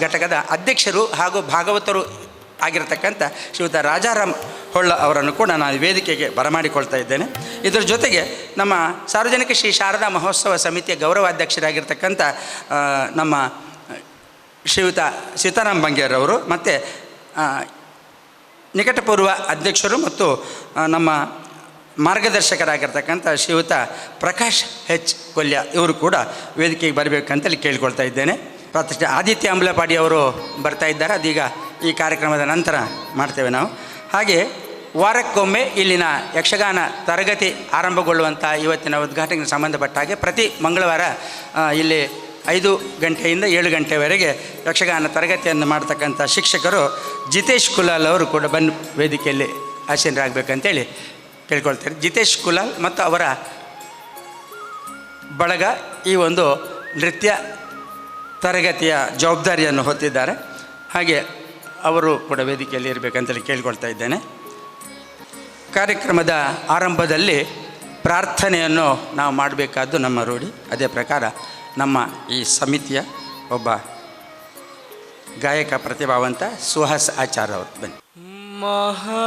ಘಟಕದ ಅಧ್ಯಕ್ಷರು ಹಾಗೂ ಭಾಗವತರು ಆಗಿರತಕ್ಕಂಥ ಶ್ರೀಯುತ ರಾಜಾರಾಮ್ ಹೊಳ್ಳ ಅವರನ್ನು ಕೂಡ ನಾನು ವೇದಿಕೆಗೆ ಬರಮಾಡಿಕೊಳ್ತಾ ಇದ್ದೇನೆ. ಇದರ ಜೊತೆಗೆ ನಮ್ಮ ಸಾರ್ವಜನಿಕ ಶ್ರೀ ಶಾರದಾ ಮಹೋತ್ಸವ ಸಮಿತಿಯ ಗೌರವಾಧ್ಯಕ್ಷರಾಗಿರ್ತಕ್ಕಂಥ ನಮ್ಮ ಶ್ರೀಯುತ ಸೀತಾರಾಮ್ ಬಂಗೇರವರು ಮತ್ತು ನಿಕಟಪೂರ್ವ ಅಧ್ಯಕ್ಷರು ಮತ್ತು ನಮ್ಮ ಮಾರ್ಗದರ್ಶಕರಾಗಿರ್ತಕ್ಕಂಥ ಶ್ರೀಯುತ ಪ್ರಕಾಶ್ ಎಚ್ ಕೊಲ್ಯ ಇವರು ಕೂಡ ವೇದಿಕೆಗೆ ಬರಬೇಕಂತೇಳಿ ಕೇಳ್ಕೊಳ್ತಾ ಇದ್ದೇನೆ. ಪ್ರತಿಷ್ಠೆ ಆದಿತ್ಯ ಅಂಬ್ಲಪಾಡಿ ಅವರು ಬರ್ತಾ ಇದ್ದಾರೆ. ಅದೀಗ ಈ ಕಾರ್ಯಕ್ರಮದ ನಂತರ ಮಾಡ್ತೇವೆ ನಾವು. ಹಾಗೆ ವಾರಕ್ಕೊಮ್ಮೆ ಇಲ್ಲಿನ ಯಕ್ಷಗಾನ ತರಗತಿ ಆರಂಭಗೊಳ್ಳುವಂಥ ಇವತ್ತಿನ ಉದ್ಘಾಟನೆಗೆ ಸಂಬಂಧಪಟ್ಟ ಹಾಗೆ ಪ್ರತಿ ಮಂಗಳವಾರ ಇಲ್ಲಿ 5 ಗಂಟೆಯಿಂದ 7 ಗಂಟೆವರೆಗೆ ಯಕ್ಷಗಾನ ತರಗತಿಯನ್ನು ಮಾಡ್ತಕ್ಕಂಥ ಶಿಕ್ಷಕರು ಜಿತೇಶ್ ಕುಲಾಲ್ ಅವರು ಕೂಡ ಬಂದು ವೇದಿಕೆಯಲ್ಲಿ ಆಸೀನರಾಗಬೇಕಂತೇಳಿ ಕೇಳ್ಕೊಳ್ತಾರೆ. ಜಿತೇಶ್ ಕುಲಾಲ್ ಮತ್ತು ಅವರ ಬಳಗ ಈ ಒಂದು ನೃತ್ಯ ತರಗತಿಯ ಜವಾಬ್ದಾರಿಯನ್ನು ಹೊತ್ತಿದ್ದಾರೆ. ಹಾಗೆ ಅವರು ಕೂಡ ವೇದಿಕೆಯಲ್ಲಿ ಇರಬೇಕಂತೇಳಿ ಕೇಳ್ಕೊಳ್ತಾ ಇದ್ದೇನೆ. ಕಾರ್ಯಕ್ರಮದ ಆರಂಭದಲ್ಲಿ ಪ್ರಾರ್ಥನೆಯನ್ನು ನಾವು ಮಾಡಬೇಕಾದ್ದು ನಮ್ಮ ರೂಢಿ. ಅದೇ ಪ್ರಕಾರ ನಮ್ಮ ಈ ಸಮಿತಿಯ ಒಬ್ಬ ಗಾಯಕ ಪ್ರತಿಭಾವಂತ ಸುಹಾಸ್ ಆಚಾರ್ ಅವರು ಬನ್ನಿ. ಮಹಾಗಣಪತಿಂ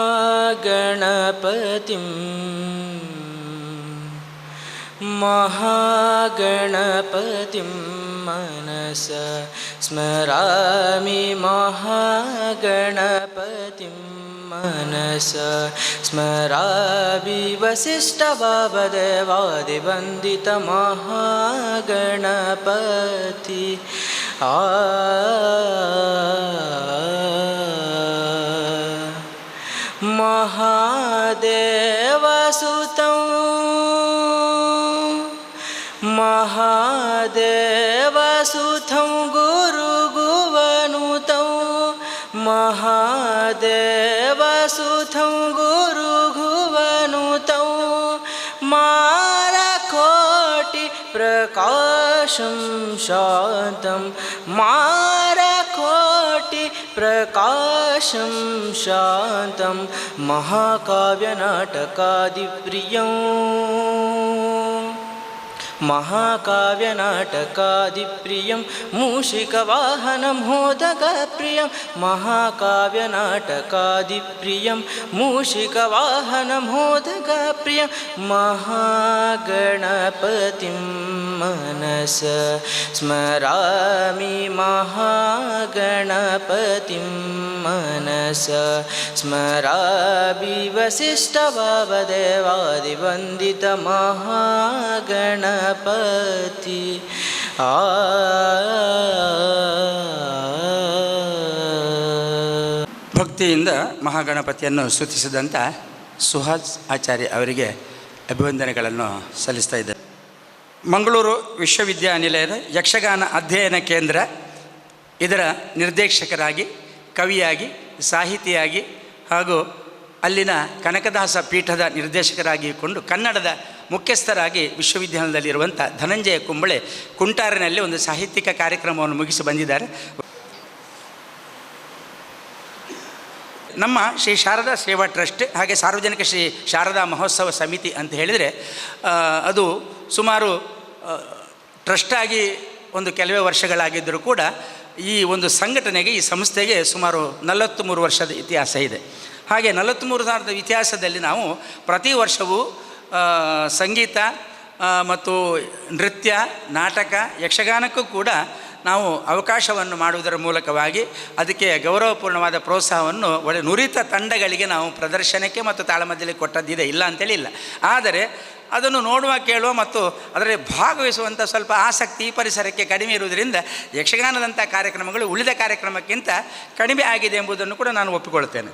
ಮಹಾಗಣಪತಿಂ ಮನಸ ಸ್ಮರಾಮಿ ಮಹಾಗಣಪತಿಂ ಮನಸ ಸ್ಮರಾಮಿ ವಸಿಷ್ಠವಾಮದೇವಾದಿವಂದಿತ ಮಹಾಗಣಪತಿ ಮಹಾದೇವಸುತಂ ಮಹಾದೇವಸುತಂ ಗುರುಗುವನುತಂ ಮಹಾದೇವಸುತಂ ಗುರುಗುವನುತಂ ಮಾರಕೋಟಿ ಪ್ರಕಾಶಂ ಶಾಂತಂ ಮಾರಕೋಟಿ ಪ್ರಕಾಶಂ ಶಾಂತಂ ಮಹಾಕಾವ್ಯನಾಟಕಾದಿಪ್ರಿಯಂ ಮಹಾಕಾವ್ಯನಾಟಕಾದಿಪ್ರಿಯಂ ಮೂಷಿಕವಾಹನಂ ಮೋದಕಪ್ರಿಯಂ ಮಹಾಕಾವ್ಯನಾಟಕಾದಿಪ್ರಿಯಂ ಮೂಷಿಕವಾಹನಂ ಮೋದಕಪ್ರಿಯಂ ಮಹಾಗಣಪತಿಂ ಮನಸ ಸ್ಮರಾಮಿ ಮಹಾಗಣಪತಿಂ ಮನಸ ಸ್ಮರಾಮಿ ವಸಿಷ್ಠವಾಮದೇವಾದಿವಂದಿತ ಮಹಾಗಣಪತಿ ಭಕ್ತಿಯಿಂದ ಮಹಾಗಣಪತಿಯನ್ನು ಸ್ತುತಿಸಿದಂಥ ಸುಹಾಸ್ ಆಚಾರ್ಯ ಅವರಿಗೆ ಅಭಿವಂದನೆಗಳನ್ನು ಸಲ್ಲಿಸ್ತಾ ಇದ್ದಾರೆ. ಮಂಗಳೂರು ವಿಶ್ವವಿದ್ಯಾನಿಲಯದ ಯಕ್ಷಗಾನ ಅಧ್ಯಯನ ಕೇಂದ್ರ ಇದರ ನಿರ್ದೇಶಕರಾಗಿ, ಕವಿಯಾಗಿ, ಸಾಹಿತಿಯಾಗಿ ಹಾಗೂ ಅಲ್ಲಿನ ಕನಕದಾಸ ಪೀಠದ ನಿರ್ದೇಶಕರಾಗಿಕೊಂಡು ಕನ್ನಡದ ಮುಖ್ಯಸ್ಥರಾಗಿ ವಿಶ್ವವಿದ್ಯಾಲಯದಲ್ಲಿರುವಂಥ ಧನಂಜಯ ಕುಂಬಳೆ ಕುಂಟಾರಿನಲ್ಲಿ ಒಂದು ಸಾಹಿತ್ಯಿಕ ಕಾರ್ಯಕ್ರಮವನ್ನು ಮುಗಿಸಿ ಬಂದಿದ್ದಾರೆ. ನಮ್ಮ ಶ್ರೀ ಶಾರದಾ ಸೇವಾ ಟ್ರಸ್ಟ್ ಹಾಗೆ ಸಾರ್ವಜನಿಕ ಶ್ರೀ ಶಾರದಾ ಮಹೋತ್ಸವ ಸಮಿತಿ ಅಂತ ಹೇಳಿದರೆ ಅದು ಸುಮಾರು ಟ್ರಸ್ಟಾಗಿ ಒಂದು ಕೆಲವೇ ವರ್ಷಗಳಾಗಿದ್ದರೂ ಕೂಡ ಈ ಒಂದು ಸಂಘಟನೆಗೆ, ಈ ಸಂಸ್ಥೆಗೆ ಸುಮಾರು 43 ವರ್ಷದ ಇತಿಹಾಸ ಇದೆ. ಹಾಗೆ 43 ವರ್ಷದ ಇತಿಹಾಸದಲ್ಲಿ ನಾವು ಪ್ರತಿ ವರ್ಷವೂ ಸಂಗೀತ ಮತ್ತು ನೃತ್ಯ, ನಾಟಕ, ಯಕ್ಷಗಾನಕ್ಕೂ ಕೂಡ ನಾವು ಅವಕಾಶವನ್ನು ಮಾಡುವುದರ ಮೂಲಕವಾಗಿ ಅದಕ್ಕೆ ಗೌರವಪೂರ್ಣವಾದ ಪ್ರೋತ್ಸಾಹವನ್ನು ಒಳ್ಳೆ ನುರಿತ ತಂಡಗಳಿಗೆ ನಾವು ಪ್ರದರ್ಶನಕ್ಕೆ ಮತ್ತು ತಾಳಮದ್ದಲೆಗೆ ಕೊಟ್ಟದ್ದಿದೆ, ಇಲ್ಲ ಅಂತೇಳಿ ಇಲ್ಲ. ಆದರೆ ಅದನ್ನು ನೋಡುವ, ಕೇಳುವ ಮತ್ತು ಅದರಲ್ಲಿ ಭಾಗವಹಿಸುವಂಥ ಸ್ವಲ್ಪ ಆಸಕ್ತಿ ಈ ಪರಿಸರಕ್ಕೆ ಕಡಿಮೆ ಇರುವುದರಿಂದ ಯಕ್ಷಗಾನದಂಥ ಕಾರ್ಯಕ್ರಮಗಳು ಉಳಿದ ಕಾರ್ಯಕ್ರಮಕ್ಕಿಂತ ಕಡಿಮೆ ಆಗಿದೆ ಎಂಬುದನ್ನು ಕೂಡ ನಾನು ಒಪ್ಪಿಕೊಳ್ತೇನೆ.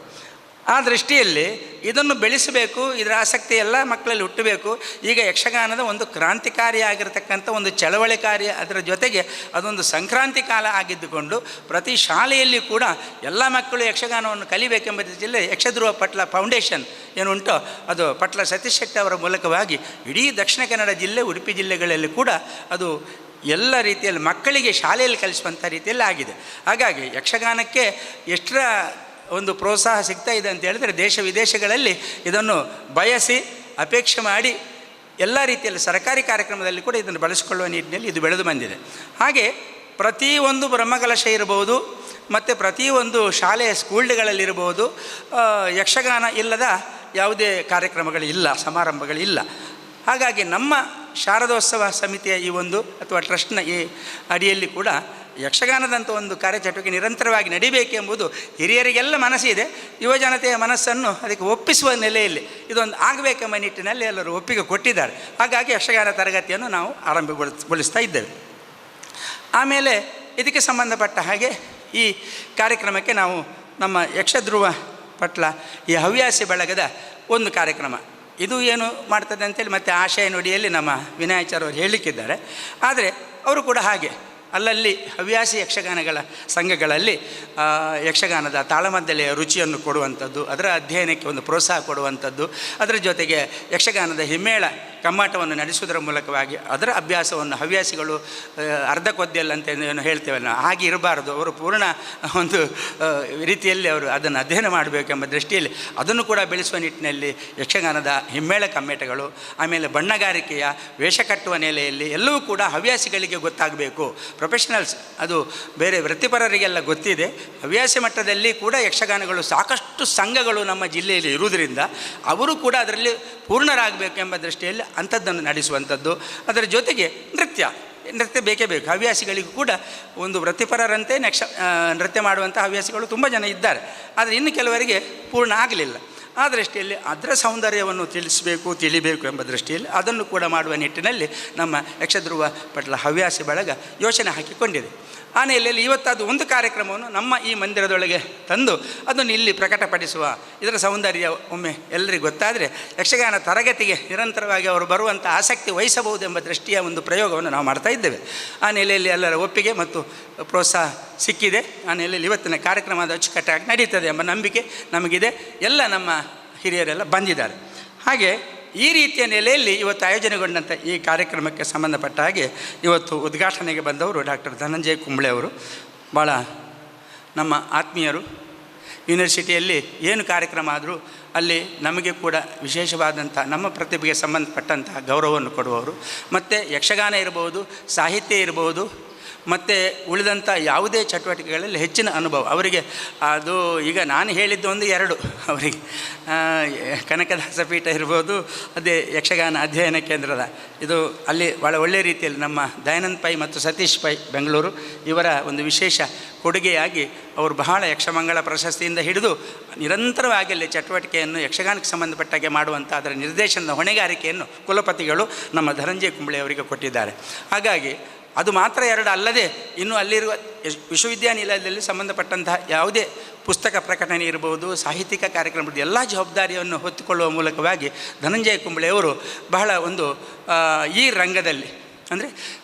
ಆ ದೃಷ್ಟಿಯಲ್ಲಿ ಇದನ್ನು ಬೆಳೆಸಬೇಕು, ಇದರ ಆಸಕ್ತಿ ಎಲ್ಲ ಮಕ್ಕಳಲ್ಲಿ ಹುಟ್ಟಬೇಕು. ಈಗ ಯಕ್ಷಗಾನದ ಒಂದು ಕ್ರಾಂತಿಕಾರಿಯಾಗಿರ್ತಕ್ಕಂಥ ಒಂದು ಚಳವಳಿಕಾರಿ, ಅದರ ಜೊತೆಗೆ ಅದೊಂದು ಸಂಕ್ರಾಂತಿ ಕಾಲ ಆಗಿದ್ದುಕೊಂಡು ಪ್ರತಿ ಶಾಲೆಯಲ್ಲಿ ಕೂಡ ಎಲ್ಲ ಮಕ್ಕಳು ಯಕ್ಷಗಾನವನ್ನು ಕಲಿಬೇಕೆಂಬ ರೀತಿಯಲ್ಲಿ ಯಕ್ಷಧ್ರುವ ಪಟ್ಲ ಫೌಂಡೇಶನ್ ಏನುಂಟೋ ಅದು ಪಟ್ಲ ಸತೀಶ್ ಶೆಟ್ಟಿ ಅವರ ಮೂಲಕವಾಗಿ ಇಡೀ ದಕ್ಷಿಣ ಕನ್ನಡ ಜಿಲ್ಲೆ, ಉಡುಪಿ ಜಿಲ್ಲೆಗಳಲ್ಲಿ ಕೂಡ ಅದು ಎಲ್ಲ ರೀತಿಯಲ್ಲಿ ಮಕ್ಕಳಿಗೆ ಶಾಲೆಯಲ್ಲಿ ಕಲಿಸುವಂಥ ರೀತಿಯಲ್ಲಿ ಆಗಿದೆ. ಹಾಗಾಗಿ ಯಕ್ಷಗಾನಕ್ಕೆ ಎಷ್ಟರ ಒಂದು ಪ್ರೋತ್ಸಾಹ ಸಿಗ್ತಾ ಇದೆ ಅಂತ ಹೇಳಿದರೆ ದೇಶ ವಿದೇಶಗಳಲ್ಲಿ ಇದನ್ನು ಬಯಸಿ ಅಪೇಕ್ಷೆ ಮಾಡಿ ಎಲ್ಲ ರೀತಿಯಲ್ಲಿ ಸರ್ಕಾರಿ ಕಾರ್ಯಕ್ರಮದಲ್ಲಿ ಕೂಡ ಇದನ್ನು ಬಳಸಿಕೊಳ್ಳುವ ನಿಟ್ಟಿನಲ್ಲಿ ಇದು ಬೆಳೆದು ಬಂದಿದೆ. ಹಾಗೆ ಪ್ರತಿಯೊಂದು ಬ್ರಹ್ಮಕಲಶ ಇರ್ಬೋದು, ಮತ್ತು ಪ್ರತಿಯೊಂದು ಶಾಲೆಯ ಸ್ಕೂಲ್ಗಳಲ್ಲಿರ್ಬೋದು ಯಕ್ಷಗಾನ ಇಲ್ಲದ ಯಾವುದೇ ಕಾರ್ಯಕ್ರಮಗಳಿಲ್ಲ, ಸಮಾರಂಭಗಳಿಲ್ಲ. ಹಾಗಾಗಿ ನಮ್ಮ ಶಾರದೋತ್ಸವ ಸಮಿತಿಯ ಈ ಒಂದು ಅಥವಾ ಟ್ರಸ್ಟ್ನ ಈ ಅಡಿಯಲ್ಲಿ ಕೂಡ ಯಕ್ಷಗಾನದಂಥ ಒಂದು ಕಾರ್ಯಚಟುವಟಿಕೆ ನಿರಂತರವಾಗಿ ನಡಿಬೇಕೆಂಬುದು ಹಿರಿಯರಿಗೆಲ್ಲ ಮನಸ್ಸಿದೆ. ಯುವಜನತೆಯ ಮನಸ್ಸನ್ನು ಅದಕ್ಕೆ ಒಪ್ಪಿಸುವ ನೆಲೆಯಲ್ಲಿ ಇದೊಂದು ಆಗಬೇಕೆಂಬ ನಿಟ್ಟಿನಲ್ಲಿ ಎಲ್ಲರೂ ಒಪ್ಪಿಗೆ ಕೊಟ್ಟಿದ್ದಾರೆ. ಹಾಗಾಗಿ ಯಕ್ಷಗಾನ ತರಗತಿಯನ್ನು ನಾವು ಆರಂಭಗೊಳಿಸ್ತಾ ಇದ್ದೇವೆ. ಆಮೇಲೆ ಇದಕ್ಕೆ ಸಂಬಂಧಪಟ್ಟ ಹಾಗೆ ಈ ಕಾರ್ಯಕ್ರಮಕ್ಕೆ ನಾವು ನಮ್ಮ ಯಕ್ಷಧ್ರುವ ಪಟ್ಲ ಈ ಹವ್ಯಾಸಿ ಬಳಗದ ಒಂದು ಕಾರ್ಯಕ್ರಮ ಇದು ಏನು ಮಾಡ್ತದೆ ಅಂತೇಳಿ ಮತ್ತು ಆಶಯ ನುಡಿಯಲ್ಲಿ ನಮ್ಮ ವಿನಾಯಚಾರ್ಯ ಅವರು ಹೇಳಲಿಕ್ಕಿದ್ದಾರೆ. ಆದರೆ ಅವರು ಕೂಡ ಹಾಗೆ ಅಲ್ಲಲ್ಲಿ ಹವ್ಯಾಸಿ ಯಕ್ಷಗಾನಗಳ ಸಂಘಗಳಲ್ಲಿ ಯಕ್ಷಗಾನದ ತಾಳಮದ್ದಳೆಯ ರುಚಿಯನ್ನು ಕೊಡುವಂಥದ್ದು, ಅದರ ಅಧ್ಯಯನಕ್ಕೆ ಒಂದು ಪ್ರೋತ್ಸಾಹ ಕೊಡುವಂಥದ್ದು, ಅದರ ಜೊತೆಗೆ ಯಕ್ಷಗಾನದ ಹಿಮ್ಮೇಳ ಕಮ್ಮಾಟವನ್ನು ನಡೆಸುವುದರ ಮೂಲಕವಾಗಿ ಅದರ ಅಭ್ಯಾಸವನ್ನು ಹವ್ಯಾಸಿಗಳು ಅರ್ಧ ಕೊದ್ದೆಲ್ಲ ಅಂತ ಏನು ಹೇಳ್ತೇವೆ ನಾವು, ಹಾಗೆ ಇರಬಾರ್ದು. ಅವರು ಪೂರ್ಣ ಒಂದು ರೀತಿಯಲ್ಲಿ ಅವರು ಅದನ್ನು ಅಧ್ಯಯನ ಮಾಡಬೇಕೆಂಬ ದೃಷ್ಟಿಯಲ್ಲಿ ಅದನ್ನು ಕೂಡ ಬೆಳೆಸುವ ನಿಟ್ಟಿನಲ್ಲಿ ಯಕ್ಷಗಾನದ ಹಿಮ್ಮೇಳ ಕಮ್ಮೇಟಗಳು, ಆಮೇಲೆ ಬಣ್ಣಗಾರಿಕೆಯ ವೇಷ ಕಟ್ಟುವ ನೆಲೆಯಲ್ಲಿ ಎಲ್ಲವೂ ಕೂಡ ಹವ್ಯಾಸಿಗಳಿಗೆ ಗೊತ್ತಾಗಬೇಕು. ಪ್ರೊಫೆಷನಲ್ಸ್ ಅದು ಬೇರೆ ವೃತ್ತಿಪರರಿಗೆಲ್ಲ ಗೊತ್ತಿದೆ. ಹವ್ಯಾಸಿ ಮಟ್ಟದಲ್ಲಿ ಕೂಡ ಯಕ್ಷಗಾನಗಳು ಸಾಕಷ್ಟು ಸಂಘಗಳು ನಮ್ಮ ಜಿಲ್ಲೆಯಲ್ಲಿ ಇರುವುದರಿಂದ ಅವರು ಕೂಡ ಅದರಲ್ಲಿ ಪೂರ್ಣರಾಗಬೇಕೆಂಬ ದೃಷ್ಟಿಯಲ್ಲಿ ಅಂಥದ್ದನ್ನು ನಡೆಸುವಂಥದ್ದು. ಅದರ ಜೊತೆಗೆ ನೃತ್ಯ ಬೇಕೇ ಬೇಕು. ಹವ್ಯಾಸಿಗಳಿಗೂ ಕೂಡ ಒಂದು ವೃತ್ತಿಪರರಂತೆ ನೃತ್ಯ ಮಾಡುವಂಥ ಹವ್ಯಾಸಿಗಳು ತುಂಬ ಜನ ಇದ್ದಾರೆ. ಆದರೆ ಇನ್ನು ಕೆಲವರಿಗೆ ಪೂರ್ಣ ಆಗಲಿಲ್ಲ. ಆ ದೃಷ್ಟಿಯಲ್ಲಿ ಅದರ ಸೌಂದರ್ಯವನ್ನು ತಿಳಿಬೇಕು ಎಂಬ ದೃಷ್ಟಿಯಲ್ಲಿ ಅದನ್ನು ಕೂಡ ಮಾಡುವ ನಿಟ್ಟಿನಲ್ಲಿ ನಮ್ಮ ಯಕ್ಷಧ್ರುವ ಪಟ್ಲ ಹವ್ಯಾಸಿ ಬಳಗ ಯೋಚನೆ ಹಾಕಿಕೊಂಡಿದೆ. ಆ ನೆಲೆಯಲ್ಲಿ ಇವತ್ತು ಅದು ಒಂದು ಕಾರ್ಯಕ್ರಮವನ್ನು ನಮ್ಮ ಈ ಮಂದಿರದೊಳಗೆ ತಂದು ಅದನ್ನು ಇಲ್ಲಿ ಪ್ರಕಟಪಡಿಸುವ, ಇದರ ಸೌಂದರ್ಯ ಒಮ್ಮೆ ಎಲ್ಲರಿಗೂ ಗೊತ್ತಾದರೆ ಯಕ್ಷಗಾನ ತರಗತಿಗೆ ನಿರಂತರವಾಗಿ ಅವರು ಬರುವಂಥ ಆಸಕ್ತಿ ವಹಿಸಬಹುದೆಂಬ ದೃಷ್ಟಿಯ ಒಂದು ಪ್ರಯೋಗವನ್ನು ನಾವು ಮಾಡ್ತಾ ಇದ್ದೇವೆ. ಆ ನೆಲೆಯಲ್ಲಿ ಎಲ್ಲರ ಒಪ್ಪಿಗೆ ಮತ್ತು ಪ್ರೋತ್ಸಾಹ ಸಿಕ್ಕಿದೆ. ಆ ನೆಲೆಯಲ್ಲಿ ಇವತ್ತಿನ ಕಾರ್ಯಕ್ರಮದ ಅಚ್ಚುಕಟ್ಟಾಗಿ ನಡೀತದೆ ಎಂಬ ನಂಬಿಕೆ ನಮಗಿದೆ. ಎಲ್ಲ ನಮ್ಮ ಹಿರಿಯರೆಲ್ಲ ಬಂದಿದ್ದಾರೆ. ಹಾಗೆ ಈ ರೀತಿಯ ನೆಲೆಯಲ್ಲಿ ಇವತ್ತು ಆಯೋಜನೆಗೊಂಡಂಥ ಈ ಕಾರ್ಯಕ್ರಮಕ್ಕೆ ಸಂಬಂಧಪಟ್ಟ ಹಾಗೆ ಇವತ್ತು ಉದ್ಘಾಟನೆಗೆ ಬಂದವರು ಡಾಕ್ಟರ್ ಧನಂಜಯ ಕುಂಬ್ಳೆ ಅವರು. ಭಾಳ ನಮ್ಮ ಆತ್ಮೀಯರು. ಯೂನಿವರ್ಸಿಟಿಯಲ್ಲಿ ಏನು ಕಾರ್ಯಕ್ರಮ ಆದರೂ ಅಲ್ಲಿ ನಮಗೆ ಕೂಡ ವಿಶೇಷವಾದಂಥ ನಮ್ಮ ಪ್ರತಿಭೆಗೆ ಸಂಬಂಧಪಟ್ಟಂತಹ ಗೌರವವನ್ನು ಕೊಡುವವರು. ಮತ್ತು ಯಕ್ಷಗಾನ ಇರ್ಬೋದು, ಸಾಹಿತ್ಯ ಇರ್ಬೋದು, ಮತ್ತು ಉಳಿದಂಥ ಯಾವುದೇ ಚಟುವಟಿಕೆಗಳಲ್ಲಿ ಹೆಚ್ಚಿನ ಅನುಭವ ಅವರಿಗೆ. ಅದು ಈಗ ನಾನು ಹೇಳಿದ್ದು ಒಂದು ಎರಡು ಅವರಿಗೆ ಕನಕದಾಸ ಪೀಠ ಇರ್ಬೋದು, ಅದೇ ಯಕ್ಷಗಾನ ಅಧ್ಯಯನ ಕೇಂದ್ರದ ಇದು ಅಲ್ಲಿ ಭಾಳ ಒಳ್ಳೆಯ ರೀತಿಯಲ್ಲಿ ನಮ್ಮ ದಯಾನಂದ್ ಪೈ ಮತ್ತು ಸತೀಶ್ ಪೈ ಬೆಂಗಳೂರು ಇವರ ಒಂದು ವಿಶೇಷ ಕೊಡುಗೆಯಾಗಿ ಅವರು ಬಹಳ ಯಕ್ಷಮಂಗಳ ಪ್ರಶಸ್ತಿಯಿಂದ ಹಿಡಿದು ನಿರಂತರವಾಗಿ ಅಲ್ಲಿ ಚಟುವಟಿಕೆಯನ್ನು ಯಕ್ಷಗಾನಕ್ಕೆ ಸಂಬಂಧಪಟ್ಟಾಗೆ ಮಾಡುವಂಥ ಅದರ ನಿರ್ದೇಶನದ ಹೊಣೆಗಾರಿಕೆಯನ್ನು ಕುಲಪತಿಗಳು ನಮ್ಮ ಧನಂಜಯ ಕುಂಬ್ಳೆ ಅವರಿಗೆ ಕೊಟ್ಟಿದ್ದಾರೆ. ಹಾಗಾಗಿ ಅದು ಮಾತ್ರ ಎರಡು ಅಲ್ಲದೆ ಇನ್ನು ಅಲ್ಲಿರುವ ವಿಶ್ವವಿದ್ಯಾನಿಲಯದಲ್ಲಿ ಸಂಬಂಧಪಟ್ಟಂತಹ ಯಾವುದೇ ಪುಸ್ತಕ ಪ್ರಕಟಣೆ ಇರ್ಬೋದು, ಸಾಹಿತ್ಯಿಕ ಕಾರ್ಯಕ್ರಮದ ಎಲ್ಲ ಜವಾಬ್ದಾರಿಯನ್ನು ಹೊತ್ತುಕೊಳ್ಳುವ ಮೂಲಕವಾಗಿ ಧನಂಜಯ ಕುಂಬ್ಳೆಯವರು ಬಹಳ ಒಂದು ಈ ರಂಗದಲ್ಲಿ ಅಂದರೆ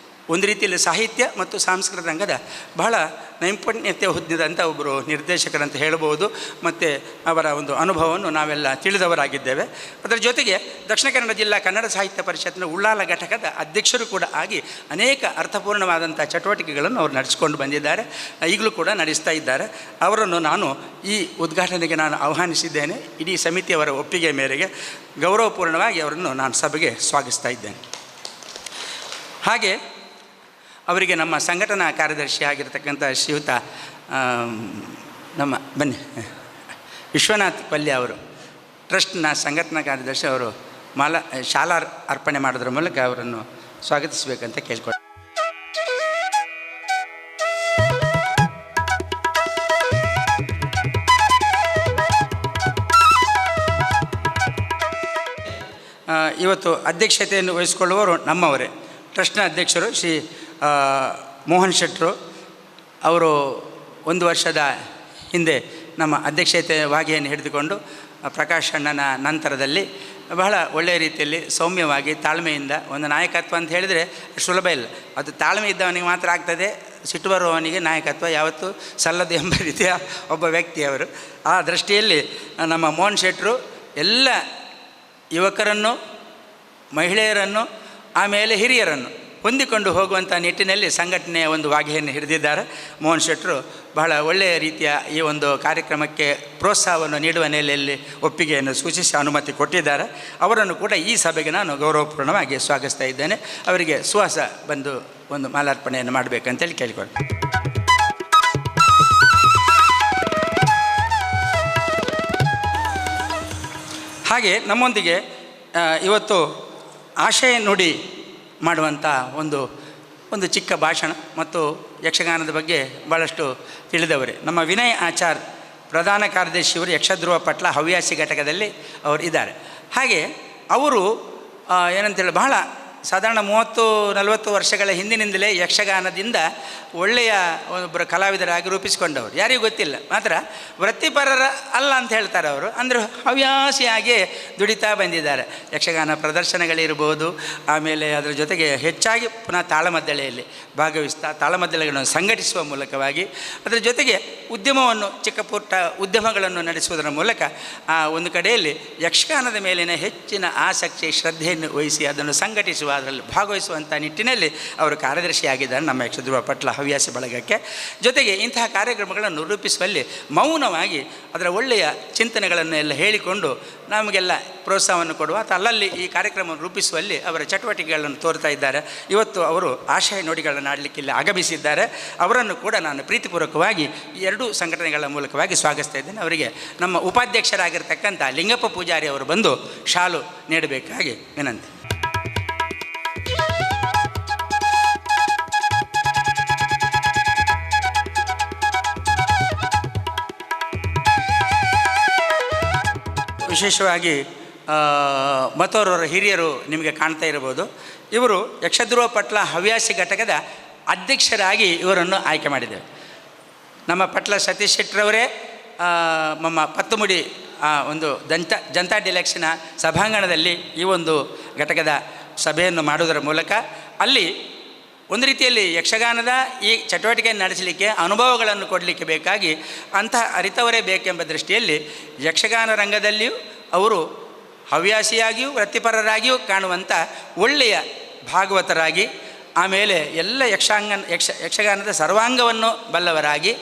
ಒಂದು ರೀತಿಯಲ್ಲಿ ಸಾಹಿತ್ಯ ಮತ್ತು ಸಾಂಸ್ಕೃತಿಕ ರಂಗದ ಬಹಳ ನೈಪುಣ್ಯತೆ ಹೊಂದಿದಂಥ ಒಬ್ಬರು ನಿರ್ದೇಶಕರಂತ ಹೇಳ್ಬೋದು. ಮತ್ತು ಅವರ ಒಂದು ಅನುಭವವನ್ನು ನಾವೆಲ್ಲ ತಿಳಿದವರಾಗಿದ್ದೇವೆ. ಅದರ ಜೊತೆಗೆ ದಕ್ಷಿಣ ಕನ್ನಡ ಜಿಲ್ಲಾ ಕನ್ನಡ ಸಾಹಿತ್ಯ ಪರಿಷತ್ತಿನ ಉಳ್ಳಾಲ ಘಟಕದ ಅಧ್ಯಕ್ಷರು ಕೂಡ ಆಗಿ ಅನೇಕ ಅರ್ಥಪೂರ್ಣವಾದಂಥ ಚಟುವಟಿಕೆಗಳನ್ನು ಅವರು ನಡೆಸಿಕೊಂಡು ಬಂದಿದ್ದಾರೆ, ಈಗಲೂ ಕೂಡ ನಡೆಸ್ತಾ ಇದ್ದಾರೆ. ಅವರನ್ನು ನಾನು ಈ ಉದ್ಘಾಟನೆಗೆ ನಾನು ಆಹ್ವಾನಿಸಿದ್ದೇನೆ. ಇಡೀ ಸಮಿತಿಯವರ ಒಪ್ಪಿಗೆ ಮೇರೆಗೆ ಗೌರವಪೂರ್ಣವಾಗಿ ಅವರನ್ನು ನಾನು ಸಭೆಗೆ ಸ್ವಾಗತಿಸ್ತಾ ಇದ್ದೇನೆ. ಹಾಗೆ ಅವರಿಗೆ ನಮ್ಮ ಸಂಘಟನಾ ಕಾರ್ಯದರ್ಶಿ ಆಗಿರತಕ್ಕಂಥ ಶ್ರೀಯುತ ನಮ್ಮ ಬನ್ನಿ ವಿಶ್ವನಾಥ್ ಪಲ್ಯ ಅವರು ಟ್ರಸ್ಟ್ನ ಸಂಘಟನಾ ಕಾರ್ಯದರ್ಶಿ ಅವರು ಶಾಲಾ ಅರ್ಪಣೆ ಮಾಡೋದ್ರ ಮೂಲಕ ಅವರನ್ನು ಸ್ವಾಗತಿಸಬೇಕಂತ ಕೇಳ್ಕೊಂಡು ಇವತ್ತು ಅಧ್ಯಕ್ಷತೆಯನ್ನು ವಹಿಸಿಕೊಳ್ಳುವವರು ನಮ್ಮವರೇ. ಟ್ರಸ್ಟ್ನ ಅಧ್ಯಕ್ಷರು ಶ್ರೀ ಮೋಹನ್ ಶೆಟ್ಟರು ಅವರು 1 ವರ್ಷದ ಹಿಂದೆ ನಮ್ಮ ಅಧ್ಯಕ್ಷತೆ ವಾಗೆಯನ್ನು ಹಿಡಿದುಕೊಂಡು ಪ್ರಕಾಶ್ ಅಣ್ಣನ ನಂತರದಲ್ಲಿ ಬಹಳ ಒಳ್ಳೆಯ ರೀತಿಯಲ್ಲಿ ಸೌಮ್ಯವಾಗಿ ತಾಳ್ಮೆಯಿಂದ ಒಂದು ನಾಯಕತ್ವ ಅಂತ ಹೇಳಿದರೆ ಸುಲಭ ಇಲ್ಲ. ಅದು ತಾಳ್ಮೆ ಇದ್ದವನಿಗೆ ಮಾತ್ರ ಆಗ್ತದೆ, ಸಿಟ್ಟು ಬರುವವನಿಗೆ ನಾಯಕತ್ವ ಯಾವತ್ತೂ ಸಲ್ಲದು ಎಂಬ ರೀತಿಯ ಒಬ್ಬ ವ್ಯಕ್ತಿಯವರು. ಆ ದೃಷ್ಟಿಯಲ್ಲಿ ನಮ್ಮ ಮೋಹನ್ ಶೆಟ್ಟರು ಎಲ್ಲ ಯುವಕರನ್ನು, ಮಹಿಳೆಯರನ್ನು, ಆಮೇಲೆ ಹಿರಿಯರನ್ನು ಹೊಂದಿಕೊಂಡು ಹೋಗುವಂಥ ನಿಟ್ಟಿನಲ್ಲಿ ಸಂಘಟನೆಯ ಒಂದು ವಾಗೆಯನ್ನು ಹಿಡಿದಿದ್ದಾರೆ. ಮೋಹನ್ ಶೆಟ್ಟರು ಬಹಳ ಒಳ್ಳೆಯ ರೀತಿಯ ಈ ಒಂದು ಕಾರ್ಯಕ್ರಮಕ್ಕೆ ಪ್ರೋತ್ಸಾಹವನ್ನು ನೀಡುವ ನೆಲೆಯಲ್ಲಿ ಒಪ್ಪಿಗೆಯನ್ನು ಸೂಚಿಸಿ ಅನುಮತಿ ಕೊಟ್ಟಿದ್ದಾರೆ. ಅವರನ್ನು ಕೂಡ ಈ ಸಭೆಗೆ ನಾನು ಗೌರವಪೂರ್ಣವಾಗಿ ಸ್ವಾಗತಿಸ್ತಾ ಇದ್ದೇನೆ. ಅವರಿಗೆ ಸುಹಾಸ ಬಂದು ಒಂದು ಮಾಲಾರ್ಪಣೆಯನ್ನು ಮಾಡಬೇಕಂತೇಳಿ ಕೇಳಿಕೊಳ್ತೇನೆ. ಹಾಗೆ ನಮ್ಮೊಂದಿಗೆ ಇವತ್ತು ಆಶಯ ನುಡಿ ಮಾಡುವಂಥ ಒಂದು ಚಿಕ್ಕ ಭಾಷಣ ಮತ್ತು ಯಕ್ಷಗಾನದ ಬಗ್ಗೆ ಭಾಳಷ್ಟು ತಿಳಿದವರೇ ನಮ್ಮ ವಿನಯ್ ಆಚಾರ್ ಪ್ರಧಾನ ಕಾರ್ಯದರ್ಶಿಯವರು ಯಕ್ಷಧ್ರುವ ಪಟ್ಲ ಹವ್ಯಾಸಿ ಘಟಕದಲ್ಲಿ ಅವರು ಇದ್ದಾರೆ. ಹಾಗೆ ಅವರು ಏನಂತೇಳಿ ಬಹಳ ಸಾಧಾರಣ 30-40 ವರ್ಷಗಳ ಹಿಂದಿನಿಂದಲೇ ಯಕ್ಷಗಾನದಿಂದ ಒಳ್ಳೆಯ ಒಬ್ಬರು ಕಲಾವಿದರಾಗಿ ರೂಪಿಸಿಕೊಂಡವರು. ಯಾರಿಗೂ ಗೊತ್ತಿಲ್ಲ, ಮಾತ್ರ ವೃತ್ತಿಪರರ ಅಲ್ಲ ಅಂತ ಹೇಳ್ತಾರೆ ಅವರು. ಅಂದರೆ ಹವ್ಯಾಸಿಯಾಗಿ ದುಡಿತಾ ಬಂದಿದ್ದಾರೆ. ಯಕ್ಷಗಾನ ಪ್ರದರ್ಶನಗಳಿರ್ಬೋದು, ಆಮೇಲೆ ಅದರ ಜೊತೆಗೆ ಹೆಚ್ಚಾಗಿ ಪುನಃ ತಾಳಮದ್ದಳೆಯಲ್ಲಿ ಭಾಗವಹಿಸ್ತಾ ತಾಳಮದ್ದಳೆಗಳನ್ನು ಸಂಘಟಿಸುವ ಮೂಲಕವಾಗಿ ಅದರ ಜೊತೆಗೆ ಉದ್ಯಮವನ್ನು ಚಿಕ್ಕ ಪುಟ್ಟ ಉದ್ಯಮಗಳನ್ನು ನಡೆಸುವುದರ ಮೂಲಕ ಒಂದು ಕಡೆಯಲ್ಲಿ ಯಕ್ಷಗಾನದ ಮೇಲಿನ ಹೆಚ್ಚಿನ ಆಸಕ್ತಿ ಶ್ರದ್ಧೆಯನ್ನು ವಹಿಸಿ ಅದನ್ನು ಸಂಘಟಿಸುವ ಅದರಲ್ಲಿ ಭಾಗವಹಿಸುವಂಥ ನಿಟ್ಟಿನಲ್ಲಿ ಅವರು ಕಾರ್ಯದರ್ಶಿಯಾಗಿದ್ದಾರೆ ನಮ್ಮ ಯಕ್ಷಧ್ರುವ ಪಟ್ಲ ಹವ್ಯಾಸಿ ಬಳಗಕ್ಕೆ. ಜೊತೆಗೆ ಇಂತಹ ಕಾರ್ಯಕ್ರಮಗಳನ್ನು ರೂಪಿಸುವಲ್ಲಿ ಮೌನವಾಗಿ ಅದರ ಒಳ್ಳೆಯ ಚಿಂತನೆಗಳನ್ನು ಎಲ್ಲ ಹೇಳಿಕೊಂಡು ನಮಗೆಲ್ಲ ಪ್ರೋತ್ಸಾಹವನ್ನು ಕೊಡುವ ಅಥವಾ ಅಲ್ಲಲ್ಲಿ ಈ ಕಾರ್ಯಕ್ರಮವನ್ನು ರೂಪಿಸುವಲ್ಲಿ ಅವರ ಚಟುವಟಿಕೆಗಳನ್ನು ತೋರ್ತಾ ಇದ್ದಾರೆ. ಇವತ್ತು ಅವರು ಆಶಯ ನುಡಿಗಳನ್ನು ಆಡಲಿಕ್ಕೆ ಇಲ್ಲಿ ಆಗಮಿಸಿದ್ದಾರೆ. ಅವರನ್ನು ಕೂಡ ನಾನು ಪ್ರೀತಿಪೂರ್ವಕವಾಗಿ ಈ ಎರಡೂ ಸಂಘಟನೆಗಳ ಮೂಲಕವಾಗಿ ಸ್ವಾಗತಿಸ್ತಾ ಇದ್ದೇನೆ. ಅವರಿಗೆ ನಮ್ಮ ಉಪಾಧ್ಯಕ್ಷರಾಗಿರ್ತಕ್ಕಂಥ ಲಿಂಗಪ್ಪ ಪೂಜಾರಿ ಅವರು ಬಂದು ಶಾಲು ನೀಡಬೇಕಾಗಿ ವಿನಂತಿ. ವಿಶೇಷವಾಗಿ ಮತ್ತೋರವರ ಹಿರಿಯರು ನಿಮಗೆ ಕಾಣ್ತಾ ಇರಬಹುದು. ಇವರು ಯಕ್ಷಧ್ರುವ ಪಟ್ಲ ಹವ್ಯಾಸಿ ಘಟಕದ ಅಧ್ಯಕ್ಷರಾಗಿ ಇವರನ್ನು ಆಯ್ಕೆ ಮಾಡಿದ್ದೇವೆ. ನಮ್ಮ ಪಟ್ಲ ಸತೀಶ್ ಶೆಟ್ಟರವರೇ ನಮ್ಮ ಪತ್ತುಮುಡಿ ಒಂದು ಜನತಾ ಡಿಲೆಕ್ಷನ ಸಭಾಂಗಣದಲ್ಲಿ ಈ ಒಂದು ಘಟಕದ ಸಭೆಯನ್ನು ಮಾಡುವುದರ ಮೂಲಕ ಅಲ್ಲಿ ಒಂದು ರೀತಿಯಲ್ಲಿ ಯಕ್ಷಗಾನದ ಈ ಚಟುವಟಿಕೆಯನ್ನು ನಡೆಸಲಿಕ್ಕೆ ಅನುಭವಗಳನ್ನು ಕೊಡಲಿಕ್ಕೆ ಬೇಕಾಗಿ ಅಂತಹ ಅರಿತವರೇ ಬೇಕೆಂಬ ದೃಷ್ಟಿಯಲ್ಲಿ ಯಕ್ಷಗಾನ ರಂಗದಲ್ಲಿಯೂ ಅವರು ಹವ್ಯಾಸಿಯಾಗಿಯೂ ವೃತ್ತಿಪರರಾಗಿಯೂ ಕಾಣುವಂಥ ಒಳ್ಳೆಯ ಭಾಗವತರಾಗಿ, ಆಮೇಲೆ ಎಲ್ಲ ಯಕ್ಷಗಾನದ ಸರ್ವಾಂಗವನ್ನು ಬಲ್ಲವರಾಗಿ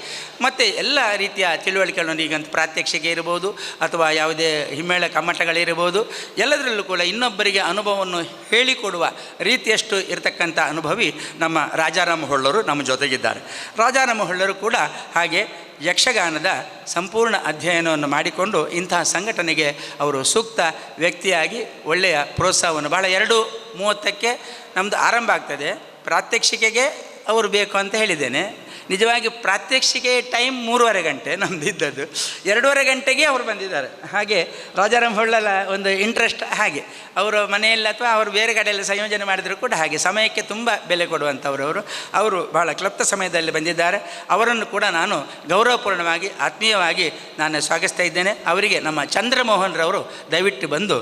ಮತ್ತು ಎಲ್ಲ ರೀತಿಯ ತಿಳುವಳಿಕೆಗಳನ್ನು ಈಗಂತ ಪ್ರಾತ್ಯಕ್ಷಿಕೆ ಇರ್ಬೋದು ಅಥವಾ ಯಾವುದೇ ಹಿಮ್ಮೇಳ ಕಮ್ಮಟಗಳಿರ್ಬೋದು, ಎಲ್ಲದರಲ್ಲೂ ಕೂಡ ಇನ್ನೊಬ್ಬರಿಗೆ ಅನುಭವವನ್ನು ಹೇಳಿಕೊಡುವ ರೀತಿಯಷ್ಟು ಇರತಕ್ಕಂಥ ಅನುಭವಿ ನಮ್ಮ ರಾಜಾರಾಮ ಹೊಳ್ಳರು ನಮ್ಮ ಜೊತೆಗಿದ್ದಾರೆ. ರಾಜಾರಾಮ ಹೊಳ್ಳರು ಕೂಡ ಹಾಗೆ ಯಕ್ಷಗಾನದ ಸಂಪೂರ್ಣ ಅಧ್ಯಯನವನ್ನು ಮಾಡಿಕೊಂಡು ಇಂತಹ ಸಂಘಟನೆಗೆ ಅವರು ಸೂಕ್ತ ವ್ಯಕ್ತಿಯಾಗಿ ಒಳ್ಳೆಯ ಪ್ರೋತ್ಸಾಹವನ್ನು ಭಾಳ 2:30ಕ್ಕೆ ನಮ್ಮದು ಆರಂಭ ಆಗ್ತದೆ. ಪ್ರಾತ್ಯಕ್ಷಿಕೆಗೆ ಅವರು ಬೇಕು ಅಂತ ಹೇಳಿದ್ದೇನೆ. ನಿಜವಾಗಿ ಪ್ರಾತ್ಯಕ್ಷಿಕೆ ಟೈಮ್ 3:30 ಗಂಟೆ ನಮ್ಮದು ಇದ್ದದ್ದು, 2:30 ಗಂಟೆಗೆ ಅವರು ಬಂದಿದ್ದಾರೆ. ಹಾಗೆ ರಾಜಾರಾಮ್ ಹೊಳ್ಳಲ ಒಂದು ಇಂಟ್ರೆಸ್ಟ್ ಹಾಗೆ ಅವರು ಮನೆಯಲ್ಲಿ ಅಥವಾ ಅವರು ಬೇರೆ ಕಡೆಯಲ್ಲಿ ಸಂಯೋಜನೆ ಮಾಡಿದರೂ ಕೂಡ ಹಾಗೆ ಸಮಯಕ್ಕೆ ತುಂಬ ಬೆಲೆ ಕೊಡುವಂಥವರು. ಅವರು ಬಹಳ ಕ್ಲಪ್ತ ಸಮಯದಲ್ಲಿ ಬಂದಿದ್ದಾರೆ. ಅವರನ್ನು ಕೂಡ ನಾನು ಗೌರವಪೂರ್ಣವಾಗಿ ಆತ್ಮೀಯವಾಗಿ ನಾನು ಸ್ವಾಗತಿಸ್ತಾ ಇದ್ದೇನೆ. ಅವರಿಗೆ ನಮ್ಮ ಚಂದ್ರಮೋಹನ್ರವರು ದಯವಿಟ್ಟು ಬಂದು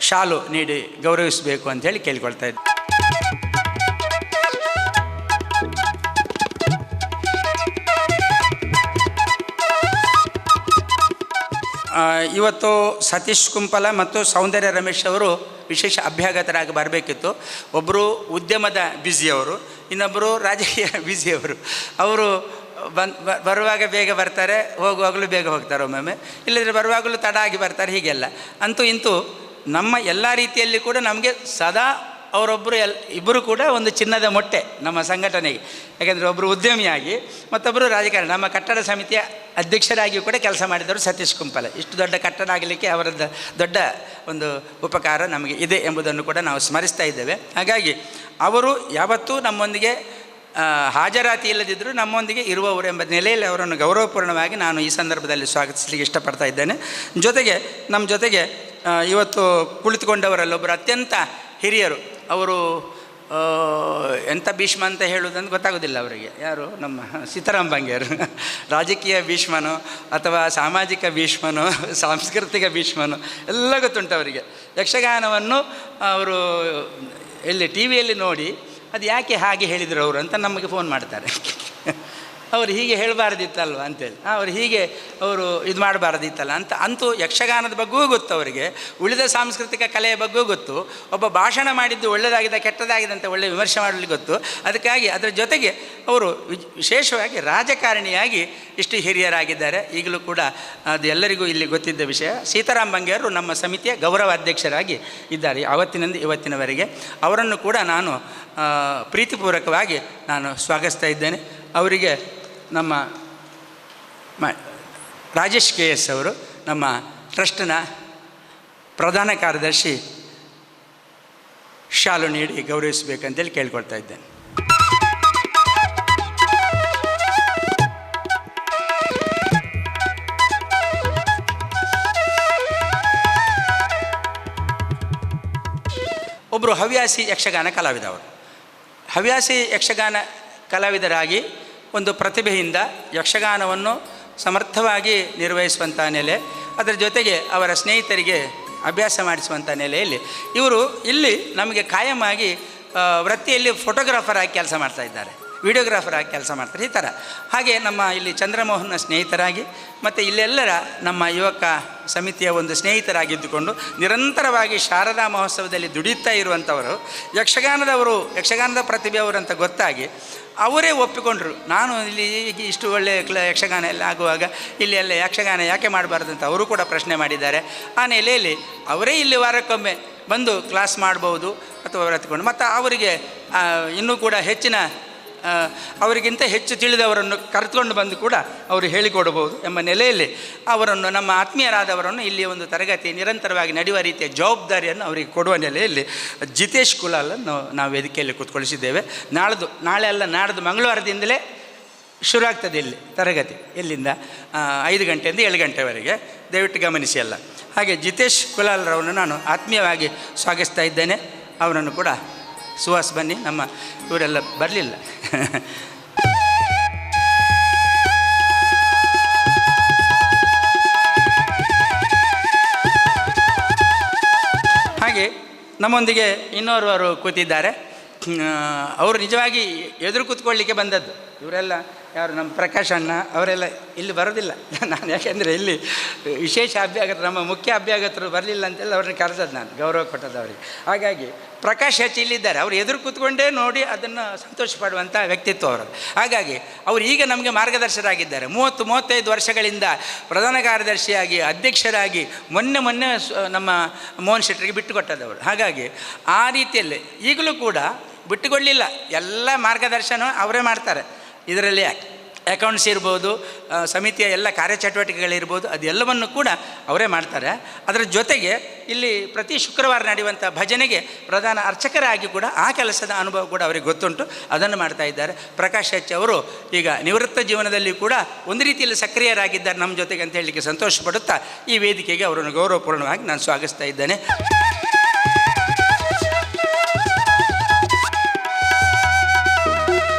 ಶಾಲು ನೀಡಿ ಗೌರವಿಸಬೇಕು ಅಂಥೇಳಿ ಕೇಳಿಕೊಳ್ತಾ ಇದ್ದೆ. ಇವತ್ತು ಸತೀಶ್ ಕುಂಪಲ ಮತ್ತು ಸೌಂದರ್ಯ ರಮೇಶ್ ಅವರು ವಿಶೇಷ ಅಭ್ಯಾಗತರಾಗಿ ಬರಬೇಕಿತ್ತು. ಒಬ್ಬರು ಉದ್ಯಮದ ಬ್ಯುಸಿಯವರು, ಇನ್ನೊಬ್ಬರು ರಾಜಕೀಯ ಬ್ಯುಸಿಯವರು. ಅವರು ಬರುವಾಗ ಬೇಗ ಬರ್ತಾರೆ, ಹೋಗುವಾಗಲೂ ಬೇಗ ಹೋಗ್ತಾರೆ, ಒಮ್ಮೊಮ್ಮೆ ಇಲ್ಲದ್ರೆ ಬರುವಾಗಲೂ ತಡ ಆಗಿ ಬರ್ತಾರೆ. ಹೀಗೆಲ್ಲ ಅಂತೂ ಇಂತೂ ನಮ್ಮ ಎಲ್ಲ ರೀತಿಯಲ್ಲಿ ಕೂಡ ನಮಗೆ ಸದಾ ಅವರೊಬ್ಬರು ಇಬ್ಬರು ಕೂಡ ಒಂದು ಚಿನ್ನದ ಮೊಟ್ಟೆ ನಮ್ಮ ಸಂಘಟನೆಗೆ. ಯಾಕೆಂದರೆ ಒಬ್ಬರು ಉದ್ಯಮಿಯಾಗಿ ಮತ್ತೊಬ್ಬರು ರಾಜಕಾರಣಿ. ನಮ್ಮ ಕಟ್ಟಡ ಸಮಿತಿಯ ಅಧ್ಯಕ್ಷರಾಗಿಯೂ ಕೂಡ ಕೆಲಸ ಮಾಡಿದವರು ಸತೀಶ್ ಕುಂಪಲ. ಇಷ್ಟು ದೊಡ್ಡ ಕಟ್ಟಡ ಆಗಲಿಕ್ಕೆ ಅವರದ್ದು ದೊಡ್ಡ ಒಂದು ಉಪಕಾರ ನಮಗೆ ಇದೆ ಎಂಬುದನ್ನು ಕೂಡ ನಾವು ಸ್ಮರಿಸ್ತಾ ಇದ್ದೇವೆ. ಹಾಗಾಗಿ ಅವರು ಯಾವತ್ತೂ ನಮ್ಮೊಂದಿಗೆ ಹಾಜರಾತಿ ಇಲ್ಲದಿದ್ದರೂ ನಮ್ಮೊಂದಿಗೆ ಇರುವವರು ಎಂಬ ನೆಲೆಯಲ್ಲಿ ಅವರನ್ನು ಗೌರವಪೂರ್ಣವಾಗಿ ನಾನು ಈ ಸಂದರ್ಭದಲ್ಲಿ ಸ್ವಾಗತಿಸಲಿಕ್ಕೆ ಇಷ್ಟಪಡ್ತಾ ಇದ್ದೇನೆ. ಜೊತೆಗೆ ನಮ್ಮ ಜೊತೆಗೆ ಇವತ್ತು ಕುಳಿತುಕೊಂಡವರಲ್ಲೊಬ್ಬರು ಅತ್ಯಂತ ಹಿರಿಯರು. ಅವರು ಎಂಥ ಭೀಷ್ಮ ಅಂತ ಹೇಳುವುದಂತ ಗೊತ್ತಾಗೋದಿಲ್ಲ ಅವರಿಗೆ. ಯಾರು? ನಮ್ಮ ಸೀತಾರಾಮ್ ಬಂಗೇರು. ರಾಜಕೀಯ ಭೀಷ್ಮನೋ ಅಥವಾ ಸಾಮಾಜಿಕ ಭೀಷ್ಮನೋ ಸಾಂಸ್ಕೃತಿಕ ಭೀಷ್ಮನೋ ಎಲ್ಲ ಗೊತ್ತುಂಟು ಅವರಿಗೆ. ಯಕ್ಷಗಾನವನ್ನು ಅವರು ಎಲ್ಲಿ ಟಿ ವಿಯಲ್ಲಿ ನೋಡಿ ಅದು ಯಾಕೆ ಹಾಗೆ ಹೇಳಿದರು ಅವರು ಅಂತ ನಮಗೆ ಫೋನ್ ಮಾಡ್ತಾರೆ. ಅವರು ಹೀಗೆ ಹೇಳಬಾರ್ದಿತ್ತಲ್ವ ಅಂತೇಳಿ, ಅವರು ಹೀಗೆ ಅವರು ಇದು ಮಾಡಬಾರ್ದಿತ್ತಲ್ಲ ಅಂತ. ಅಂತೂ ಯಕ್ಷಗಾನದ ಬಗ್ಗೆಯೂ ಗೊತ್ತು ಅವರಿಗೆ, ಉಳಿದ ಸಾಂಸ್ಕೃತಿಕ ಕಲೆಯ ಬಗ್ಗೆಯೂ ಗೊತ್ತು, ಒಬ್ಬ ಭಾಷಣ ಮಾಡಿದ್ದು ಒಳ್ಳೆಯದಾಗಿದೆ ಕೆಟ್ಟದಾಗಿದೆ ಅಂತ ಒಳ್ಳೆಯ ವಿಮರ್ಶೆ ಮಾಡಲಿಕ್ಕೆ ಗೊತ್ತು. ಅದಕ್ಕಾಗಿ ಅದರ ಜೊತೆಗೆ ಅವರು ವಿಶೇಷವಾಗಿ ರಾಜಕಾರಣಿಯಾಗಿ ಇಷ್ಟು ಹಿರಿಯರಾಗಿದ್ದಾರೆ. ಈಗಲೂ ಕೂಡ ಅದು ಎಲ್ಲರಿಗೂ ಇಲ್ಲಿ ಗೊತ್ತಿದ್ದ ವಿಷಯ. ಸೀತಾರಾಮ್ ಬಂಗೇರು ನಮ್ಮ ಸಮಿತಿಯ ಗೌರವ ಅಧ್ಯಕ್ಷರಾಗಿ ಇದ್ದಾರೆ ಆವತ್ತಿನಿಂದ ಇವತ್ತಿನವರೆಗೆ. ಅವರನ್ನು ಕೂಡ ನಾನು ಪ್ರೀತಿಪೂರ್ವಕವಾಗಿ ನಾನು ಸ್ವಾಗತಿಸ್ತಾ ಇದ್ದೇನೆ. ಅವರಿಗೆ ನಮ್ಮ ರಾಜೇಶ್ KS ಅವರು, ನಮ್ಮ ಟ್ರಸ್ಟ್ನ ಪ್ರಧಾನ ಕಾರ್ಯದರ್ಶಿ, ಶಾಲು ನೀಡಿ ಗೌರವಿಸಬೇಕಂತೇಳಿ ಕೇಳ್ಕೊಳ್ತಾ ಇದ್ದೇನೆ. ಒಬ್ಬರು ಹವ್ಯಾಸಿ ಯಕ್ಷಗಾನ ಕಲಾವಿದ. ಅವರು ಹವ್ಯಾಸಿ ಯಕ್ಷಗಾನ ಕಲಾವಿದರಾಗಿ ಒಂದು ಪ್ರತಿಭೆಯಿಂದ ಯಕ್ಷಗಾನವನ್ನು ಸಮರ್ಥವಾಗಿ ನಿರ್ವಹಿಸುವಂಥ ನೆಲೆ, ಅದರ ಜೊತೆಗೆ ಅವರ ಸ್ನೇಹಿತರಿಗೆ ಅಭ್ಯಾಸ ಮಾಡಿಸುವಂಥ ನೆಲೆಯಲ್ಲಿ ಇವರು ಇಲ್ಲಿ ನಮಗೆ ಕಾಯಮಾಗಿ ವೃತ್ತಿಯಲ್ಲಿ ಫೋಟೋಗ್ರಾಫರ್ ಆಗಿ ಕೆಲಸ ಮಾಡ್ತಾಯಿದ್ದಾರೆ, ವಿಡಿಯೋಗ್ರಾಫರ್ ಆಗಿ ಕೆಲಸ ಮಾಡ್ತಾರೆ, ಈ ಥರ. ಹಾಗೆ ನಮ್ಮ ಇಲ್ಲಿ ಚಂದ್ರಮೋಹನ್ನ ಸ್ನೇಹಿತರಾಗಿ ಮತ್ತು ಇಲ್ಲೆಲ್ಲರ ನಮ್ಮ ಯುವಕ ಸಮಿತಿಯ ಒಂದು ಸ್ನೇಹಿತರಾಗಿದ್ದುಕೊಂಡು ನಿರಂತರವಾಗಿ ಶಾರದಾ ಮಹೋತ್ಸವದಲ್ಲಿ ದುಡಿತಾ ಇರುವಂಥವರು, ಯಕ್ಷಗಾನದ ಪ್ರತಿಭೆಯವರು ಅಂತ ಗೊತ್ತಾಗಿ ಅವರೇ ಒಪ್ಪಿಕೊಂಡ್ರು. ನಾನು ಇಲ್ಲಿ ಇಷ್ಟು ಒಳ್ಳೆಯ ಯಕ್ಷಗಾನ ಎಲ್ಲ ಆಗುವಾಗ ಇಲ್ಲಿ ಎಲ್ಲ ಯಕ್ಷಗಾನ ಯಾಕೆ ಮಾಡಬಾರ್ದು ಅಂತ ಅವರು ಕೂಡ ಪ್ರಶ್ನೆ ಮಾಡಿದ್ದಾರೆ. ಆ ನೆಲೆಯಲ್ಲಿ ಅವರೇ ಇಲ್ಲಿ ವಾರಕ್ಕೊಮ್ಮೆ ಬಂದು ಕ್ಲಾಸ್ ಮಾಡ್ಬೋದು ಅಥವಾ ಹೊರತ್ಕೊಂಡು, ಮತ್ತು ಅವರಿಗೆ ಇನ್ನೂ ಕೂಡ ಹೆಚ್ಚಿನ ಅವರಿಗಿಂತ ಹೆಚ್ಚು ತಿಳಿದವರನ್ನು ಕರೆದುಕೊಂಡು ಬಂದು ಕೂಡ ಅವರು ಹೇಳಿಕೊಡಬಹುದು ಎಂಬ ನೆಲೆಯಲ್ಲಿ ಅವರನ್ನು, ನಮ್ಮ ಆತ್ಮೀಯರಾದವರನ್ನು ಇಲ್ಲಿ ಒಂದು ತರಗತಿ ನಿರಂತರವಾಗಿ ನಡೆಯುವ ರೀತಿಯ ಜವಾಬ್ದಾರಿಯನ್ನು ಅವರಿಗೆ ಕೊಡುವ ನೆಲೆಯಲ್ಲಿ ಜಿತೇಶ್ ಕುಲಾಲನ್ನು ನಾವು ವೇದಿಕೆಯಲ್ಲಿ ಕೂತ್ಕೊಳಿಸಿದ್ದೇವೆ. ನಾಡ್ದು ಮಂಗಳವಾರದಿಂದಲೇ ಶುರು ಆಗ್ತದೆ ಇಲ್ಲಿ ತರಗತಿ. ಎಲ್ಲಿಂದ 5 ಗಂಟೆಯಿಂದ 7 ಗಂಟೆವರೆಗೆ, ದಯವಿಟ್ಟು ಗಮನಿಸಿ ಎಲ್ಲ. ಹಾಗೆ ಜಿತೇಶ್ ಕುಲಾಲ್ರವನ್ನು ನಾನು ಆತ್ಮೀಯವಾಗಿ ಸ್ವಾಗತಿಸ್ತಾ ಇದ್ದೇನೆ. ಅವರನ್ನು ಕೂಡ ಸುಹಾಸ್ ಬನ್ನಿ, ನಮ್ಮ ಇವರೆಲ್ಲ ಬರಲಿಲ್ಲ. ಹಾಗೆ ನಮ್ಮೊಂದಿಗೆ ಇನ್ನೋರ್ವರು ಕೂತಿದ್ದಾರೆ. ಅವರು ನಿಜವಾಗಿ ಎದುರು ಕೂತ್ಕೊಳ್ಳಿಕ್ಕೆ ಬಂದದ್ದು. ಇವರೆಲ್ಲ ಯಾರು ನಮ್ಮ ಪ್ರಕಾಶ್ ಅಣ್ಣ ಅವರೆಲ್ಲ ಇಲ್ಲಿ ಬರೋದಿಲ್ಲ. ನಾನು ಯಾಕೆಂದರೆ ಇಲ್ಲಿ ವಿಶೇಷ ಅಭ್ಯಾಗತರು, ನಮ್ಮ ಮುಖ್ಯ ಅಭ್ಯಾಗತರು ಬರಲಿಲ್ಲ ಅಂತೆಲ್ಲ ಅವ್ರನ್ನ ಕರೆದದ್ದು, ನಾನು ಗೌರವ ಕೊಟ್ಟದವ್ರಿಗೆ. ಹಾಗಾಗಿ ಪ್ರಕಾಶ್ ಹೆಚ್ಚು ಇಲ್ಲಿದ್ದಾರೆ, ಅವರು ಎದುರು ಕೂತ್ಕೊಂಡೇ ನೋಡಿ ಅದನ್ನು ಸಂತೋಷ ಪಡುವಂಥ ವ್ಯಕ್ತಿತ್ವ ಅವರದ್ದು. ಹಾಗಾಗಿ ಅವರು ಈಗ ನಮಗೆ ಮಾರ್ಗದರ್ಶಕರಾಗಿದ್ದಾರೆ. 30-35 ವರ್ಷಗಳಿಂದ ಪ್ರಧಾನ ಕಾರ್ಯದರ್ಶಿಯಾಗಿ, ಅಧ್ಯಕ್ಷರಾಗಿ ಮೊನ್ನೆ ನಮ್ಮ ಮೋಹನ್ ಶೆಟ್ಟರಿಗೆ ಬಿಟ್ಟುಕೊಟ್ಟದವರು. ಹಾಗಾಗಿ ಆ ರೀತಿಯಲ್ಲಿ ಈಗಲೂ ಕೂಡ ಬಿಟ್ಟುಕೊಳ್ಳಿಲ್ಲ. ಎಲ್ಲ ಮಾರ್ಗದರ್ಶನ ಅವರೇ ಮಾಡ್ತಾರೆ. ಇದರಲ್ಲಿ ಅಕೌಂಟ್ಸ್ ಇರ್ಬೋದು, ಸಮಿತಿಯ ಎಲ್ಲ ಕಾರ್ಯಚಟುವಟಿಕೆಗಳಿರ್ಬೋದು, ಅದೆಲ್ಲವನ್ನು ಕೂಡ ಅವರೇ ಮಾಡ್ತಾರೆ. ಅದರ ಜೊತೆಗೆ ಇಲ್ಲಿ ಪ್ರತಿ ಶುಕ್ರವಾರ ನಡೆಯುವಂಥ ಭಜನೆಗೆ ಪ್ರಧಾನ ಅರ್ಚಕರಾಗಿ ಕೂಡ ಆ ಕೆಲಸದ ಅನುಭವ ಕೂಡ ಅವರಿಗೆ ಗೊತ್ತುಂಟು, ಅದನ್ನು ಮಾಡ್ತಾ ಇದ್ದಾರೆ. ಪ್ರಕಾಶ್ ಎಚ್ ಅವರು ಈಗ ನಿವೃತ್ತ ಜೀವನದಲ್ಲಿ ಕೂಡ ಒಂದು ರೀತಿಯಲ್ಲಿ ಸಕ್ರಿಯರಾಗಿದ್ದಾರೆ ನಮ್ಮ ಜೊತೆಗೆ ಅಂತ ಹೇಳಲಿಕ್ಕೆ ಸಂತೋಷ ಪಡುತ್ತಾ ಈ ವೇದಿಕೆಗೆ ಅವರನ್ನು ಗೌರವಪೂರ್ಣವಾಗಿ ನಾನು ಸ್ವಾಗತಿಸ್ತಾ ಇದ್ದೇನೆ.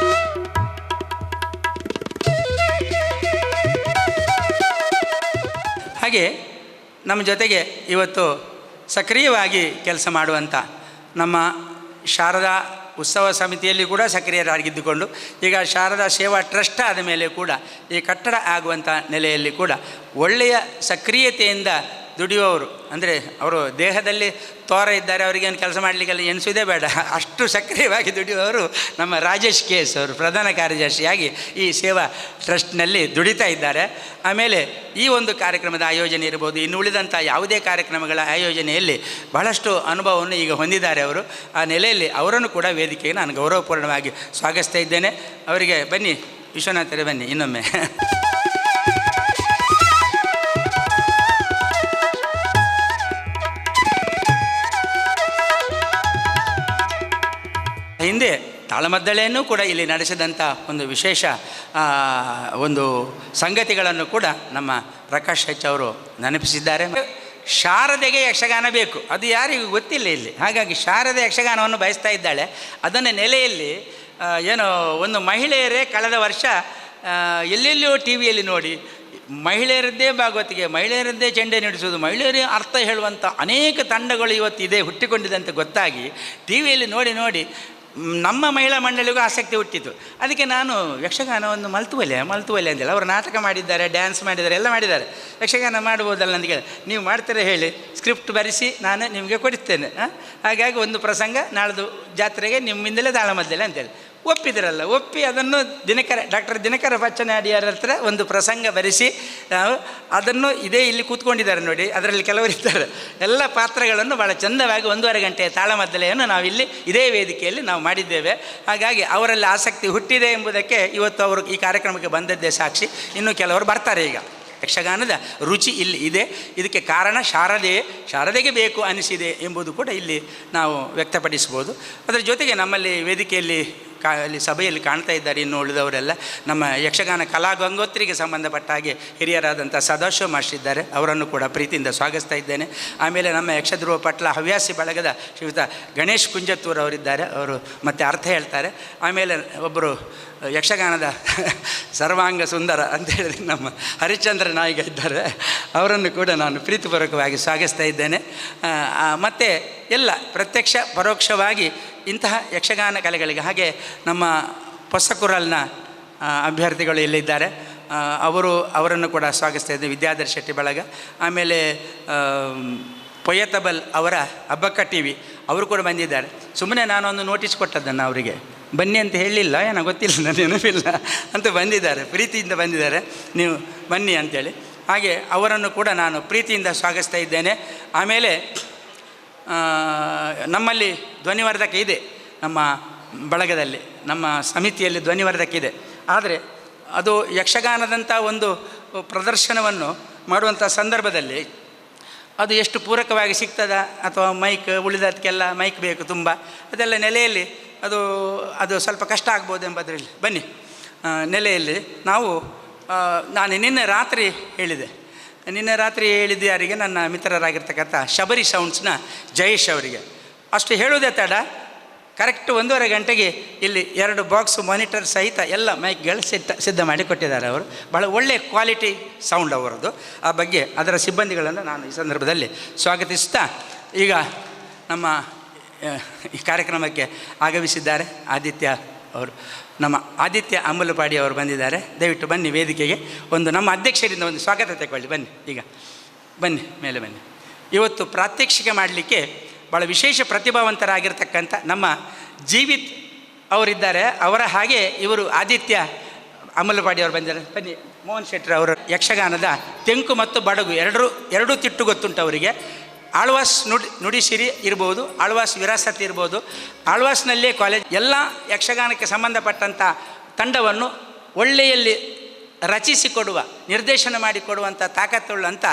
ಹಾಗೆ ನಮ್ಮ ಜೊತೆಗೆ ಇವತ್ತು ಸಕ್ರಿಯವಾಗಿ ಕೆಲಸ ಮಾಡುವಂಥ ನಮ್ಮ ಶಾರದಾ ಉತ್ಸವ ಸಮಿತಿಯಲ್ಲಿ ಕೂಡ ಸಕ್ರಿಯರಾಗಿದ್ದುಕೊಂಡು ಈಗ ಶಾರದಾ ಸೇವಾ ಟ್ರಸ್ಟ್ ಆದ ಮೇಲೆ ಕೂಡ ಈ ಕಟ್ಟಡ ಆಗುವಂಥ ನೆಲೆಯಲ್ಲಿ ಕೂಡ ಒಳ್ಳೆಯ ಸಕ್ರಿಯತೆಯಿಂದ ದುಡಿಯುವವರು, ಅಂದರೆ ಅವರು ದೇಹದಲ್ಲಿ ತೋರ ಇದ್ದಾರೆ, ಅವರಿಗೇನು ಕೆಲಸ ಮಾಡಲಿಕ್ಕೆಲ್ಲ ಎನಿಸೋದೇ ಬೇಡ, ಅಷ್ಟು ಸಕ್ರಿಯವಾಗಿ ದುಡಿಯುವವರು ನಮ್ಮ ರಾಜೇಶ್ KS ಅವರು ಪ್ರಧಾನ ಕಾರ್ಯದರ್ಶಿಯಾಗಿ ಈ ಸೇವಾ ಟ್ರಸ್ಟ್ನಲ್ಲಿ ದುಡಿತಾ ಇದ್ದಾರೆ. ಆಮೇಲೆ ಈ ಒಂದು ಕಾರ್ಯಕ್ರಮದ ಆಯೋಜನೆ ಇರ್ಬೋದು, ಇನ್ನು ಉಳಿದಂಥ ಯಾವುದೇ ಕಾರ್ಯಕ್ರಮಗಳ ಆಯೋಜನೆಯಲ್ಲಿ ಬಹಳಷ್ಟು ಅನುಭವವನ್ನು ಈಗ ಹೊಂದಿದ್ದಾರೆ ಅವರು. ಆ ನೆಲೆಯಲ್ಲಿ ಅವರನ್ನು ಕೂಡ ವೇದಿಕೆಗೆ ನಾನು ಗೌರವಪೂರ್ಣವಾಗಿ ಸ್ವಾಗತಿಸ್ತಾ ಇದ್ದೇನೆ. ಅವರಿಗೆ ಬನ್ನಿ, ವಿಶ್ವನಾಥರೇ ಬನ್ನಿ ಇನ್ನೊಮ್ಮೆ. ಹಿಂದೆ ತಾಳಮದ್ದಳೆಯನ್ನು ಕೂಡ ಇಲ್ಲಿ ನಡೆಸಿದಂಥ ಒಂದು ವಿಶೇಷ ಒಂದು ಸಂಗತಿಗಳನ್ನು ಕೂಡ ನಮ್ಮ ಪ್ರಕಾಶ್ ಎಚ್ ಅವರು ನೆನಪಿಸಿದ್ದಾರೆ. ಶಾರದೆಗೆ ಯಕ್ಷಗಾನ ಬೇಕು, ಅದು ಯಾರಿಗೂ ಗೊತ್ತಿಲ್ಲ ಇಲ್ಲಿ. ಹಾಗಾಗಿ ಶಾರದೆ ಯಕ್ಷಗಾನವನ್ನು ಬಯಸ್ತಾ ಇದ್ದಾಳೆ. ಅದನ್ನು ನೆಲೆಯಲ್ಲಿ ಏನೋ ಒಂದು ಮಹಿಳೆಯರೇ ಕಳೆದ ವರ್ಷ ಎಲ್ಲೆಲ್ಲಿಯೋ ಟಿ ವಿಯಲ್ಲಿ ನೋಡಿ ಮಹಿಳೆಯರದ್ದೇ ಭಾಗವತಿಗೆ, ಮಹಿಳೆಯರದ್ದೇ ಚೆಂಡೆ ನಡೆಸೋದು, ಮಹಿಳೆಯರೇ ಅರ್ಥ ಹೇಳುವಂಥ ಅನೇಕ ತಂಡಗಳು ಇವತ್ತಿದೆ ಹುಟ್ಟಿಕೊಂಡಿದೆ ಅಂತ ಗೊತ್ತಾಗಿ ಟಿ ವಿಯಲ್ಲಿ ನೋಡಿ ನಮ್ಮ ಮಹಿಳಾ ಮಂಡಳಿಗೂ ಆಸಕ್ತಿ ಹುಟ್ಟಿತು. ಅದಕ್ಕೆ ನಾನು ಯಕ್ಷಗಾನವನ್ನು ಮಲ್ತುವಲೆ ಅಂತೇಳಿ ಅವರು ನಾಟಕ ಮಾಡಿದ್ದಾರೆ, ಡ್ಯಾನ್ಸ್ ಮಾಡಿದ್ದಾರೆ, ಎಲ್ಲ ಮಾಡಿದ್ದಾರೆ. ಯಕ್ಷಗಾನ ಮಾಡ್ಬೋದಲ್ಲ ಅಂತ ಕೇಳಿ, ನೀವು ಮಾಡ್ತೀರಾ ಹೇಳಿ, ಸ್ಕ್ರಿಪ್ಟ್ ಬರೆಸಿ ನಾನು ನಿಮಗೆ ಕೊಡಿಸ್ತೇನೆ. ಹಾಗಾಗಿ ಒಂದು ಪ್ರಸಂಗ ನಾಳ್ದು ಜಾತ್ರೆಗೆ ನಿಮ್ಮಿಂದಲೇ ತಾಳಮದ್ದಲೆ ಅಂತೇಳಿ ಒಪ್ಪಿದ್ರಲ್ಲ. ಒಪ್ಪಿ ಅದನ್ನು ಡಾಕ್ಟರ್ ದಿನಕರ ಬಚ್ಚನಾಡಿಯರ ಹತ್ರ ಒಂದು ಪ್ರಸಂಗ ಬರೆಸಿ ಅದನ್ನು ಇದೇ ಇಲ್ಲಿ ಕೂತ್ಕೊಂಡಿದ್ದಾರೆ ನೋಡಿ, ಅದರಲ್ಲಿ ಕೆಲವರು ಇದ್ದಾರೆ. ಎಲ್ಲ ಪಾತ್ರಗಳನ್ನು ಭಾಳ ಚಂದವಾಗಿ 1.5 ಗಂಟೆಯ ತಾಳಮದ್ದಲೆಯನ್ನು ನಾವಿಲ್ಲಿ ಇದೇ ವೇದಿಕೆಯಲ್ಲಿ ನಾವು ಮಾಡಿದ್ದೇವೆ. ಹಾಗಾಗಿ ಅವರಲ್ಲಿ ಆಸಕ್ತಿ ಹುಟ್ಟಿದೆ ಎಂಬುದಕ್ಕೆ ಇವತ್ತು ಅವರು ಈ ಕಾರ್ಯಕ್ರಮಕ್ಕೆ ಬಂದದ್ದೇ ಸಾಕ್ಷಿ. ಇನ್ನು ಕೆಲವರು ಬರ್ತಾರೆ. ಈಗ ಯಕ್ಷಗಾನದ ರುಚಿ ಇಲ್ಲಿ ಇದೆ. ಇದಕ್ಕೆ ಕಾರಣ ಶಾರದೆಗೆ ಬೇಕು ಅನಿಸಿದೆ ಎಂಬುದು ಕೂಡ ಇಲ್ಲಿ ನಾವು ವ್ಯಕ್ತಪಡಿಸ್ಬೋದು. ಅದರ ಜೊತೆಗೆ ನಮ್ಮಲ್ಲಿ ವೇದಿಕೆಯಲ್ಲಿ ಅಲ್ಲಿ ಸಭೆಯಲ್ಲಿ ಕಾಣ್ತಾ ಇದ್ದಾರೆ ಇನ್ನು ಉಳಿದವರೆಲ್ಲ ನಮ್ಮ ಯಕ್ಷಗಾನ ಕಲಾ ಗಂಗೋತ್ರಿಗೆ ಸಂಬಂಧಪಟ್ಟ ಹಾಗೆ ಹಿರಿಯರಾದಂಥ ಸದಾಶಿವ ಮಾಸ್ಟರ್ ಇದ್ದಾರೆ, ಅವರನ್ನು ಕೂಡ ಪ್ರೀತಿಯಿಂದ ಸ್ವಾಗತಿಸ್ತಾ ಇದ್ದೇನೆ. ಆಮೇಲೆ ನಮ್ಮ ಯಕ್ಷಧ್ರುವ ಪಟ್ಲ ಹವ್ಯಾಸಿ ಬಳಗದ ಶ್ರೀಯುತ ಗಣೇಶ್ ಕುಂಜತ್ತೂರ್ ಅವರಿದ್ದಾರೆ, ಅವರು ಮತ್ತೆ ಅರ್ಥ ಹೇಳ್ತಾರೆ. ಆಮೇಲೆ ಒಬ್ಬರು ಯಕ್ಷಗಾನದ ಸರ್ವಾಂಗ ಸುಂದರ ಅಂತ ಹೇಳಿದ್ರೆ ನಮ್ಮ ಹರಿಶ್ಚಂದ್ರ ನಾಯಿಗ ಇದ್ದಾರೆ, ಅವರನ್ನು ಕೂಡ ನಾನು ಪ್ರೀತಿಪೂರ್ವಕವಾಗಿ ಸ್ವಾಗತಿಸ್ತಾ ಇದ್ದೇನೆ. ಮತ್ತು ಎಲ್ಲ ಪ್ರತ್ಯಕ್ಷ ಪರೋಕ್ಷವಾಗಿ ಇಂತಹ ಯಕ್ಷಗಾನ ಕಲೆಗಳಿಗೆ ಹಾಗೆ ನಮ್ಮ ಹೊಸಕುರಲ್ನ ಅಭ್ಯರ್ಥಿಗಳು ಇಲ್ಲಿದ್ದಾರೆ, ಅವರನ್ನು ಕೂಡ ಸ್ವಾಗತಿಸ್ತಾ ಇದ್ದೇನೆ. ವಿದ್ಯಾಧರ್ ಶೆಟ್ಟಿ ಬಳಗ, ಆಮೇಲೆ ಪೊಯ್ಯತಬಲ್ ಅವರ ಅಬ್ಬಕ್ಕ ಟಿ ವಿ ಅವರು ಕೂಡ ಬಂದಿದ್ದಾರೆ. ಸುಮ್ಮನೆ ನಾನೊಂದು ನೋಟಿಸ್ ಕೊಟ್ಟದ್ದನ್ನು ಅವರಿಗೆ, ಬನ್ನಿ ಅಂತ ಹೇಳಲಿಲ್ಲ, ಏನೋ ಗೊತ್ತಿಲ್ಲ, ನನ್ನ ನೆನಪಿಲ್ಲ ಅಂತ ಬಂದಿದ್ದಾರೆ, ಪ್ರೀತಿಯಿಂದ ಬಂದಿದ್ದಾರೆ, ನೀವು ಬನ್ನಿ ಅಂಥೇಳಿ. ಹಾಗೆ ಅವರನ್ನು ಕೂಡ ನಾನು ಪ್ರೀತಿಯಿಂದ ಸ್ವಾಗತಿಸ್ತಾ ಇದ್ದೇನೆ. ಆಮೇಲೆ ನಮ್ಮಲ್ಲಿ ಧ್ವನಿವರ್ಧಕ ಇದೆ, ನಮ್ಮ ಬಳಗದಲ್ಲಿ ನಮ್ಮ ಸಮಿತಿಯಲ್ಲಿ ಧ್ವನಿವರ್ಧಕ ಇದೆ. ಆದರೆ ಅದು ಯಕ್ಷಗಾನದಂಥ ಒಂದು ಪ್ರದರ್ಶನವನ್ನು ಮಾಡುವಂಥ ಸಂದರ್ಭದಲ್ಲಿ ಅದು ಎಷ್ಟು ಪೂರಕವಾಗಿ ಸಿಗ್ತದ, ಅಥವಾ ಮೈಕ್ ಉಳಿದದಕ್ಕೆಲ್ಲ ಮೈಕ್ ಬೇಕು ತುಂಬ, ಅದೆಲ್ಲ ನೆಲೆಯಲ್ಲಿ ಅದು ಸ್ವಲ್ಪ ಕಷ್ಟ ಆಗ್ಬೋದು ಎಂಬುದರಲ್ಲಿ ಬನ್ನಿ ನೆಲೆಯಲ್ಲಿ ನಾನು ನಿನ್ನೆ ರಾತ್ರಿ ಹೇಳಿದ್ದೆ ಯಾರಿಗೆ, ನನ್ನ ಮಿತ್ರರಾಗಿರ್ತಕ್ಕಂಥ ಶಬರಿ ಸೌಂಡ್ಸ್ನ ಜಯೇಶ್ ಅವರಿಗೆ. ಅಷ್ಟು ಹೇಳುವುದೇ ತಡ, ಕರೆಕ್ಟ್ 1.5 ಗಂಟೆಗೆ ಇಲ್ಲಿ 2 ಬಾಕ್ಸ್ ಮಾನಿಟರ್ ಸಹಿತ ಎಲ್ಲ ಮೈಕ್ಗಳು ಸಿದ್ಧ ಮಾಡಿ ಕೊಟ್ಟಿದ್ದಾರೆ. ಅವರು ಭಾಳ ಒಳ್ಳೆಯ ಕ್ವಾಲಿಟಿ ಸೌಂಡ್ ಅವರದ್ದು. ಆ ಬಗ್ಗೆ ಅದರ ಸಿಬ್ಬಂದಿಗಳನ್ನು ನಾನು ಈ ಸಂದರ್ಭದಲ್ಲಿ ಸ್ವಾಗತಿಸ್ತಾ, ಈಗ ನಮ್ಮ ಈ ಕಾರ್ಯಕ್ರಮಕ್ಕೆ ಆಗಮಿಸಿದ್ದಾರೆ ನಮ್ಮ ಆದಿತ್ಯ ಅಂಬಲಪಾಡಿ ಅವರು ಬಂದಿದ್ದಾರೆ. ದಯವಿಟ್ಟು ಬನ್ನಿ ವೇದಿಕೆಗೆ, ನಮ್ಮ ಅಧ್ಯಕ್ಷರಿಂದ ಒಂದು ಸ್ವಾಗತ ತಗೊಳ್ಳಿ. ಬನ್ನಿ, ಈಗ ಬನ್ನಿ, ಮೇಲೆ ಬನ್ನಿ. ಇವತ್ತು ಪ್ರಾತ್ಯಕ್ಷಿಕೆ ಮಾಡಲಿಕ್ಕೆ ಭಾಳ ವಿಶೇಷ ಪ್ರತಿಭಾವಂತರಾಗಿರ್ತಕ್ಕಂಥ ನಮ್ಮ ಜೀವಿತ್ ಅವರಿದ್ದಾರೆ. ಅವರ ಹಾಗೆ ಇವರು ಆದಿತ್ಯ ಅಂಬಲಪಾಡಿ ಅವರು ಬಂದಿದ್ದಾರೆ. ಬನ್ನಿ, ಮೋಹನ್ ಶೆಟ್ಟರ್ ಅವರು ಯಕ್ಷಗಾನದ ತೆಂಕು ಮತ್ತು ಬಡಗು ಎರಡೂ ತಿಟ್ಟು ಗೊತ್ತುಂಟು ಅವರಿಗೆ. ಆಳ್ವಾಸ್ ನುಡಿಸಿರಿ ಇರ್ಬೋದು, ಆಳ್ವಾಸ್ ವಿರಾಸತ್ ಇರ್ಬೋದು, ಆಳ್ವಾಸ್ನಲ್ಲೇ ಕಾಲೇಜ್ ಎಲ್ಲ ಯಕ್ಷಗಾನಕ್ಕೆ ಸಂಬಂಧಪಟ್ಟಂಥ ತಂಡವನ್ನು ಒಳ್ಳೆಯಲ್ಲಿ ರಚಿಸಿಕೊಡುವ, ನಿರ್ದೇಶನ ಮಾಡಿಕೊಡುವಂಥ ತಾಕತ್ತುಳ್ಳಂಥ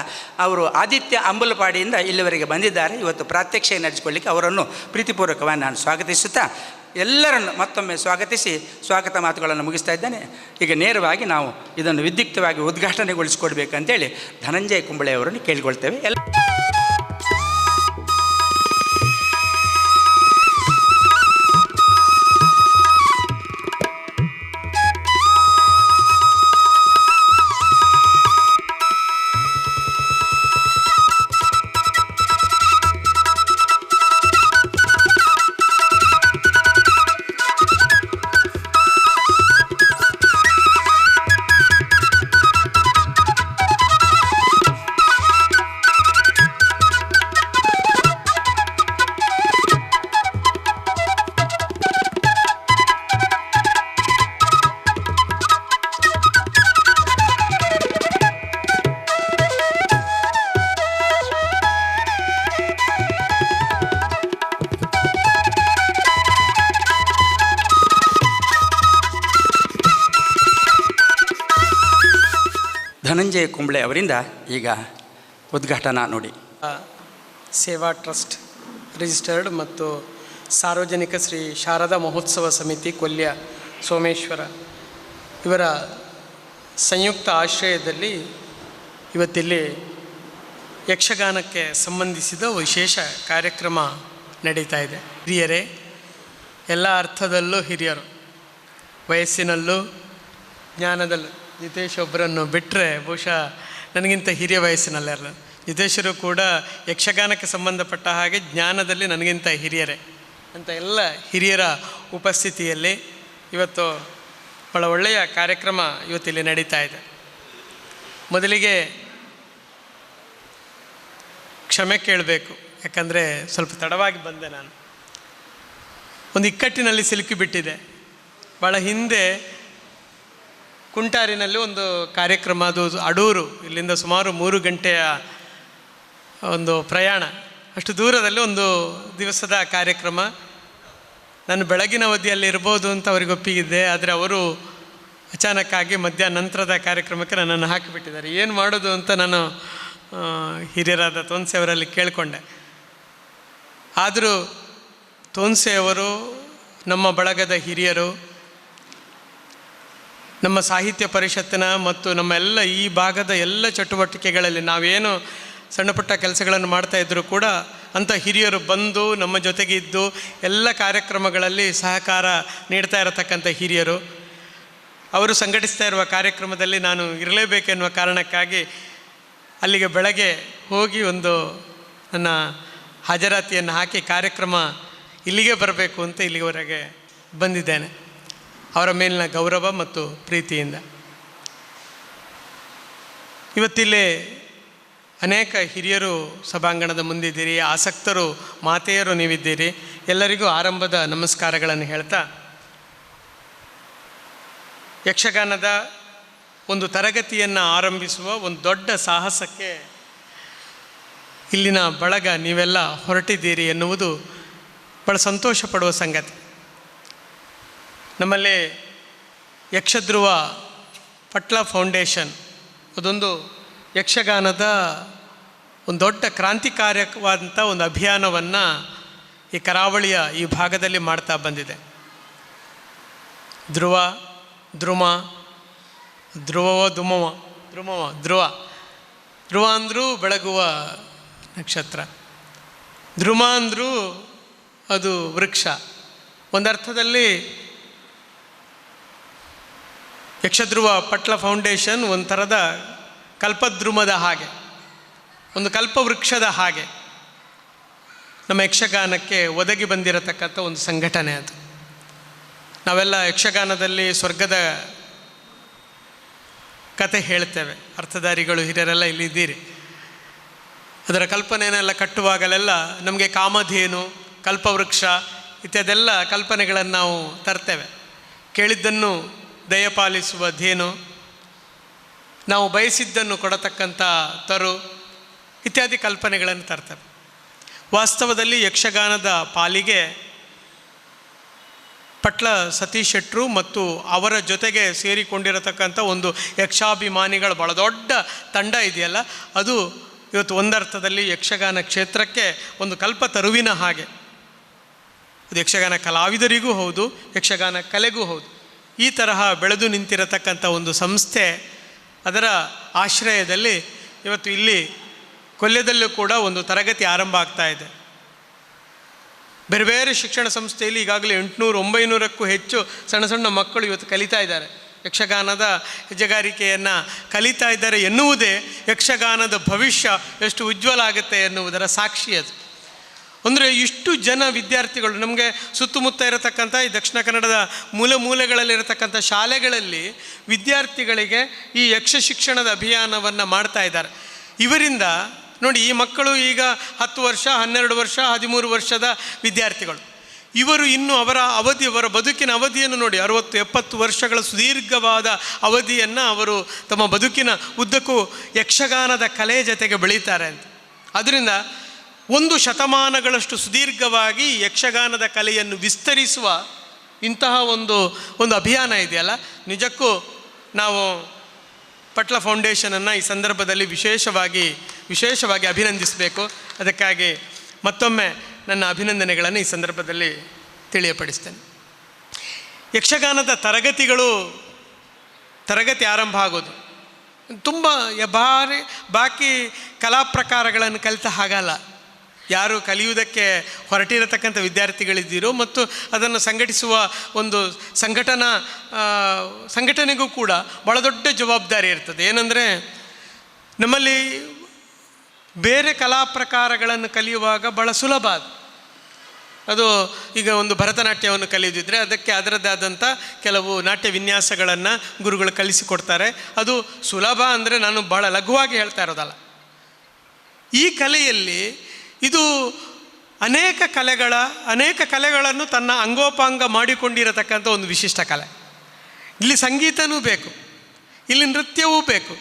ಅವರು ಆದಿತ್ಯ ಅಂಬಲಪಾಡಿಯಿಂದ ಇಲ್ಲಿವರೆಗೆ ಬಂದಿದ್ದಾರೆ. ಇವತ್ತು ಪ್ರಾತ್ಯಕ್ಷಿಕೆ ನಡೆಸಿಕೊಳ್ಳಿಕ್ಕೆ ಅವರನ್ನು ಪ್ರೀತಿಪೂರ್ವಕವಾಗಿ ನಾನು ಸ್ವಾಗತಿಸುತ್ತಾ ಎಲ್ಲರನ್ನು ಮತ್ತೊಮ್ಮೆ ಸ್ವಾಗತಿಸಿ ಸ್ವಾಗತ ಮಾತುಗಳನ್ನು ಮುಗಿಸ್ತಾ ಇದ್ದೇನೆ. ಈಗ ನೇರವಾಗಿ ನಾವು ಇದನ್ನು ವಿದ್ಯುಕ್ತವಾಗಿ ಉದ್ಘಾಟನೆಗೊಳಿಸಿಕೊಡ್ಬೇಕಂತೇಳಿ ಧನಂಜಯ ಕುಂಬಳೆ ಅವರನ್ನು ಕೇಳಿಕೊಳ್ತೇವೆ. ಧನಂಜಯ ಕುಂಬಳೆ ಅವರಿಂದ ಈಗ ಉದ್ಘಾಟನಾ ನುಡಿ. ಸೇವಾ ಟ್ರಸ್ಟ್ ರಿಜಿಸ್ಟರ್ಡ್ ಮತ್ತು ಸಾರ್ವಜನಿಕ ಶ್ರೀ ಶಾರದಾ ಮಹೋತ್ಸವ ಸಮಿತಿ ಕೊಲ್ಯ ಸೋಮೇಶ್ವರ ಇವರ ಸಂಯುಕ್ತ ಆಶ್ರಯದಲ್ಲಿ ಇವತ್ತಿಲ್ಲಿ ಯಕ್ಷಗಾನಕ್ಕೆ ಸಂಬಂಧಿಸಿದ ವಿಶೇಷ ಕಾರ್ಯಕ್ರಮ ನಡೀತಾ ಇದೆ. ಹಿರಿಯರೇ, ಎಲ್ಲ ಅರ್ಥದಲ್ಲೂ ಹಿರಿಯರು, ವಯಸ್ಸಿನಲ್ಲೂ ಜ್ಞಾನದಲ್ಲೂ. ಜಿತೇಶ್ ಒಬ್ಬರನ್ನು ಬಿಟ್ಟರೆ ಬಹುಶಃ ನನಗಿಂತ ಹಿರಿಯ ವಯಸ್ಸಿನಲ್ಲೇ ಜಿತೇಶರು ಕೂಡ ಯಕ್ಷಗಾನಕ್ಕೆ ಸಂಬಂಧಪಟ್ಟ ಹಾಗೆ ಜ್ಞಾನದಲ್ಲಿ ನನಗಿಂತ ಹಿರಿಯರೇ. ಅಂತ ಎಲ್ಲ ಹಿರಿಯರ ಉಪಸ್ಥಿತಿಯಲ್ಲಿ ಇವತ್ತು ಭಾಳ ಒಳ್ಳೆಯ ಕಾರ್ಯಕ್ರಮ ಇವತ್ತಿಲ್ಲಿ ನಡೀತಾ ಇದೆ. ಮೊದಲಿಗೆ ಕ್ಷಮೆ ಕೇಳಬೇಕು, ಯಾಕಂದರೆ ಸ್ವಲ್ಪ ತಡವಾಗಿ ಬಂದೆ. ನಾನು ಒಂದು ಇಕ್ಕಟ್ಟಿನಲ್ಲಿ ಸಿಲುಕಿಬಿಟ್ಟಿದೆ. ಭಾಳ ಹಿಂದೆ ಕುಂಟಾರಿನಲ್ಲಿ ಒಂದು ಕಾರ್ಯಕ್ರಮ, ಅದು ಅಡೂರು, ಇಲ್ಲಿಂದ ಸುಮಾರು 3 ಗಂಟೆಯ ಒಂದು ಪ್ರಯಾಣ, ಅಷ್ಟು ದೂರದಲ್ಲಿ ಒಂದು ದಿವಸದ ಕಾರ್ಯಕ್ರಮ. ನಾನು ಬೆಳಗಿನ ಅವಧಿಯಲ್ಲಿ ಇರ್ಬೋದು ಅಂತ ಅವ್ರಿಗೆ ಒಪ್ಪಿಗಿದ್ದೆ. ಆದರೆ ಅವರು ಅಚಾನಕ್ಕಾಗಿ ಮಧ್ಯಾಹ್ನ ನಂತರದ ಕಾರ್ಯಕ್ರಮಕ್ಕೆ ನನ್ನನ್ನು ಹಾಕಿಬಿಟ್ಟಿದ್ದಾರೆ. ಏನು ಮಾಡೋದು ಅಂತ ನಾನು ಹಿರಿಯರಾದ ತೋನ್ಸೆ ಅವರಲ್ಲಿ ಕೇಳಿಕೊಂಡೆ. ಆದರೂ ತೋನ್ಸೆ ಅವರು ನಮ್ಮ ಬಳಗದ ಹಿರಿಯರು, ನಮ್ಮ ಸಾಹಿತ್ಯ ಪರಿಷತ್ತಿನ ಮತ್ತು ನಮ್ಮ ಎಲ್ಲ ಈ ಭಾಗದ ಎಲ್ಲ ಚಟುವಟಿಕೆಗಳಲ್ಲಿ ನಾವೇನು ಸಣ್ಣ ಪುಟ್ಟ ಕೆಲಸಗಳನ್ನು ಮಾಡ್ತಾಯಿದ್ರು ಕೂಡ ಅಂಥ ಹಿರಿಯರು ಬಂದು ನಮ್ಮ ಜೊತೆಗೆ ಇದ್ದು ಎಲ್ಲ ಕಾರ್ಯಕ್ರಮಗಳಲ್ಲಿ ಸಹಕಾರ ನೀಡ್ತಾ ಇರತಕ್ಕಂಥ ಹಿರಿಯರು. ಅವರು ಸಂಘಟಿಸ್ತಾ ಇರುವ ಕಾರ್ಯಕ್ರಮದಲ್ಲಿ ನಾನು ಇರಲೇಬೇಕೆನ್ನುವ ಕಾರಣಕ್ಕಾಗಿ ಅಲ್ಲಿಗೆ ಬೆಳಗ್ಗೆ ಹೋಗಿ ಒಂದು ನನ್ನ ಹಾಜರಾತಿಯನ್ನು ಹಾಕಿ ಕಾರ್ಯಕ್ರಮ ಇಲ್ಲಿಗೆ ಬರಬೇಕು ಅಂತ ಇಲ್ಲಿವರೆಗೆ ಬಂದಿದ್ದೇನೆ, ಅವರ ಮೇಲಿನ ಗೌರವ ಮತ್ತು ಪ್ರೀತಿಯಿಂದ. ಇವತ್ತಿಲ್ಲಿ ಅನೇಕ ಹಿರಿಯರು ಸಭಾಂಗಣದ ಮುಂದಿದ್ದೀರಿ, ಆಸಕ್ತರು ಮಾತೆಯರು ನೀವಿದ್ದೀರಿ. ಎಲ್ಲರಿಗೂ ಆರಂಭದ ನಮಸ್ಕಾರಗಳನ್ನು ಹೇಳ್ತಾ, ಯಕ್ಷಗಾನದ ಒಂದು ತರಗತಿಯನ್ನು ಆರಂಭಿಸುವ ಒಂದು ದೊಡ್ಡ ಸಾಹಸಕ್ಕೆ ಇಲ್ಲಿನ ಬಳಗ ನೀವೆಲ್ಲ ಹೊರಟಿದ್ದೀರಿ ಎನ್ನುವುದು ಭಾಳ ಸಂತೋಷ ಪಡುವ ಸಂಗತಿ. ನಮ್ಮಲ್ಲಿ ಯಕ್ಷಧ್ರುವ ಪಟ್ಲ ಫೌಂಡೇಶನ್ ಅದೊಂದು ಯಕ್ಷಗಾನದ ಒಂದು ದೊಡ್ಡ ಕ್ರಾಂತಿಕಾರಕವಾದಂಥ ಒಂದು ಅಭಿಯಾನವನ್ನು ಈ ಕರಾವಳಿಯ ಈ ಭಾಗದಲ್ಲಿ ಮಾಡ್ತಾ ಬಂದಿದೆ. ಧ್ರುವ, ಧ್ರುವ ಅಂದರೂ ಬೆಳಗುವ ನಕ್ಷತ್ರ, ಧ್ರುವ ಅಂದರೂ ಅದು ವೃಕ್ಷ. ಒಂದರ್ಥದಲ್ಲಿ ಯಕ್ಷಧ್ರುವ ಪಟ್ಲ ಫೌಂಡೇಶನ್ ಒಂಥರದ ಕಲ್ಪದ್ರುಮದ ಹಾಗೆ, ಒಂದು ಕಲ್ಪವೃಕ್ಷದ ಹಾಗೆ ನಮ್ಮ ಯಕ್ಷಗಾನಕ್ಕೆ ಒದಗಿ ಬಂದಿರತಕ್ಕಂಥ ಒಂದು ಸಂಘಟನೆ ಅದು. ನಾವೆಲ್ಲ ಯಕ್ಷಗಾನದಲ್ಲಿ ಸ್ವರ್ಗದ ಕತೆ ಹೇಳ್ತೇವೆ, ಅರ್ಥಧಾರಿಗಳು ಹಿರಿಯರೆಲ್ಲ ಇಲ್ಲಿದ್ದೀರಿ. ಅದರ ಕಲ್ಪನೆಯನ್ನೆಲ್ಲ ಕಟ್ಟುವಾಗಲೆಲ್ಲ ನಮಗೆ ಕಾಮಧೇನು, ಕಲ್ಪವೃಕ್ಷ ಇತ್ಯಾದೆಲ್ಲ ಕಲ್ಪನೆಗಳನ್ನು ನಾವು ತರ್ತೇವೆ. ಕೇಳಿದ್ದನ್ನು ದಯಪಾಲಿಸುವ ಧೇನು, ನಾವು ಬಯಸಿದ್ದನ್ನು ಕೊಡತಕ್ಕಂಥ ತರು ಇತ್ಯಾದಿ ಕಲ್ಪನೆಗಳನ್ನು ತರ್ತೇವೆ. ವಾಸ್ತವದಲ್ಲಿ ಯಕ್ಷಗಾನದ ಪಾಲಿಗೆ ಪಟ್ಲ ಸತೀಶ್ ಶೆಟ್ಟರು ಮತ್ತು ಅವರ ಜೊತೆಗೆ ಸೇರಿಕೊಂಡಿರತಕ್ಕಂಥ ಒಂದು ಯಕ್ಷಾಭಿಮಾನಿಗಳ ಭಾಳ ದೊಡ್ಡ ತಂಡ ಇದೆಯಲ್ಲ, ಅದು ಇವತ್ತು ಒಂದರ್ಥದಲ್ಲಿ ಯಕ್ಷಗಾನ ಕ್ಷೇತ್ರಕ್ಕೆ ಒಂದು ಕಲ್ಪ ತರುವಿನ ಹಾಗೆ. ಅದು ಯಕ್ಷಗಾನ ಕಲಾವಿದರಿಗೂ ಹೌದು, ಯಕ್ಷಗಾನ ಕಲೆಗೂ ಹೌದು. ಈ ತರಹ ಬೆಳೆದು ನಿಂತಿರತಕ್ಕಂಥ ಒಂದು ಸಂಸ್ಥೆ, ಅದರ ಆಶ್ರಯದಲ್ಲಿ ಇವತ್ತು ಇಲ್ಲಿ ಕೊಲ್ಯದಲ್ಲೂ ಕೂಡ ಒಂದು ತರಗತಿ ಆರಂಭ ಆಗ್ತಾ ಇದೆ. ಬೇರೆ ಬೇರೆ ಶಿಕ್ಷಣ ಸಂಸ್ಥೆಯಲ್ಲಿ ಈಗಾಗಲೇ 800-900ಕ್ಕೂ ಹೆಚ್ಚು ಸಣ್ಣ ಸಣ್ಣ ಮಕ್ಕಳು ಇವತ್ತು ಕಲಿತಾ ಇದ್ದಾರೆ, ಯಕ್ಷಗಾನದ ಹೆಜ್ಜೆಗಾರಿಕೆಯನ್ನು ಕಲಿತಾ ಇದ್ದಾರೆ ಎನ್ನುವುದೇ ಯಕ್ಷಗಾನದ ಭವಿಷ್ಯ ಎಷ್ಟು ಉಜ್ವಲ ಆಗುತ್ತೆ ಎನ್ನುವುದರ ಸಾಕ್ಷಿ ಅದು. ಅಂದರೆ ಇಷ್ಟು ಜನ ವಿದ್ಯಾರ್ಥಿಗಳು ನಮಗೆ ಸುತ್ತಮುತ್ತ ಇರತಕ್ಕಂಥ ಈ ದಕ್ಷಿಣ ಕನ್ನಡದ ಮೂಲೆಗಳಲ್ಲಿರತಕ್ಕಂಥ ಶಾಲೆಗಳಲ್ಲಿ ವಿದ್ಯಾರ್ಥಿಗಳಿಗೆ ಈ ಯಕ್ಷ ಶಿಕ್ಷಣದ ಅಭಿಯಾನವನ್ನು ಮಾಡ್ತಾ ಇದ್ದಾರೆ. ಇವರಿಂದ ನೋಡಿ, ಈ ಮಕ್ಕಳು ಈಗ 10 ವರ್ಷ, 12 ವರ್ಷ, 13 ವರ್ಷದ ವಿದ್ಯಾರ್ಥಿಗಳು. ಇವರು ಇನ್ನು ಅವರ ಬದುಕಿನ ಅವಧಿಯನ್ನು ನೋಡಿ, 60-70 ವರ್ಷಗಳ ಸುದೀರ್ಘವಾದ ಅವಧಿಯನ್ನು ಅವರು ತಮ್ಮ ಬದುಕಿನ ಉದ್ದಕ್ಕೂ ಯಕ್ಷಗಾನದ ಕಲೆ ಜೊತೆಗೆ ಬೆಳೀತಾರೆ ಅಂತ. ಅದರಿಂದ 1 ಶತಮಾನಗಳಷ್ಟು ಸುದೀರ್ಘವಾಗಿ ಯಕ್ಷಗಾನದ ಕಲೆಯನ್ನು ವಿಸ್ತರಿಸುವ ಇಂತಹ ಒಂದು ಅಭಿಯಾನ ಇದೆಯಲ್ಲ, ನಿಜಕ್ಕೂ ನಾವು ಪಟ್ಲ ಫೌಂಡೇಶನನ್ನು ಈ ಸಂದರ್ಭದಲ್ಲಿ ವಿಶೇಷವಾಗಿ ಅಭಿನಂದಿಸಬೇಕು. ಅದಕ್ಕಾಗಿ ಮತ್ತೊಮ್ಮೆ ನನ್ನ ಅಭಿನಂದನೆಗಳನ್ನು ಈ ಸಂದರ್ಭದಲ್ಲಿ ತಿಳಿಯಪಡಿಸ್ತೇನೆ. ಯಕ್ಷಗಾನದ ತರಗತಿ ಆರಂಭ ಆಗೋದು ತುಂಬ ಬಾಕಿ ಕಲಾ ಪ್ರಕಾರಗಳನ್ನು ಕಲಿತ ಹಾಗಲ್ಲ. ಯಾರು ಕಲಿಯುವುದಕ್ಕೆ ಹೊರಟಿರತಕ್ಕಂಥ ವಿದ್ಯಾರ್ಥಿಗಳಿದ್ದೀರೋ ಮತ್ತು ಅದನ್ನು ಸಂಘಟಿಸುವ ಒಂದು ಸಂಘಟನೆಗೂ ಕೂಡ ಭಾಳ ದೊಡ್ಡ ಜವಾಬ್ದಾರಿ ಇರ್ತದೆ. ಏನಂದರೆ, ನಮ್ಮಲ್ಲಿ ಬೇರೆ ಕಲಾ ಪ್ರಕಾರಗಳನ್ನು ಕಲಿಯುವಾಗ ಭಾಳ ಸುಲಭ ಅದು. ಅದು ಈಗ ಒಂದು ಭರತನಾಟ್ಯವನ್ನು ಕಲಿಯೋದಿದ್ರೆ ಅದಕ್ಕೆ ಅದರದ್ದಾದಂಥ ಕೆಲವು ನಾಟ್ಯ ವಿನ್ಯಾಸಗಳನ್ನು ಗುರುಗಳು ಕಲಿಸಿಕೊಡ್ತಾರೆ. ಅದು ಸುಲಭ ಅಂದರೆ ನಾನು ಭಾಳ ಲಘುವಾಗಿ ಹೇಳ್ತಾ ಇರೋದಲ್ಲ. ಈ ಕಲೆಯಲ್ಲಿ ಇದು ಅನೇಕ ಕಲೆಗಳನ್ನು ತನ್ನ ಅಂಗೋಪಾಂಗ ಮಾಡಿಕೊಂಡಿರತಕ್ಕಂಥ ಒಂದು ವಿಶಿಷ್ಟ ಕಲೆ. ಇಲ್ಲಿ ಸಂಗೀತನೂ ಬೇಕು, ಇಲ್ಲಿ ನೃತ್ಯವೂ ಬೇಕು,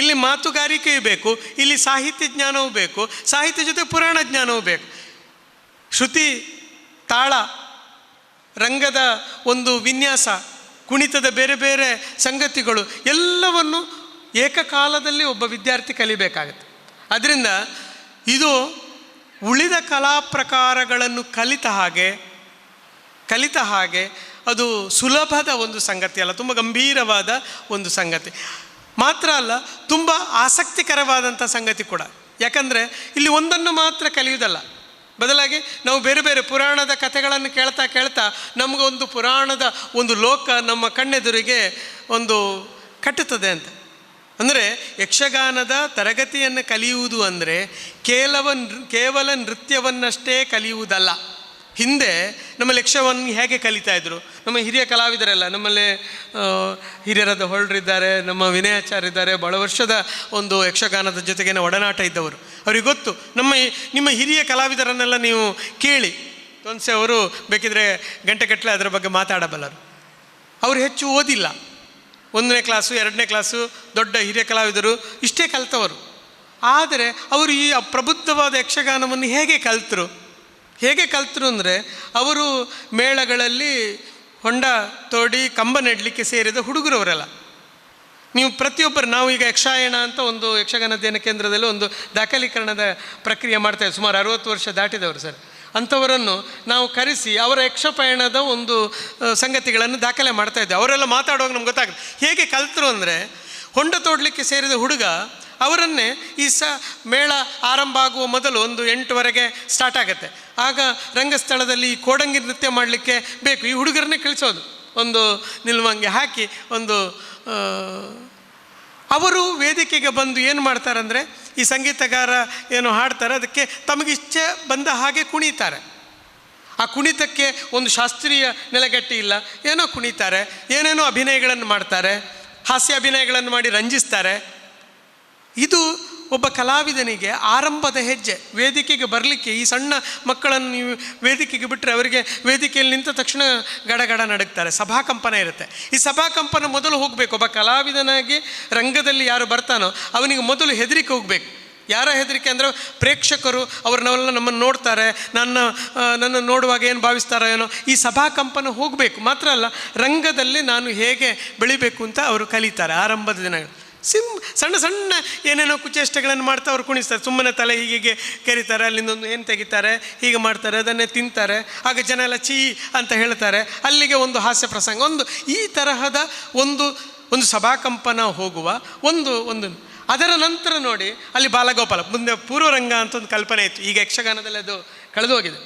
ಇಲ್ಲಿ ಮಾತುಗಾರಿಕೆಯೂ ಬೇಕು, ಇಲ್ಲಿ ಸಾಹಿತ್ಯ ಜ್ಞಾನವೂ ಬೇಕು, ಸಾಹಿತ್ಯ ಜೊತೆ ಪುರಾಣ ಜ್ಞಾನವೂ ಬೇಕು. ಶ್ರುತಿ, ತಾಳ, ರಂಗದ ಒಂದು ವಿನ್ಯಾಸ, ಕುಣಿತದ ಬೇರೆ ಬೇರೆ ಸಂಗತಿಗಳು ಎಲ್ಲವನ್ನು ಏಕಕಾಲದಲ್ಲಿ ಒಬ್ಬ ವಿದ್ಯಾರ್ಥಿ ಕಲಿಬೇಕಾಗುತ್ತೆ. ಅದರಿಂದ ಇದು ಉಳಿದ ಕಲಾ ಪ್ರಕಾರಗಳನ್ನು ಕಲಿತ ಹಾಗೆ ಅದು ಸುಲಭದ ಒಂದು ಸಂಗತಿ ಅಲ್ಲ, ತುಂಬ ಗಂಭೀರವಾದ ಒಂದು ಸಂಗತಿ ಮಾತ್ರ ಅಲ್ಲ, ತುಂಬ ಆಸಕ್ತಿಕರವಾದಂಥ ಸಂಗತಿ ಕೂಡ. ಯಾಕಂದರೆ ಇಲ್ಲಿ ಒಂದನ್ನು ಮಾತ್ರ ಕಲಿಯುವುದಲ್ಲ, ಬದಲಾಗಿ ನಾವು ಬೇರೆ ಬೇರೆ ಪುರಾಣದ ಕಥೆಗಳನ್ನು ಕೇಳ್ತಾ ನಮಗೊಂದು ಪುರಾಣದ ಒಂದು ಲೋಕ ನಮ್ಮ ಕಣ್ಣೆದುರಿಗೆ ಒಂದು ಕಟ್ಟುತ್ತದೆ ಅಂತ. ಅಂದರೆ ಯಕ್ಷಗಾನದ ತರಗತಿಯನ್ನು ಕಲಿಯುವುದು ಅಂದರೆ ಕೇವಲ ನೃತ್ಯವನ್ನಷ್ಟೇ ಕಲಿಯುವುದಲ್ಲ. ಹಿಂದೆ ನಮ್ಮಲ್ಲಿ ಯಕ್ಷವನ್ನು ಹೇಗೆ ಕಲಿತಾ ಇದ್ದರು, ನಮ್ಮ ಹಿರಿಯ ಕಲಾವಿದರೆಲ್ಲ, ನಮ್ಮಲ್ಲಿ ಹಿರಿಯರಾದ ಹೊರಡ್ರಿದ್ದಾರೆ, ನಮ್ಮ ವಿನಯಾಚಾರ್ಯರಿದ್ದಾರೆ, ಭಾಳ ವರ್ಷದ ಒಂದು ಯಕ್ಷಗಾನದ ಜೊತೆಗೇನೆ ಒಡನಾಟ ಇದ್ದವರು. ಅವ್ರಿಗೆ ಗೊತ್ತು. ನಿಮ್ಮ ಹಿರಿಯ ಕಲಾವಿದರನ್ನೆಲ್ಲ ನೀವು ಕೇಳಿ, ತೊನ್ಸೆ ಅವರು ಬೇಕಿದ್ರೆ ಗಂಟೆಗಟ್ಟಲೆ ಅದರ ಬಗ್ಗೆ ಮಾತಾಡಬಲ್ಲರು. ಅವರು ಹೆಚ್ಚು ಓದಿಲ್ಲ, 1ನೇ ಕ್ಲಾಸು 2ನೇ ಕ್ಲಾಸು, ದೊಡ್ಡ ಹಿರಿಯ ಕಲಾವಿದರು ಇಷ್ಟೇ ಕಲಿತವರು. ಆದರೆ ಅವರು ಈ ಪ್ರಬುದ್ಧವಾದ ಯಕ್ಷಗಾನವನ್ನು ಹೇಗೆ ಕಲಿತರು ಅಂದರೆ, ಅವರು ಮೇಳಗಳಲ್ಲಿ ಹೊಂಡ ತೋಡಿ ಕಂಬ ನೆಡಲಿಕ್ಕೆ ಸೇರಿದ ಹುಡುಗರವರೆಲ್ಲ. ನೀವು ಪ್ರತಿಯೊಬ್ಬರು, ನಾವು ಈಗ ಯಕ್ಷಾಯಣ ಅಂತ ಒಂದು ಯಕ್ಷಗಾನ ಅಧ್ಯಯನ ಕೇಂದ್ರದಲ್ಲಿ ಒಂದು ದಾಖಲೀಕರಣದ ಪ್ರಕ್ರಿಯೆ ಮಾಡ್ತಾಯಿದ್ವಿ, ಸುಮಾರು 60 ವರ್ಷ ದಾಟಿದವರು ಸರ್. ಅಂಥವರನ್ನು ನಾವು ಕರೆಸಿ ಅವರ ಯಕ್ಷಪಯಣದ ಒಂದು ಸಂಗತಿಗಳನ್ನು ದಾಖಲೆ ಮಾಡ್ತಾಯಿದ್ದೆ. ಅವರೆಲ್ಲ ಮಾತಾಡುವಾಗ ನಮ್ಗೆ ಗೊತ್ತಾಗುತ್ತೆ ಹೇಗೆ ಕಲಿತರು ಅಂದರೆ, ಹೊಂಡ ತೋಡಲಿಕ್ಕೆ ಸೇರಿದ ಹುಡುಗ ಅವರನ್ನೇ ಈ ಮೇಳ ಆರಂಭ ಆಗುವ ಮೊದಲು ಒಂದು 8ವರೆಗೆ ಸ್ಟಾರ್ಟ್ ಆಗುತ್ತೆ. ಆಗ ರಂಗಸ್ಥಳದಲ್ಲಿ ಈ ಕೋಡಂಗಿ ನೃತ್ಯ ಮಾಡಲಿಕ್ಕೆ ಬೇಕು, ಈ ಹುಡುಗರನ್ನೇ ಕಳಿಸೋದು. ಒಂದು ನಿಲ್ವಂಗೆ ಹಾಕಿ ಒಂದು ಅವರು ವೇದಿಕೆಗೆ ಬಂದು ಏನು ಮಾಡ್ತಾರಂದರೆ, ಈ ಸಂಗೀತಗಾರ ಏನು ಹಾಡ್ತಾರೆ ಅದಕ್ಕೆ ತಮಗಿಚ್ಛೆ ಬಂದ ಹಾಗೆ ಕುಣಿತಾರೆ. ಆ ಕುಣಿತಕ್ಕೆ ಒಂದು ಶಾಸ್ತ್ರೀಯ ನೆಲೆಗಟ್ಟಿ ಇಲ್ಲ, ಏನೋ ಕುಣಿತಾರೆ, ಏನೇನೋ ಅಭಿನಯಗಳನ್ನು ಮಾಡ್ತಾರೆ, ಹಾಸ್ಯ ಅಭಿನಯಗಳನ್ನು ಮಾಡಿ ರಂಜಿಸ್ತಾರೆ. ಇದು ಒಬ್ಬ ಕಲಾವಿದನಿಗೆ ಆರಂಭದ ಹೆಜ್ಜೆ. ವೇದಿಕೆಗೆ ಬರಲಿಕ್ಕೆ ಈ ಸಣ್ಣ ಮಕ್ಕಳನ್ನು ನೀವು ವೇದಿಕೆಗೆ ಬಿಟ್ಟರೆ ಅವರಿಗೆ ವೇದಿಕೆಯಲ್ಲಿ ನಿಂತ ತಕ್ಷಣ ಗಡಗಡ ನಡುಗ್ತಾರೆ, ಸಭಾಕಂಪನ ಇರುತ್ತೆ. ಈ ಸಭಾಕಂಪನ ಮೊದಲು ಹೋಗಬೇಕು. ಒಬ್ಬ ಕಲಾವಿದನಾಗಿ ರಂಗದಲ್ಲಿ ಯಾರು ಬರ್ತಾನೋ ಅವನಿಗೆ ಮೊದಲು ಹೆದರಿಕೆ ಹೋಗಬೇಕು. ಯಾರ ಹೆದರಿಕೆ ಅಂದರೆ, ಪ್ರೇಕ್ಷಕರು ಅವ್ರನ್ನೆಲ್ಲ ನಮ್ಮನ್ನು ನೋಡ್ತಾರೆ, ನನ್ನ ನೋಡುವಾಗ ಏನು ಭಾವಿಸ್ತಾರೋ ಏನೋ, ಈ ಸಭಾಕಂಪನ ಹೋಗಬೇಕು. ಮಾತ್ರ ಅಲ್ಲ, ರಂಗದಲ್ಲಿ ನಾನು ಹೇಗೆ ಬೆಳಿಬೇಕು ಅಂತ ಅವರು ಕಲಿತಾರೆ ಆರಂಭದ ದಿನಗಳು. ಸಣ್ಣ ಸಣ್ಣ ಏನೇನೋ ಕುಚೇಷ್ಟೆಗಳನ್ನು ಮಾಡ್ತಾ ಅವ್ರು ಕುಣಿಸ್ತಾರೆ. ಸುಮ್ಮನೆ ತಲೆ ಹೀಗೆ ಕೆರಿತಾರೆ, ಅಲ್ಲಿಂದೊಂದು ಏನು ತೆಗಿತಾರೆ, ಹೀಗೆ ಮಾಡ್ತಾರೆ, ಅದನ್ನೇ ತಿಂತಾರೆ, ಆಗ ಜನ ಎಲ್ಲ ಚೀ ಅಂತ ಹೇಳ್ತಾರೆ. ಅಲ್ಲಿಗೆ ಒಂದು ಹಾಸ್ಯ ಪ್ರಸಂಗ, ಒಂದು ಈ ತರಹದ ಒಂದು ಸಭಾಕಂಪನ ಹೋಗುವ ಒಂದು ಅದರ ನಂತರ ನೋಡಿ ಅಲ್ಲಿ ಬಾಲಗೋಪಾಲ, ಮುಂದೆ ಪೂರ್ವರಂಗ ಅಂತ ಒಂದು ಕಲ್ಪನೆ ಇತ್ತು. ಈಗ ಯಕ್ಷಗಾನದಲ್ಲಿ ಅದು ಕಳೆದು ಹೋಗಿದೆ.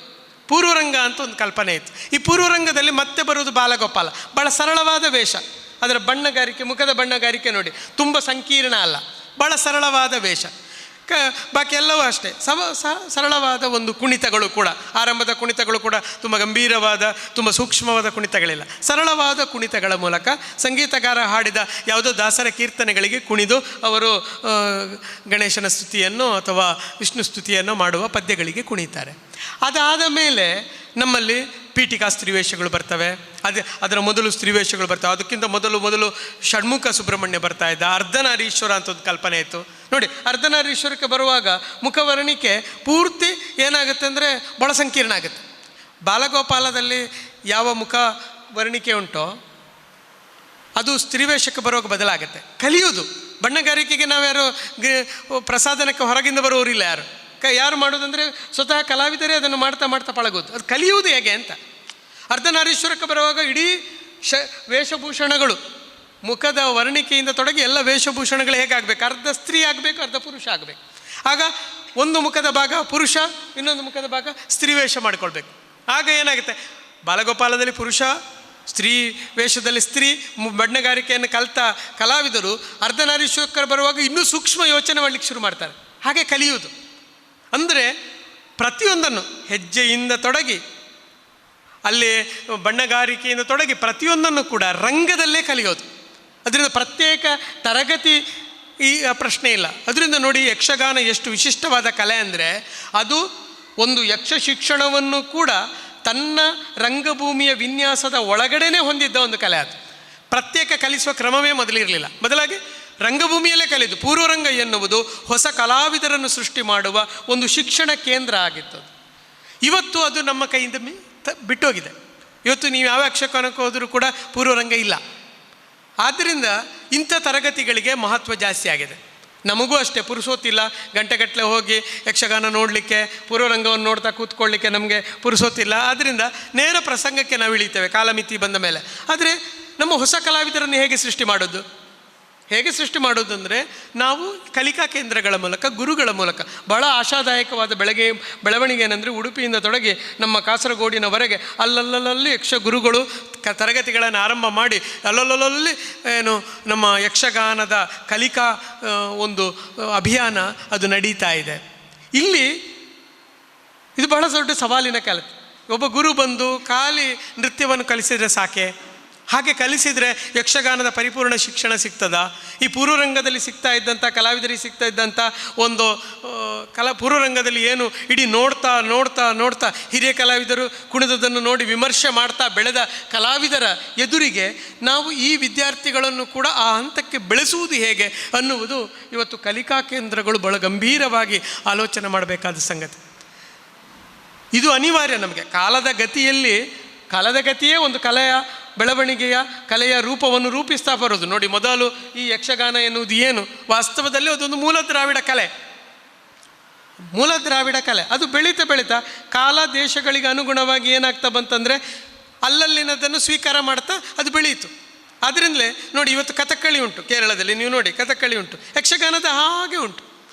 ಪೂರ್ವರಂಗ ಅಂತ ಒಂದು ಕಲ್ಪನೆ ಇತ್ತು. ಈ ಪೂರ್ವರಂಗದಲ್ಲಿ ಮತ್ತೆ ಬರುವುದು ಬಾಲಗೋಪಾಲ. ಭಾಳ ಸರಳವಾದ ವೇಷ, ಅದರ ಬಣ್ಣಗಾರಿಕೆ, ಮುಖದ ಬಣ್ಣಗಾರಿಕೆ ನೋಡಿ ತುಂಬ ಸಂಕೀರ್ಣ ಅಲ್ಲ, ಭಾಳ ಸರಳವಾದ ವೇಷ. ಬಾಕಿ ಎಲ್ಲವೂ ಅಷ್ಟೇ ಸರಳವಾದ ಒಂದು ಕುಣಿತಗಳು ಕೂಡ, ಆರಂಭದ ಕುಣಿತಗಳು ಕೂಡ ತುಂಬ ಗಂಭೀರವಾದ, ತುಂಬ ಸೂಕ್ಷ್ಮವಾದ ಕುಣಿತಗಳಿಲ್ಲ. ಸರಳವಾದ ಕುಣಿತಗಳ ಮೂಲಕ ಸಂಗೀತಗಾರ ಹಾಡಿದ ಯಾವುದೋ ದಾಸರ ಕೀರ್ತನೆಗಳಿಗೆ ಕುಣಿದು ಅವರು ಗಣೇಶನ ಸ್ತುತಿಯನ್ನು ಅಥವಾ ವಿಷ್ಣು ಸ್ತುತಿಯನ್ನು ಮಾಡುವ ಪದ್ಯಗಳಿಗೆ ಕುಣಿತಾರೆ. ಅದಾದ ಮೇಲೆ ನಮ್ಮಲ್ಲಿ ಪೀಠಿಕಾ ಸ್ತ್ರೀವೇಷಗಳು ಬರ್ತವೆ. ಅದರ ಮೊದಲು ಸ್ತ್ರೀವೇಷಗಳು ಬರ್ತವೆ. ಅದಕ್ಕಿಂತ ಮೊದಲು ಷಣ್ಮುಖ ಸುಬ್ರಹ್ಮಣ್ಯ ಬರ್ತಾ ಇದ್ದ. ಅರ್ಧನಾರೀಶ್ವರ ಅಂತ ಒಂದು ಕಲ್ಪನೆ ಇತ್ತು ನೋಡಿ. ಅರ್ಧನಾರೀಶ್ವರಕ್ಕೆ ಬರುವಾಗ ಮುಖವರ್ಣಿಕೆ ಪೂರ್ತಿ ಏನಾಗುತ್ತೆ ಅಂದರೆ ಭಾಳ ಸಂಕೀರ್ಣ ಆಗುತ್ತೆ. ಬಾಲಗೋಪಾಲದಲ್ಲಿ ಯಾವ ಮುಖ ವರ್ಣಿಕೆ ಉಂಟೋ ಅದು ಸ್ತ್ರೀವೇಷಕ್ಕೆ ಬರುವಾಗ ಬದಲಾಗುತ್ತೆ. ಕಲಿಯೋದು ಬಣ್ಣಗಾರಿಕೆಗೆ ನಾವ್ಯಾರು ಪ್ರಸಾದನಕ್ಕೆ ಹೊರಗಿಂದ ಬರೋರಿಲ್ಲ. ಯಾರು ಮಾಡೋದಂದರೆ ಸ್ವತಃ ಕಲಾವಿದರೇ ಅದನ್ನು ಮಾಡ್ತಾ ಪಳಗೋದು. ಅದು ಕಲಿಯುವುದು ಹೇಗೆ ಅಂತ. ಅರ್ಧನಾರೀಶ್ವರಕ್ಕೆ ಬರುವಾಗ ಇಡೀ ವೇಷಭೂಷಣಗಳು, ಮುಖದ ವರ್ಣಿಕೆಯಿಂದ ತೊಡಗಿ ಎಲ್ಲ ವೇಷಭೂಷಣಗಳು ಹೇಗಾಗಬೇಕು, ಅರ್ಧ ಸ್ತ್ರೀ ಆಗಬೇಕು, ಅರ್ಧ ಪುರುಷ ಆಗಬೇಕು. ಆಗ ಒಂದು ಮುಖದ ಭಾಗ ಪುರುಷ, ಇನ್ನೊಂದು ಮುಖದ ಭಾಗ ಸ್ತ್ರೀ ವೇಷ ಮಾಡಿಕೊಳ್ಬೇಕು. ಆಗ ಏನಾಗುತ್ತೆ, ಬಾಲಗೋಪಾಲದಲ್ಲಿ ಪುರುಷ, ಸ್ತ್ರೀ ವೇಷದಲ್ಲಿ ಸ್ತ್ರೀ, ಬಣ್ಣಗಾರಿಕೆಯನ್ನು ಕಲಿತ ಕಲಾವಿದರು ಅರ್ಧನಾರೀಶ್ವರಕ್ಕೆ ಬರುವಾಗ ಇನ್ನೂ ಸೂಕ್ಷ್ಮ ಯೋಚನೆ ಮಾಡಲಿಕ್ಕೆ ಶುರು ಮಾಡ್ತಾರೆ. ಹಾಗೆ ಕಲಿಯುವುದು ಅಂದರೆ ಪ್ರತಿಯೊಂದನ್ನು ಹೆಜ್ಜೆಯಿಂದ ತೊಡಗಿ ಅಲ್ಲಿ ಬಣ್ಣಗಾರಿಕೆಯಿಂದ ತೊಡಗಿ ಪ್ರತಿಯೊಂದನ್ನು ಕೂಡ ರಂಗದಲ್ಲೇ ಕಲಿಯೋದು. ಅದರಿಂದ ಪ್ರತ್ಯೇಕ ತರಗತಿ ಈ ಪ್ರಶ್ನೆ ಇಲ್ಲ. ಅದರಿಂದ ನೋಡಿ, ಯಕ್ಷಗಾನ ಎಷ್ಟು ವಿಶಿಷ್ಟವಾದ ಕಲೆ ಅಂದರೆ ಅದು ಒಂದು ಯಕ್ಷ ಶಿಕ್ಷಣವನ್ನು ಕೂಡ ತನ್ನ ರಂಗಭೂಮಿಯ ವಿನ್ಯಾಸದ ಒಳಗಡೆನೇ ಹೊಂದಿದ್ದ ಒಂದು ಕಲೆ. ಅದು ಪ್ರತ್ಯೇಕ ಕಲಿಸುವ ಕ್ರಮವೇ ಮೊದಲಿರಲಿಲ್ಲ. ಬದಲಾಗಿ ರಂಗಭೂಮಿಯಲ್ಲೇ ಕಲಿದು ಪೂರ್ವರಂಗ ಎನ್ನುವುದು ಹೊಸ ಕಲಾವಿದರನ್ನು ಸೃಷ್ಟಿ ಮಾಡುವ ಒಂದು ಶಿಕ್ಷಣ ಕೇಂದ್ರ ಆಗಿತ್ತು. ಇವತ್ತು ಅದು ನಮ್ಮ ಕೈಯಿಂದ ಬಿಟ್ಟೋಗಿದೆ. ಇವತ್ತು ನೀವು ಯಾವ ಯಕ್ಷಗಾನಕ್ಕೆ ಹೋದರೂ ಕೂಡ ಪೂರ್ವರಂಗ ಇಲ್ಲ. ಆದ್ದರಿಂದ ಇಂಥ ತರಗತಿಗಳಿಗೆ ಮಹತ್ವ ಜಾಸ್ತಿ ಆಗಿದೆ. ನಮಗೂ ಅಷ್ಟೇ ಪುರುಸೊತ್ತಿಲ್ಲ, ಗಂಟೆಗಟ್ಟಲೆ ಹೋಗಿ ಯಕ್ಷಗಾನ ನೋಡಲಿಕ್ಕೆ, ಪೂರ್ವರಂಗವನ್ನು ನೋಡ್ತಾ ಕೂತ್ಕೊಳ್ಳಿಕ್ಕೆ ನಮಗೆ ಪುರುಸೊತ್ತಿಲ್ಲ. ಆದ್ದರಿಂದ ನೇರ ಪ್ರಸಂಗಕ್ಕೆ ನಾವು ಇಳಿತೇವೆ ಕಾಲಮಿತಿ ಬಂದ ಮೇಲೆ. ಆದರೆ ನಮ್ಮ ಹೊಸ ಕಲಾವಿದರನ್ನು ಹೇಗೆ ಸೃಷ್ಟಿ ಮಾಡೋದು ಅಂದರೆ ನಾವು ಕಲಿಕಾ ಕೇಂದ್ರಗಳ ಮೂಲಕ, ಗುರುಗಳ ಮೂಲಕ. ಬಹಳ ಆಶಾದಾಯಕವಾದ ಬೆಳವಣಿಗೆ ಏನಂದರೆ, ಉಡುಪಿಯಿಂದ ತೊಡಗಿ ನಮ್ಮ ಕಾಸರಗೋಡಿನವರೆಗೆ ಅಲ್ಲಲ್ಲಲ್ಲಿ ಯಕ್ಷ ಗುರುಗಳು ತರಗತಿಗಳನ್ನು ಆರಂಭ ಮಾಡಿ ಅಲ್ಲಲ್ಲಲ್ಲಿ ನಮ್ಮ ಯಕ್ಷಗಾನದ ಕಲಿಕಾ ಒಂದು ಅಭಿಯಾನ ಅದು ನಡೀತಾ ಇದೆ. ಇಲ್ಲಿ ಇದು ಬಹಳ ದೊಡ್ಡ ಸವಾಲಿನ ಕೆಲಸ. ಒಬ್ಬ ಗುರು ಬಂದು ಖಾಲಿ ನೃತ್ಯವನ್ನು ಕಲಿಸಿದರೆ ಸಾಕೆ? ಹಾಗೆ ಕಲಿಸಿದರೆ ಯಕ್ಷಗಾನದ ಪರಿಪೂರ್ಣ ಶಿಕ್ಷಣ ಸಿಗ್ತದ? ಈ ಪೂರ್ವರಂಗದಲ್ಲಿ ಸಿಗ್ತಾ ಇದ್ದಂಥ ಕಲಾವಿದರಿಗೆ ಸಿಗ್ತಾ ಇದ್ದಂಥ ಒಂದು ಪೂರ್ವರಂಗದಲ್ಲಿ ಏನು ಇಡೀ ನೋಡ್ತಾ ಹಿರಿಯ ಕಲಾವಿದರು ಕುಣಿದದನ್ನು ನೋಡಿ ವಿಮರ್ಶೆ ಮಾಡ್ತಾ ಬೆಳೆದ ಕಲಾವಿದರ ಎದುರಿಗೆ ನಾವು ಈ ವಿದ್ಯಾರ್ಥಿಗಳನ್ನು ಕೂಡ ಆ ಹಂತಕ್ಕೆ ಬೆಳೆಸುವುದು ಹೇಗೆ ಅನ್ನುವುದು ಇವತ್ತು ಕಲಿಕಾ ಕೇಂದ್ರಗಳು ಬಹಳ ಗಂಭೀರವಾಗಿ ಆಲೋಚನೆ ಮಾಡಬೇಕಾದ ಸಂಗತಿ. ಇದು ಅನಿವಾರ್ಯ ನಮಗೆ. ಕಾಲದ ಗತಿಯೇ ಒಂದು ಕಲೆಯ ರೂಪವನ್ನು ರೂಪಿಸ್ತಾ ಬರೋದು. ನೋಡಿ, ಮೊದಲು ಈ ಯಕ್ಷಗಾನ ಎನ್ನುವುದು ಏನು, ವಾಸ್ತವದಲ್ಲಿ ಅದೊಂದು ಮೂಲ ದ್ರಾವಿಡ ಕಲೆ. ಅದು ಬೆಳೀತಾ ಕಾಲ ದೇಶಗಳಿಗೆ ಅನುಗುಣವಾಗಿ ಏನಾಗ್ತಾ ಬಂತಂದರೆ ಅಲ್ಲಲ್ಲಿನದನ್ನು ಸ್ವೀಕಾರ ಮಾಡ್ತಾ ಅದು ಬೆಳೀತು. ಅದರಿಂದಲೇ ನೋಡಿ, ಇವತ್ತು ಕಥಕ್ಕಳಿ ಉಂಟು ಕೇರಳದಲ್ಲಿ, ನೀವು ನೋಡಿ ಕಥಕ್ಕಳಿ ಉಂಟು, ಯಕ್ಷಗಾನದ ಹಾಗೆ ಉಂಟು.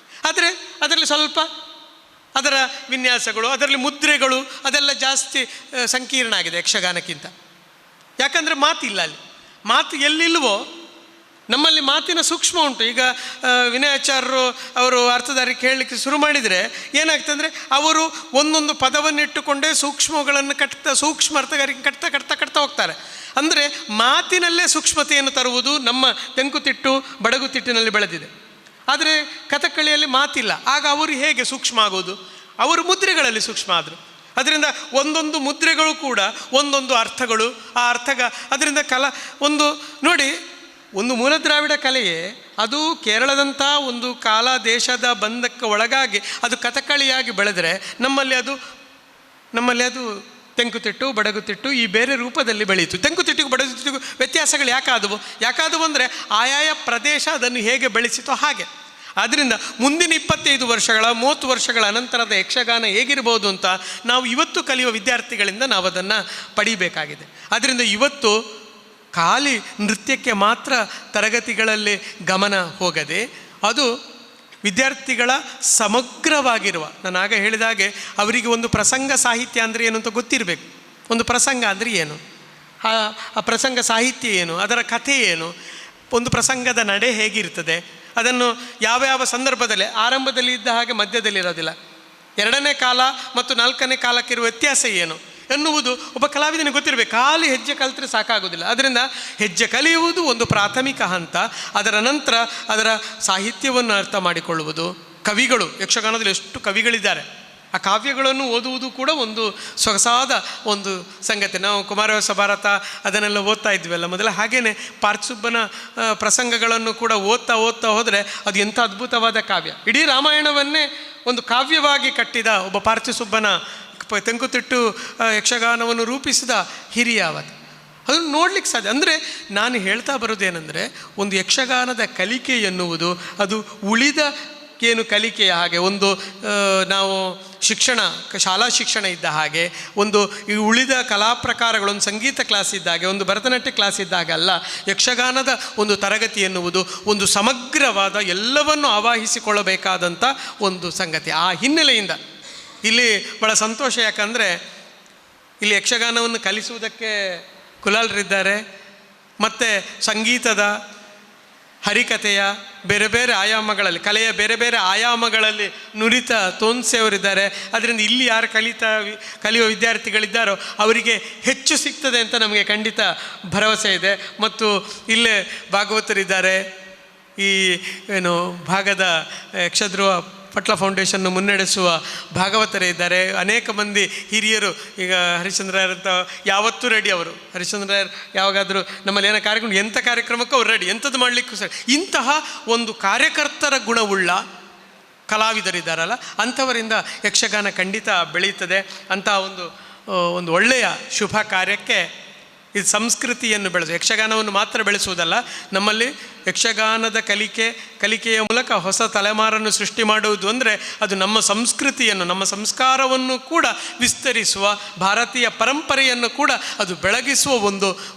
ಆದರೆ ಅದರಲ್ಲಿ ಸ್ವಲ್ಪ ಅದರ ವಿನ್ಯಾಸಗಳು, ಅದರಲ್ಲಿ ಮುದ್ರೆಗಳು ಅದೆಲ್ಲ ಜಾಸ್ತಿ ಸಂಕೀರ್ಣ ಆಗಿದೆ ಯಕ್ಷಗಾನಕ್ಕಿಂತ. ಯಾಕಂದರೆ ಮಾತಿಲ್ಲ ಅಲ್ಲಿ. ಮಾತು ಎಲ್ಲಿಲ್ವೋ ನಮ್ಮಲ್ಲಿ ಮಾತಿನ ಸೂಕ್ಷ್ಮ ಉಂಟು. ಈಗ ವಿನಯಾಚಾರ್ಯರು ಅವರು ಅರ್ಥಧಾರಿಕೆ ಹೇಳಲಿಕ್ಕೆ ಶುರು ಮಾಡಿದರೆ ಏನಾಗ್ತಂದರೆ, ಅವರು ಒಂದೊಂದು ಪದವನ್ನಿಟ್ಟುಕೊಂಡೇ ಸೂಕ್ಷ್ಮಗಳನ್ನು ಸೂಕ್ಷ್ಮ ಅರ್ಥಗಾರಿಕೆ ಕಟ್ತಾ ಹೋಗ್ತಾರೆ. ಅಂದರೆ ಮಾತಿನಲ್ಲೇ ಸೂಕ್ಷ್ಮತೆಯನ್ನು ತರುವುದು ನಮ್ಮ ತೆಂಕುತಿಟ್ಟು ಬಡಗುತಿಟ್ಟಿನಲ್ಲಿ ಬೆಳೆದಿದೆ. ಆದರೆ ಕಥಕ್ಕಳಿಯಲ್ಲಿ ಮಾತಿಲ್ಲ. ಆಗ ಅವರು ಹೇಗೆ ಸೂಕ್ಷ್ಮ ಆಗೋದು? ಅವರು ಮುದ್ರೆಗಳಲ್ಲಿ ಸೂಕ್ಷ್ಮ ಆದರು. ಅದರಿಂದ ಒಂದೊಂದು ಮುದ್ರೆಗಳು ಕೂಡ ಒಂದೊಂದು ಅರ್ಥಗಳು, ಆ ಅದರಿಂದ ನೋಡಿ, ಒಂದು ಮೂಲ ದ್ರಾವಿಡ ಕಲೆಯೇ ಅದು ಕೇರಳದಂಥ ಒಂದು ಕಾಲ ದೇಶದ ಬಂಧಕ್ಕೆ ಒಳಗಾಗಿ ಅದು ಕಥಕ್ಕಳಿಯಾಗಿ ಬೆಳೆದರೆ ನಮ್ಮಲ್ಲಿ ಅದು ತೆಂಕುತಿಟ್ಟು ಬಡಗುತಿಟ್ಟು ಈ ಬೇರೆ ರೂಪದಲ್ಲಿ ಬೆಳೀತು. ತೆಂಕುತಿಟ್ಟಿಗೂ ಬಡಗುತಿಟ್ಟಿಗೂ ವ್ಯತ್ಯಾಸಗಳು ಯಾಕಾದವು ಅಂದರೆ ಆಯಾಯ ಪ್ರದೇಶ ಅದನ್ನು ಹೇಗೆ ಬೆಳೆಸಿತೋ ಹಾಗೆ. ಆದ್ದರಿಂದ ಮುಂದಿನ 25 ವರ್ಷಗಳ 30 ವರ್ಷಗಳ ಅನಂತರದ ಯಕ್ಷಗಾನ ಹೇಗಿರ್ಬೋದು ಅಂತ ನಾವು ಇವತ್ತು ಕಲಿಯುವ ವಿದ್ಯಾರ್ಥಿಗಳಿಂದ ನಾವು ಅದನ್ನು ಪಡಿಬೇಕಾಗಿದೆ. ಆದ್ದರಿಂದ ಇವತ್ತು ಖಾಲಿ ನೃತ್ಯಕ್ಕೆ ಮಾತ್ರ ತರಗತಿಗಳಲ್ಲಿ ಗಮನ ಹೋಗದೆ ಅದು ವಿದ್ಯಾರ್ಥಿಗಳ ಸಮಗ್ರವಾಗಿರುವ, ನಾನು ಆಗ ಹೇಳಿದ ಹಾಗೆ ಅವರಿಗೆ ಒಂದು ಪ್ರಸಂಗ ಸಾಹಿತ್ಯ ಅಂದರೆ ಏನು ಅಂತ ಗೊತ್ತಿರಬೇಕು. ಒಂದು ಪ್ರಸಂಗ ಅಂದರೆ ಏನು, ಆ ಪ್ರಸಂಗ ಸಾಹಿತ್ಯ ಏನು, ಅದರ ಕಥೆ ಏನು, ಒಂದು ಪ್ರಸಂಗದ ನಡೆ ಹೇಗಿರ್ತದೆ, ಅದನ್ನು ಯಾವ ಸಂದರ್ಭದಲ್ಲಿ, ಆರಂಭದಲ್ಲಿ ಇದ್ದ ಹಾಗೆ ಮಧ್ಯದಲ್ಲಿ ಇರೋದಿಲ್ಲ, 2ನೇ ಕಾಲ ಮತ್ತು 4ನೇ ಕಾಲಕ್ಕಿರುವ ವ್ಯತ್ಯಾಸ ಏನು ಎನ್ನುವುದು ಒಬ್ಬ ಕಲಾವಿದನಿಗೆ ಗೊತ್ತಿರಬೇಕು. ಖಾಲಿ ಹೆಜ್ಜೆ ಕಲಿತರೆ ಸಾಕಾಗೋದಿಲ್ಲ. ಅದರಿಂದ ಹೆಜ್ಜೆ ಕಲಿಯುವುದು ಒಂದು ಪ್ರಾಥಮಿಕ ಹಂತ. ಅದರ ನಂತರ ಅದರ ಸಾಹಿತ್ಯವನ್ನು ಅರ್ಥ ಮಾಡಿಕೊಳ್ಳುವುದು. ಕವಿಗಳು, ಯಕ್ಷಗಾನದಲ್ಲಿ ಎಷ್ಟು ಕವಿಗಳಿದ್ದಾರೆ, ಆ ಕಾವ್ಯಗಳನ್ನು ಓದುವುದು ಕೂಡ ಒಂದು ಸೊಗಸಾದ ಒಂದು ಸಂಗತಿ. ನಾವು ಕುಮಾರವ್ಯಾಸ ಭಾರತ ಅದನ್ನೆಲ್ಲ ಓದ್ತಾ ಇದ್ವಲ್ಲ ಮೊದಲ, ಹಾಗೇ ಪಾರ್ಥಿಸುಬ್ಬನ ಪ್ರಸಂಗಗಳನ್ನು ಕೂಡ ಓದ್ತಾ ಹೋದರೆ ಅದು ಎಂಥ ಅದ್ಭುತವಾದ ಕಾವ್ಯ. ಇಡೀ ರಾಮಾಯಣವನ್ನೇ ಒಂದು ಕಾವ್ಯವಾಗಿ ಕಟ್ಟಿದ ಒಬ್ಬ ಪಾರ್ಥಿಸುಬ್ಬನ ತೆಂಕುತಿಟ್ಟು ಯಕ್ಷಗಾನವನ್ನು ರೂಪಿಸಿದ ಹಿರಿಯ ಅವತ್ತು. ಅದನ್ನು ನೋಡ್ಲಿಕ್ಕೆ ಸಾಧ್ಯ. ಅಂದರೆ ನಾನು ಹೇಳ್ತಾ ಬರೋದೇನೆಂದರೆ, ಒಂದು ಯಕ್ಷಗಾನದ ಕಲಿಕೆ ಎನ್ನುವುದು ಅದು ಉಳಿದ ಏನು ಕಲಿಕೆಯ ಹಾಗೆ, ಒಂದು ನಾವು ಶಾಲಾ ಶಿಕ್ಷಣ ಇದ್ದ ಹಾಗೆ, ಒಂದು ಈ ಉಳಿದ ಕಲಾ ಪ್ರಕಾರಗಳು, ಒಂದು ಸಂಗೀತ ಕ್ಲಾಸ್ ಇದ್ದ ಹಾಗೆ, ಒಂದು ಭರತನಾಟ್ಯ ಕ್ಲಾಸ್ ಇದ್ದಾಗ ಅಲ್ಲ. ಯಕ್ಷಗಾನದ ಒಂದು ತರಗತಿ ಎನ್ನುವುದು ಒಂದು ಸಮಗ್ರವಾದ ಎಲ್ಲವನ್ನು ಆವಾಹಿಸಿಕೊಳ್ಳಬೇಕಾದಂಥ ಒಂದು ಸಂಗತಿ. ಆ ಹಿನ್ನೆಲೆಯಿಂದ ಇಲ್ಲಿ ಭಾಳ ಸಂತೋಷ. ಯಾಕಂದರೆ ಇಲ್ಲಿ ಯಕ್ಷಗಾನವನ್ನು ಕಲಿಸುವುದಕ್ಕೆ ಕುಲಾಲರಿದ್ದಾರೆ, ಮತ್ತು ಸಂಗೀತದ ಹರಿಕಥೆಯ ಬೇರೆ ಬೇರೆ ಆಯಾಮಗಳಲ್ಲಿ, ಕಲೆಯ ಬೇರೆ ಬೇರೆ ಆಯಾಮಗಳಲ್ಲಿ ನುರಿತ ತೋನ್ಸೆಯವರಿದ್ದಾರೆ. ಅದರಿಂದ ಇಲ್ಲಿ ಯಾರು ಕಲಿಯುವ ವಿದ್ಯಾರ್ಥಿಗಳಿದ್ದಾರೋ ಅವರಿಗೆ ಹೆಚ್ಚು ಸಿಗ್ತದೆ ಅಂತ ನಮಗೆ ಖಂಡಿತ ಭರವಸೆ ಇದೆ. ಮತ್ತು ಇಲ್ಲೇ ಭಾಗವತರಿದ್ದಾರೆ, ಈ ಭಾಗದ ಯಕ್ಷಧ್ರುವ ಪಟ್ಲ ಫೌಂಡೇಶನ್ನು ಮುನ್ನಡೆಸುವ ಭಾಗವತರೇ ಇದ್ದಾರೆ. ಅನೇಕ ಮಂದಿ ಹಿರಿಯರು, ಈಗ ಹರಿಶ್ಚಂದ್ರಯ್ಯರಂತ ಯಾವತ್ತೂ ರೆಡಿ ಅವರು. ಹರಿಶ್ಚಂದ್ರಯ್ಯರ್ ಯಾವಾಗಾದರೂ ನಮ್ಮಲ್ಲಿ ಏನೋ ಕಾರ್ಯಕ್ರಮ, ಎಂಥ ಕಾರ್ಯಕ್ರಮಕ್ಕೂ ಅವ್ರು ರೆಡಿ, ಎಂಥದ್ದು ಮಾಡಲಿಕ್ಕೂ ಸರಿ. ಇಂತಹ ಒಂದು ಕಾರ್ಯಕರ್ತರ ಗುಣವುಳ್ಳ ಕಲಾವಿದರಿದ್ದಾರಲ್ಲ, ಅಂಥವರಿಂದ ಯಕ್ಷಗಾನ ಖಂಡಿತ ಬೆಳೀತದೆ. ಅಂತಹ ಒಂದು ಒಳ್ಳೆಯ ಶುಭ ಕಾರ್ಯಕ್ಕೆ ಇದು ಸಂಸ್ಕೃತಿಯನ್ನು ಯಕ್ಷಗಾನವನ್ನು ಮಾತ್ರ ಬೆಳೆಸುವುದಲ್ಲ, ನಮ್ಮಲ್ಲಿ ಯಕ್ಷಗಾನದ ಕಲಿಕೆಯ ಮೂಲಕ ಹೊಸ ತಲೆಮಾರನ್ನು ಸೃಷ್ಟಿ ಮಾಡುವುದು ಅಂದರೆ ಅದು ನಮ್ಮ ಸಂಸ್ಕೃತಿಯನ್ನು, ನಮ್ಮ ಸಂಸ್ಕಾರವನ್ನು ಕೂಡ ವಿಸ್ತರಿಸುವ, ಭಾರತೀಯ ಪರಂಪರೆಯನ್ನು ಕೂಡ ಅದು ಬೆಳಗಿಸುವ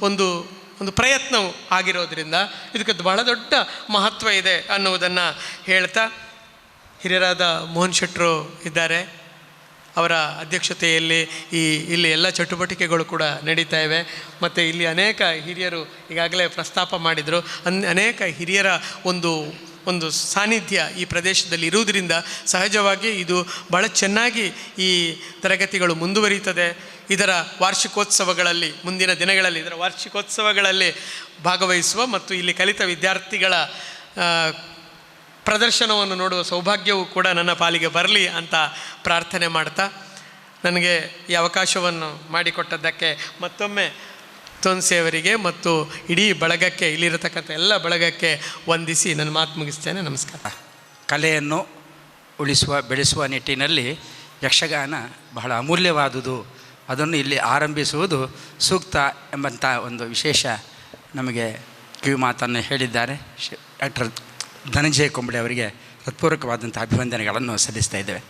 ಒಂದು ಪ್ರಯತ್ನವು ಆಗಿರೋದ್ರಿಂದ ಇದಕ್ಕೆ ಬಹಳ ದೊಡ್ಡ ಮಹತ್ವ ಇದೆ ಅನ್ನುವುದನ್ನು ಹೇಳ್ತಾ, ಹಿರಿಯರಾದ ಮೋಹನ್ ಶೆಟ್ಟರು ಇದ್ದಾರೆ, ಅವರ ಅಧ್ಯಕ್ಷತೆಯಲ್ಲಿ ಇಲ್ಲಿ ಎಲ್ಲ ಚಟುವಟಿಕೆಗಳು ಕೂಡ ನಡೀತಾ ಇವೆ. ಮತ್ತು ಇಲ್ಲಿ ಅನೇಕ ಹಿರಿಯರು ಈಗಾಗಲೇ ಪ್ರಸ್ತಾಪ ಮಾಡಿದರು. ಅನೇಕ ಹಿರಿಯರ ಒಂದು ಸಾನ್ನಿಧ್ಯ ಈ ಪ್ರದೇಶದಲ್ಲಿ ಇರುವುದರಿಂದ ಸಹಜವಾಗಿ ಇದು ಬಹಳ ಚೆನ್ನಾಗಿ ಈ ತರಗತಿಗಳು ಮುಂದುವರಿಯುತ್ತದೆ. ಇದರ ವಾರ್ಷಿಕೋತ್ಸವಗಳಲ್ಲಿ, ಮುಂದಿನ ದಿನಗಳಲ್ಲಿ ಇದರ ವಾರ್ಷಿಕೋತ್ಸವಗಳಲ್ಲಿ ಭಾಗವಹಿಸುವ ಮತ್ತು ಇಲ್ಲಿ ಕಲಿತ ವಿದ್ಯಾರ್ಥಿಗಳ ಪ್ರದರ್ಶನವನ್ನು ನೋಡುವ ಸೌಭಾಗ್ಯವೂ ಕೂಡ ನನ್ನ ಪಾಲಿಗೆ ಬರಲಿ ಅಂತ ಪ್ರಾರ್ಥನೆ ಮಾಡ್ತಾ, ನನಗೆ ಈ ಅವಕಾಶವನ್ನು ಮಾಡಿಕೊಟ್ಟದ್ದಕ್ಕೆ ಮತ್ತೊಮ್ಮೆ ತೋನ್ಸೆಯವರಿಗೆ ಮತ್ತು ಇಡೀ ಬಳಗಕ್ಕೆ, ಇಲ್ಲಿರತಕ್ಕಂಥ ಎಲ್ಲ ಬಳಗಕ್ಕೆ ವಂದಿಸಿ ನನ್ನ ಮಾತು ಮುಗಿಸ್ತೇನೆ. ನಮಸ್ಕಾರ. ಕಲೆಯನ್ನು ಉಳಿಸುವ ಬೆಳೆಸುವ ನಿಟ್ಟಿನಲ್ಲಿ ಯಕ್ಷಗಾನ ಬಹಳ ಅಮೂಲ್ಯವಾದುದು, ಅದನ್ನು ಇಲ್ಲಿ ಆರಂಭಿಸುವುದು ಸೂಕ್ತ ಎಂಬಂಥ ಒಂದು ವಿಶೇಷ ನಮಗೆ ಕಿವಿ ಮಾತನ್ನು ಹೇಳಿದ್ದಾರೆ. ಡಾಕ್ಟರ್ ಧನಂಜಯ ಕೊಂಬಳೆ ಅವರಿಗೆ ಹೃತ್ಪೂರ್ವಕವಾದಂಥ ಅಭಿವಂದನೆಗಳನ್ನು ಸಲ್ಲಿಸ್ತಾ ಇದ್ದೇವೆ.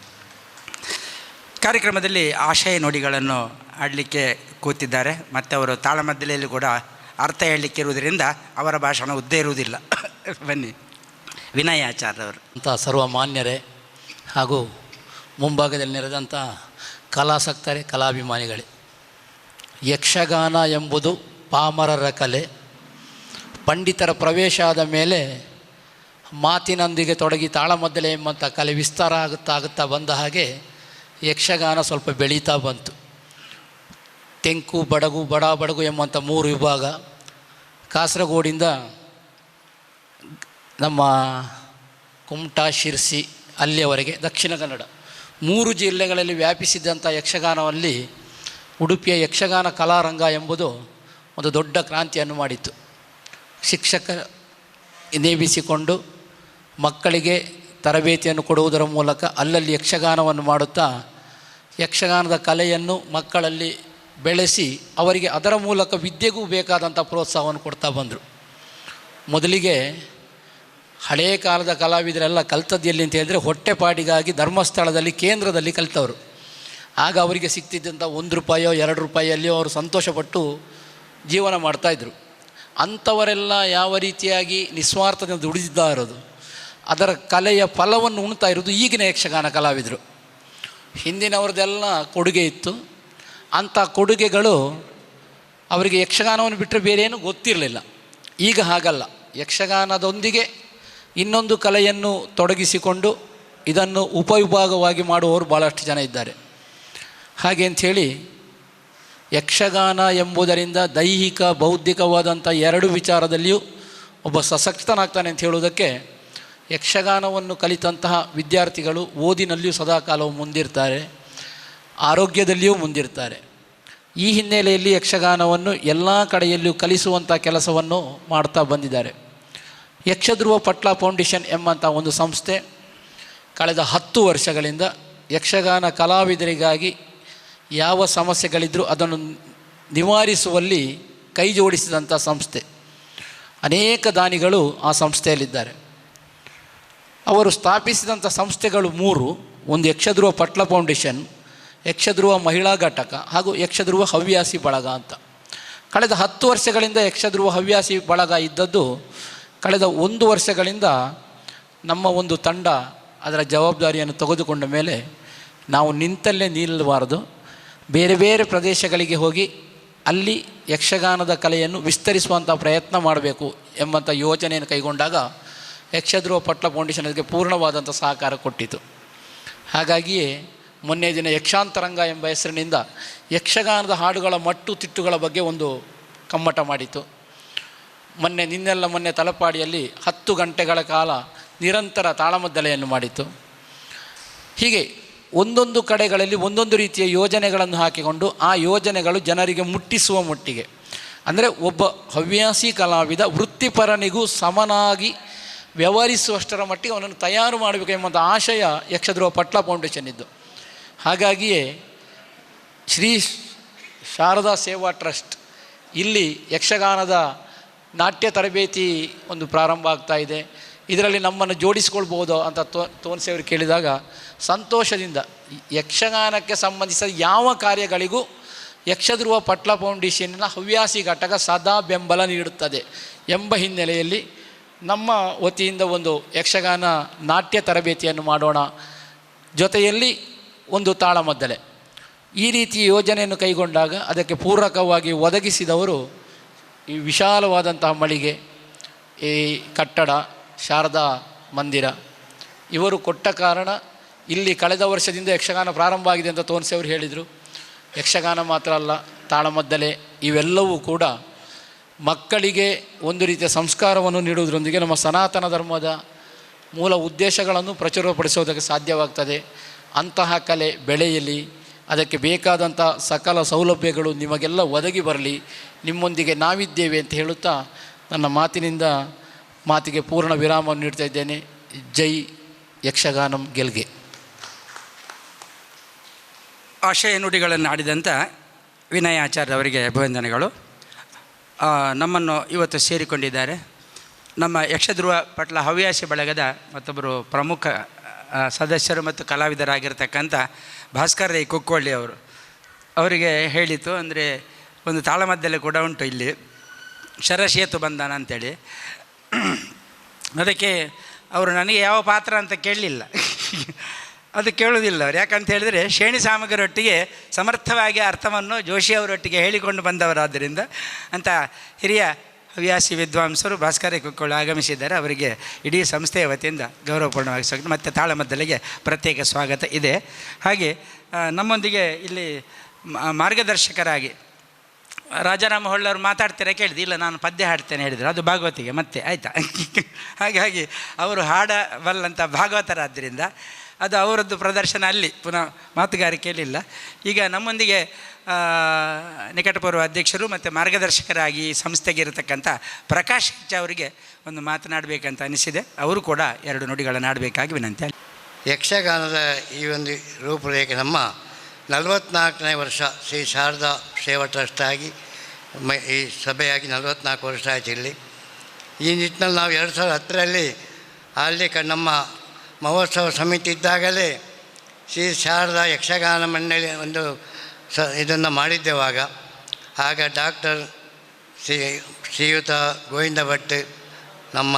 ಕಾರ್ಯಕ್ರಮದಲ್ಲಿ ಆಶಯ ನುಡಿಗಳನ್ನು ಆಡಲಿಕ್ಕೆ ಕೂತಿದ್ದಾರೆ. ಮತ್ತು ಅವರು ತಾಳಮದ್ದಲೆಯಲ್ಲಿ ಕೂಡ ಅರ್ಥ ಹೇಳಲಿಕ್ಕೆ ಇರುವುದರಿಂದ ಅವರ ಭಾಷಣ ಉದ್ದೇ ಇರುವುದಿಲ್ಲ. ಬನ್ನಿ, ವಿನಯ್ ಆಚಾರ್ಯವರು ಅಂತ ಸರ್ವ ಮಾನ್ಯರೇ ಹಾಗೂ ಮುಂಭಾಗದಲ್ಲಿ ನೆರೆದಂಥ ಕಲಾಸಕ್ತರೇ, ಕಲಾಭಿಮಾನಿಗಳೇ, ಯಕ್ಷಗಾನ ಎಂಬುದು ಪಾಮರರ ಕಲೆ. ಪಂಡಿತರ ಪ್ರವೇಶ ಆದ ಮೇಲೆ ಮಾತಿನೊಂದಿಗೆ ತೊಡಗಿ ತಾಳಮದ್ದಲೆ ಎಂಬಂಥ ಕಲೆ ವಿಸ್ತಾರ ಆಗುತ್ತಾ ಬಂದ ಹಾಗೆ ಯಕ್ಷಗಾನ ಸ್ವಲ್ಪ ಬೆಳೀತಾ ಬಂತು. ತೆಂಕು, ಬಡಗು, ಬಡಾಬಡಗು ಎಂಬಂಥ 3 ವಿಭಾಗ, ಕಾಸರಗೋಡಿಂದ ನಮ್ಮ ಕುಮಟಾ, ಶಿರ್ಸಿ ಅಲ್ಲಿಯವರೆಗೆ ದಕ್ಷಿಣ ಕನ್ನಡ 3 ಜಿಲ್ಲೆಗಳಲ್ಲಿ ವ್ಯಾಪಿಸಿದ್ದಂಥ ಯಕ್ಷಗಾನದಲ್ಲಿ ಉಡುಪಿಯ ಯಕ್ಷಗಾನ ಕಲಾರಂಗ ಎಂಬುದು ಒಂದು ದೊಡ್ಡ ಕ್ರಾಂತಿಯನ್ನು ಮಾಡಿತ್ತು. ಶಿಕ್ಷಕ ನೇಮಿಸಿಕೊಂಡು ಮಕ್ಕಳಿಗೆ ತರಬೇತಿಯನ್ನು ಕೊಡುವುದರ ಮೂಲಕ ಅಲ್ಲಲ್ಲಿ ಯಕ್ಷಗಾನವನ್ನು ಮಾಡುತ್ತಾ ಯಕ್ಷಗಾನದ ಕಲೆಯನ್ನು ಮಕ್ಕಳಲ್ಲಿ ಬೆಳೆಸಿ ಅವರಿಗೆ ಅದರ ಮೂಲಕ ವಿದ್ಯೆಗೂ ಬೇಕಾದಂಥ ಪ್ರೋತ್ಸಾಹವನ್ನು ಕೊಡ್ತಾ ಬಂದರು. ಮೊದಲಿಗೆ ಹಳೆಯ ಕಾಲದ ಕಲಾವಿದರೆಲ್ಲ ಕಲ್ತದ್ದು ಎಲ್ಲಿ ಅಂತ ಹೇಳಿದರೆ ಹೊಟ್ಟೆಪಾಡಿಗಾಗಿ ಧರ್ಮಸ್ಥಳದಲ್ಲಿ ಕೇಂದ್ರದಲ್ಲಿ ಕಲಿತವರು. ಆಗ ಅವರಿಗೆ ಸಿಗ್ತಿದ್ದಂಥ 1 ರೂಪಾಯೋ 2 ರೂಪಾಯಿಯಲ್ಲಿಯೋ ಅವರು ಸಂತೋಷಪಟ್ಟು ಜೀವನ ಮಾಡ್ತಾಯಿದ್ರು. ಅಂಥವರೆಲ್ಲ ಯಾವ ರೀತಿಯಾಗಿ ನಿಸ್ವಾರ್ಥದಿಂದ ದುಡಿದಿದ್ದ ಇರೋದು, ಅದರ ಕಲೆಯ ಫಲವನ್ನು ಉಣ್ತಾ ಇರೋದು ಈಗಿನ ಯಕ್ಷಗಾನ ಕಲಾವಿದರು. ಹಿಂದಿನವ್ರದ್ದೆಲ್ಲ ಕೊಡುಗೆ ಇತ್ತು. ಅಂಥ ಕೊಡುಗೆಗಳು ಅವರಿಗೆ ಯಕ್ಷಗಾನವನ್ನು ಬಿಟ್ಟರೆ ಬೇರೇನು ಗೊತ್ತಿರಲಿಲ್ಲ. ಈಗ ಹಾಗಲ್ಲ, ಯಕ್ಷಗಾನದೊಂದಿಗೆ ಇನ್ನೊಂದು ಕಲೆಯನ್ನು ತೊಡಗಿಸಿಕೊಂಡು ಇದನ್ನು ಉಪವಿಭಾಗವಾಗಿ ಮಾಡುವವರು ಭಾಳಷ್ಟು ಜನ ಇದ್ದಾರೆ. ಹಾಗೆ ಅಂಥೇಳಿ ಯಕ್ಷಗಾನ ಎಂಬುದರಿಂದ ದೈಹಿಕ ಬೌದ್ಧಿಕವಾದಂಥ 2 ವಿಚಾರದಲ್ಲಿಯೂ ಒಬ್ಬ ಸಶಕ್ತನಾಗ್ತಾನೆ ಅಂತ ಹೇಳುವುದಕ್ಕೆ ಯಕ್ಷಗಾನವನ್ನು ಕಲಿತಂತಹ ವಿದ್ಯಾರ್ಥಿಗಳು ಓದಿನಲ್ಲಿಯೂ ಸದಾಕಾಲವು ಮುಂದಿರ್ತಾರೆ, ಆರೋಗ್ಯದಲ್ಲಿಯೂ ಮುಂದಿರ್ತಾರೆ. ಈ ಹಿನ್ನೆಲೆಯಲ್ಲಿ ಯಕ್ಷಗಾನವನ್ನು ಎಲ್ಲ ಕಡೆಯಲ್ಲಿಯೂ ಕಲಿಸುವಂಥ ಕೆಲಸವನ್ನು ಮಾಡ್ತಾ ಬಂದಿದ್ದಾರೆ. ಯಕ್ಷಧ್ರುವ ಪಟ್ಲ ಫೌಂಡೇಶನ್ ಎಂಬಂಥ ಒಂದು ಸಂಸ್ಥೆ ಕಳೆದ 10 ವರ್ಷಗಳಿಂದ ಯಕ್ಷಗಾನ ಕಲಾವಿದರಿಗಾಗಿ ಯಾವ ಸಮಸ್ಯೆಗಳಿದ್ದರೂ ಅದನ್ನು ನಿವಾರಿಸುವಲ್ಲಿ ಕೈ ಜೋಡಿಸಿದಂಥ ಸಂಸ್ಥೆ. ಅನೇಕ ದಾನಿಗಳು ಆ ಸಂಸ್ಥೆಯಲ್ಲಿದ್ದಾರೆ. ಅವರು ಸ್ಥಾಪಿಸಿದಂಥ ಸಂಸ್ಥೆಗಳು 3: ಒಂದು ಯಕ್ಷಧ್ರುವ ಪಟ್ಲ ಫೌಂಡೇಶನ್, ಯಕ್ಷಧ್ರುವ ಮಹಿಳಾ ಘಟಕ ಹಾಗೂ ಯಕ್ಷಧ್ರುವ ಹವ್ಯಾಸಿ ಬಳಗ ಅಂತ. ಕಳೆದ 10 ವರ್ಷಗಳಿಂದ ಯಕ್ಷಧ್ರುವ ಹವ್ಯಾಸಿ ಬಳಗ ಇದ್ದದ್ದು, ಕಳೆದ 1 ವರ್ಷಗಳಿಂದ ನಮ್ಮ ಒಂದು ತಂಡ ಅದರ ಜವಾಬ್ದಾರಿಯನ್ನು ತೆಗೆದುಕೊಂಡ ಮೇಲೆ ನಾವು ನಿಂತಲ್ಲೇ ನಿಲ್ಲಬಾರದು, ಬೇರೆ ಬೇರೆ ಪ್ರದೇಶಗಳಿಗೆ ಹೋಗಿ ಅಲ್ಲಿ ಯಕ್ಷಗಾನದ ಕಲೆಯನ್ನು ವಿಸ್ತರಿಸುವಂಥ ಪ್ರಯತ್ನ ಮಾಡಬೇಕು ಎಂಬಂಥ ಯೋಚನೆಯನ್ನು ಕೈಗೊಂಡಾಗ ಯಕ್ಷಧ್ರುವ ಪಟ್ಲ ಫೌಂಡೇಶನ್ ಅದಕ್ಕೆ ಪೂರ್ಣವಾದಂಥ ಸಹಕಾರ ಕೊಟ್ಟಿತು. ಹಾಗಾಗಿಯೇ ಮೊನ್ನೆ ದಿನ ಯಕ್ಷಾಂತರಂಗ ಎಂಬ ಹೆಸರಿನಿಂದ ಯಕ್ಷಗಾನದ ಹಾಡುಗಳ ಮಟ್ಟು ತಿಟ್ಟುಗಳ ಬಗ್ಗೆ ಒಂದು ಕಮ್ಮಟ ಮಾಡಿತು. ಮೊನ್ನೆ ತಲಪಾಡಿಯಲ್ಲಿ 10 ಗಂಟೆಗಳ ಕಾಲ ನಿರಂತರ ತಾಳಮದ್ದಳೆಯನ್ನು ಮಾಡಿತು. ಹೀಗೆ ಒಂದೊಂದು ಕಡೆಗಳಲ್ಲಿ ಒಂದೊಂದು ರೀತಿಯ ಯೋಜನೆಗಳನ್ನು ಹಾಕಿಕೊಂಡು ಆ ಯೋಜನೆಗಳು ಜನರಿಗೆ ಮುಟ್ಟಿಸುವ ಮಟ್ಟಿಗೆ, ಅಂದರೆ ಒಬ್ಬ ಹವ್ಯಾಸಿ ಕಲಾವಿದ ವೃತ್ತಿಪರನಿಗೂ ಸಮನಾಗಿ ವ್ಯವಹರಿಸುವಷ್ಟರ ಮಟ್ಟಿಗೆ ಅವನನ್ನು ತಯಾರು ಮಾಡಬೇಕು ಎಂಬಂಥ ಆಶಯ ಯಕ್ಷಧ್ರುವ ಪಟ್ಲ ಫೌಂಡೇಶನ್ ಇದ್ದು. ಹಾಗಾಗಿಯೇ ಶ್ರೀ ಶಾರದಾ ಸೇವಾ ಟ್ರಸ್ಟ್ ಇಲ್ಲಿ ಯಕ್ಷಗಾನದ ನಾಟ್ಯ ತರಬೇತಿ ಒಂದು ಪ್ರಾರಂಭ ಆಗ್ತಾ ಇದೆ, ಇದರಲ್ಲಿ ನಮ್ಮನ್ನು ಜೋಡಿಸ್ಕೊಳ್ಬೋದು ಅಂತ ತೋನ್ಸೆಯವರು ಕೇಳಿದಾಗ ಸಂತೋಷದಿಂದ ಯಕ್ಷಗಾನಕ್ಕೆ ಸಂಬಂಧಿಸಿದ ಯಾವ ಕಾರ್ಯಗಳಿಗೂ ಯಕ್ಷಧ್ರುವ ಪಟ್ಲ ಫೌಂಡೇಶನ್ನ ಹವ್ಯಾಸಿ ಘಟಕ ಸದಾ ಬೆಂಬಲ ನೀಡುತ್ತದೆ ಎಂಬ ಹಿನ್ನೆಲೆಯಲ್ಲಿ ನಮ್ಮ ವತಿಯಿಂದ ಒಂದು ಯಕ್ಷಗಾನ ನಾಟ್ಯ ತರಬೇತಿಯನ್ನು ಮಾಡೋಣ, ಜೊತೆಯಲ್ಲಿ ಒಂದು ತಾಳಮದ್ದಳೆ, ಈ ರೀತಿ ಯೋಜನೆಯನ್ನು ಕೈಗೊಂಡಾಗ ಅದಕ್ಕೆ ಪೂರಕವಾಗಿ ಒದಗಿಸಿದವರು ಈ ವಿಶಾಲವಾದಂತಹ ಮಳಿಗೆ, ಈ ಕಟ್ಟಡ, ಶಾರದಾ ಮಂದಿರ ಇವರು ಕೊಟ್ಟ ಕಾರಣ ಇಲ್ಲಿ ಕಳೆದ ವರ್ಷದಿಂದ ಯಕ್ಷಗಾನ ಪ್ರಾರಂಭ ಆಗಿದೆ ಅಂತ ತೋನ್ಸೆಯವರು ಹೇಳಿದರು. ಯಕ್ಷಗಾನ ಮಾತ್ರ ಅಲ್ಲ, ತಾಳಮದ್ದಲೆ ಇವೆಲ್ಲವೂ ಕೂಡ ಮಕ್ಕಳಿಗೆ ಒಂದು ರೀತಿಯ ಸಂಸ್ಕಾರವನ್ನು ನೀಡುವುದರೊಂದಿಗೆ ನಮ್ಮ ಸನಾತನ ಧರ್ಮದ ಮೂಲ ಉದ್ದೇಶಗಳನ್ನು ಪ್ರಚುರಪಡಿಸೋದಕ್ಕೆ ಸಾಧ್ಯವಾಗ್ತದೆ. ಅಂತಹ ಕಲೆ ಬೆಳೆಯಲಿ, ಅದಕ್ಕೆ ಬೇಕಾದಂಥ ಸಕಲ ಸೌಲಭ್ಯಗಳು ನಿಮಗೆಲ್ಲ ಒದಗಿ ಬರಲಿ, ನಿಮ್ಮೊಂದಿಗೆ ನಾವಿದ್ದೇವೆ ಅಂತ ಹೇಳುತ್ತಾ ನನ್ನ ಮಾತಿಗೆ ಪೂರ್ಣ ವಿರಾಮವನ್ನು ನೀಡ್ತಾ ಇದ್ದೇನೆ. ಜೈ ಯಕ್ಷಗಾನಂ ಗೆಲ್ಗೆ. ಆಶಯ ನುಡಿಗಳನ್ನು ಆಡಿದಂಥ ವಿನಯಾಚಾರ್ಯ ಅವರಿಗೆ ಅಭಿವಂದನೆಗಳು. ನಮ್ಮನ್ನು ಇವತ್ತು ಸೇರಿಕೊಂಡಿದ್ದಾರೆ ನಮ್ಮ ಯಕ್ಷಧ್ರುವ ಪಟ್ಲ ಹವ್ಯಾಸಿ ಬಳಗದ ಮತ್ತೊಬ್ಬರು ಪ್ರಮುಖ ಸದಸ್ಯರು ಮತ್ತು ಕಲಾವಿದರಾಗಿರ್ತಕ್ಕಂಥ ಭಾಸ್ಕರ್ ರೈ ಕುಕ್ಕೋಳ್ಳಿ ಅವರು. ಅವರಿಗೆ ಹೇಳಿತು ಅಂದರೆ ಒಂದು ತಾಳಮದ್ದಲೆ ಕೂಡ ಉಂಟು ಇಲ್ಲಿ, ಶರಶೇತು ಬಂಧನ ಅಂಥೇಳಿ. ಅದಕ್ಕೆ ಅವರು ನನಗೆ ಯಾವ ಪಾತ್ರ ಅಂತ ಕೇಳಲಿಲ್ಲ, ಅದು ಕೇಳೋದಿಲ್ಲ ಅವ್ರು. ಯಾಕಂತ ಹೇಳಿದರೆ ಶೇಣಿ ಸಾಮಗರೊಟ್ಟಿಗೆ ಸಮರ್ಥವಾಗಿ ಅರ್ಥವನ್ನು ಜೋಶಿಯವರೊಟ್ಟಿಗೆ ಹೇಳಿಕೊಂಡು ಬಂದವರಾದ್ದರಿಂದ ಅಂತ ಹಿರಿಯ ಹವ್ಯಾಸಿ ವಿದ್ವಾಂಸರು ಭಾಸ್ಕರ ಕುಕ್ಕೋಳು ಆಗಮಿಸಿದ್ದಾರೆ. ಅವರಿಗೆ ಇಡೀ ಸಂಸ್ಥೆಯ ವತಿಯಿಂದ ಗೌರವಪೂರ್ಣವಾಗಿ ಸ್ವಾಗತ ಮತ್ತು ತಾಳಮದ್ದಲೆಗೆ ಪ್ರತ್ಯೇಕ ಸ್ವಾಗತ ಇದೆ. ಹಾಗೆ ನಮ್ಮೊಂದಿಗೆ ಇಲ್ಲಿ ಮಾರ್ಗದರ್ಶಕರಾಗಿ ರಾಜಾರಾಮ ಹೊಳ್ಳವರು ಮಾತಾಡ್ತೀರಾ ಕೇಳಿದೆ, ಇಲ್ಲ ನಾನು ಪದ್ಯ ಹಾಡ್ತೇನೆ ಹೇಳಿದರು, ಅದು ಭಾಗವತಿಗೆ ಮತ್ತೆ ಆಯಿತಾ. ಹಾಗಾಗಿ ಅವರು ಹಾಡಬಲ್ಲಂಥ ಭಾಗವತರಾದ್ದರಿಂದ ಅದು ಅವರದ್ದು ಪ್ರದರ್ಶನ ಅಲ್ಲಿ ಪುನಃ ಮಾತುಗಾರಿಕೆಯಲ್ಲಿಲ್ಲ. ಈಗ ನಮ್ಮೊಂದಿಗೆ ನಿಕಟಪೂರ್ವ ಅಧ್ಯಕ್ಷರು ಮತ್ತು ಮಾರ್ಗದರ್ಶಕರಾಗಿ ಸಂಸ್ಥೆಗೆ ಇರತಕ್ಕಂಥ ಪ್ರಕಾಶ್ ಹೆಚ್ ಅವರಿಗೆ ಒಂದು ಮಾತನಾಡಬೇಕಂತ ಅನಿಸಿದೆ. ಅವರು ಕೂಡ 2 ನುಡಿಗಳನ್ನು ಆಡಬೇಕಾಗಿ ವಿನಂತಿ. ಯಕ್ಷಗಾನದ ಈ ಒಂದು ರೂಪುರೇಖೆ ನಮ್ಮ 44ನೇ ವರ್ಷ ಶ್ರೀ ಶಾರದಾ ಸೇವಾ ಟ್ರಸ್ಟ್ ಆಗಿ ಈ ಸಭೆಯಾಗಿ 44 ವರ್ಷ ಆಯಿತು ಇಲ್ಲಿ. ಈ ನಿಟ್ಟಿನಲ್ಲಿ ನಾವು 2010ರಲ್ಲಿ ಅಲ್ಲಿ ನಮ್ಮ ಮಹೋತ್ಸವ ಸಮಿತಿ ಇದ್ದಾಗಲೇ ಶ್ರೀ ಶಾರದಾ ಯಕ್ಷಗಾನ ಮಂಡಳಿ ಒಂದು ಇದನ್ನು ಮಾಡಿದ್ದೆವಾಗ ಆಗ ಡಾಕ್ಟರ್ ಶ್ರೀಯುತ ಗೋವಿಂದ ಭಟ್, ನಮ್ಮ